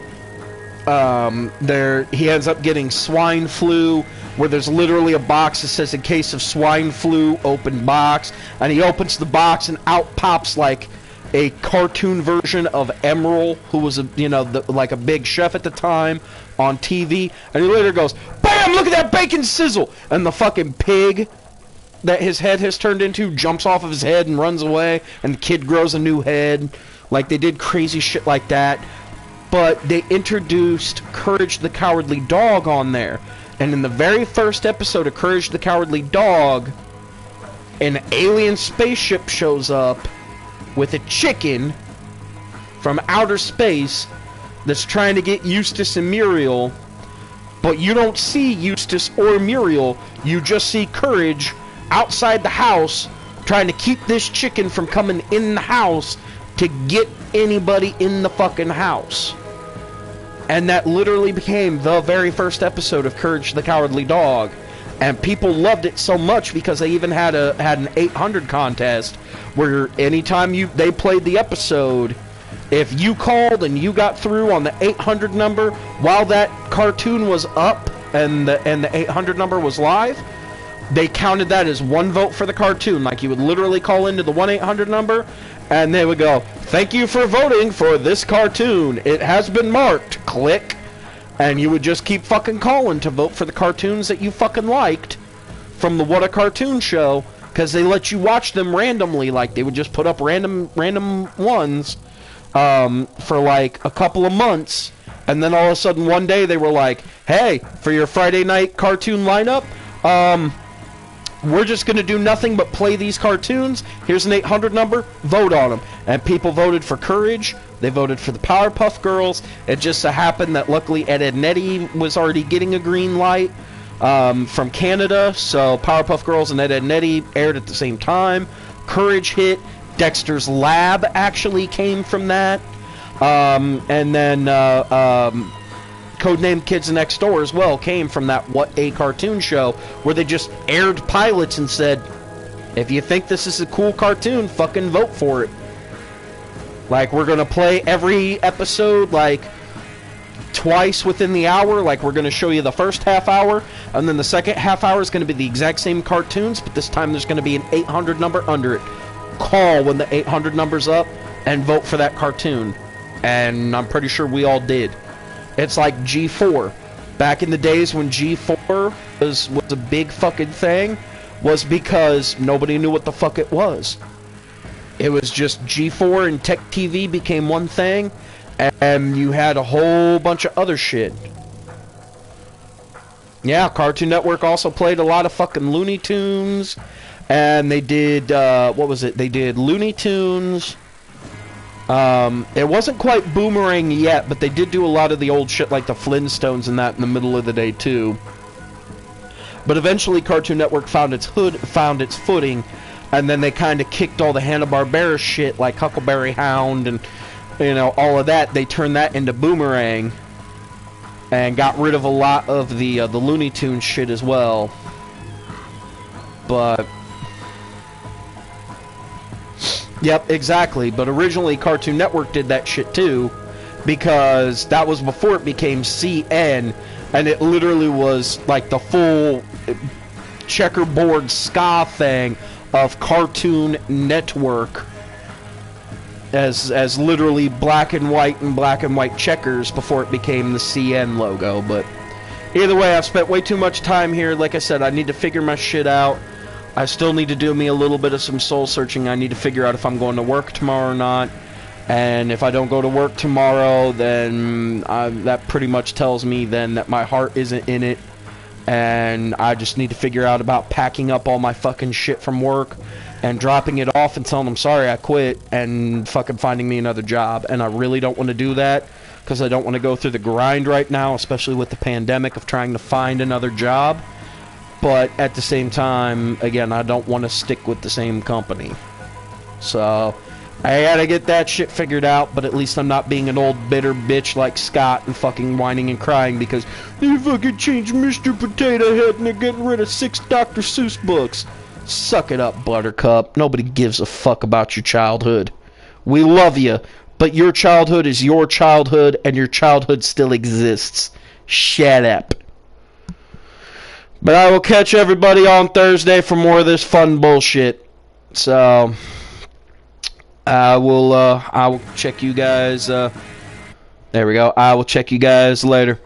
he ends up getting swine flu, where there's literally a box that says, in case of swine flu, open box, and he opens the box and out pops, like, a cartoon version of Emerald, who was like a big chef at the time on TV, and he later goes, BAM! Look at that bacon sizzle! And the fucking pig that his head has turned into jumps off of his head and runs away, and the kid grows a new head. Like, they did crazy shit like that. But they introduced Courage the Cowardly Dog on there, and in the very first episode of Courage the Cowardly Dog, an alien spaceship shows up with a chicken from outer space that's trying to get Eustace and Muriel, but you don't see Eustace or Muriel. You just see Courage outside the house trying to keep this chicken from coming in the house to get anybody in the fucking house. And that literally became the very first episode of Courage the Cowardly Dog. And people loved it so much because they even had an 800 contest where anytime they played the episode, if you called and you got through on the 800 number while that cartoon was up and the 800 number was live, they counted that as one vote for the cartoon. Like, you would literally call into the 1-800 number and they would go, "Thank you for voting for this cartoon. It has been marked." Click. And you would just keep fucking calling to vote for the cartoons that you fucking liked from the What a Cartoon show, because they let you watch them randomly. Like, they would just put up random ones for like a couple of months, and then all of a sudden one day they were like, "Hey, for your Friday night cartoon lineup, we're just going to do nothing but play these cartoons. Here's an 800 number, vote on them." And people voted for Courage. They voted for the Powerpuff Girls. It just so happened that luckily Ed, Edd n Eddy was already getting a green light from Canada, so Powerpuff Girls and Ed, Edd n Eddy aired at the same time. Courage hit. Dexter's Lab actually came from that. And then Codename Kids Next Door as well came from that What a Cartoon show, where they just aired pilots and said, if you think this is a cool cartoon, fucking vote for it. Like, we're gonna play every episode like twice within the hour. Like, we're gonna show you the first half hour, and then the second half hour is gonna be the exact same cartoons, but this time there's gonna be an 800 number under it. Call when the 800 number's up and vote for that cartoon. And I'm pretty sure we all did. It's like G4. Back in the days when G4 was a big fucking thing, was because nobody knew what the fuck it was. It was just G4 and Tech TV became one thing, and you had a whole bunch of other shit. Yeah, Cartoon Network also played a lot of fucking Looney Tunes, and they did, what was it? They did Looney Tunes. It wasn't quite Boomerang yet, but they did do a lot of the old shit like the Flintstones and that in the middle of the day too. But eventually Cartoon Network found its footing, and then they kind of kicked all the Hanna-Barbera shit like Huckleberry Hound and you know, all of that, they turned that into Boomerang and got rid of a lot of the Looney Tunes shit as well. But yep, exactly. But originally Cartoon Network did that shit too, because that was before it became CN, and it literally was like the full checkerboard ska thing of Cartoon Network, as literally black and white checkers before it became the CN logo. But either way, I've spent way too much time here. Like I said, I need to figure my shit out. I still need to do me a little bit of some soul searching. I need to figure out if I'm going to work tomorrow or not. And if I don't go to work tomorrow, then that pretty much tells me then that my heart isn't in it. And I just need to figure out about packing up all my fucking shit from work and dropping it off and telling them sorry I quit and fucking finding me another job. And I really don't want to do that because I don't want to go through the grind right now, especially with the pandemic, of trying to find another job. But at the same time, again, I don't want to stick with the same company. So I gotta get that shit figured out, but at least I'm not being an old bitter bitch like Scott and fucking whining and crying because they fucking changed Mr. Potato Head and they're getting rid of 6 Dr. Seuss books. Suck it up, Buttercup. Nobody gives a fuck about your childhood. We love you, but your childhood is your childhood and your childhood still exists. Shut up. But I will catch everybody on Thursday for more of this fun bullshit. So I will check you guys. There we go. I will check you guys later.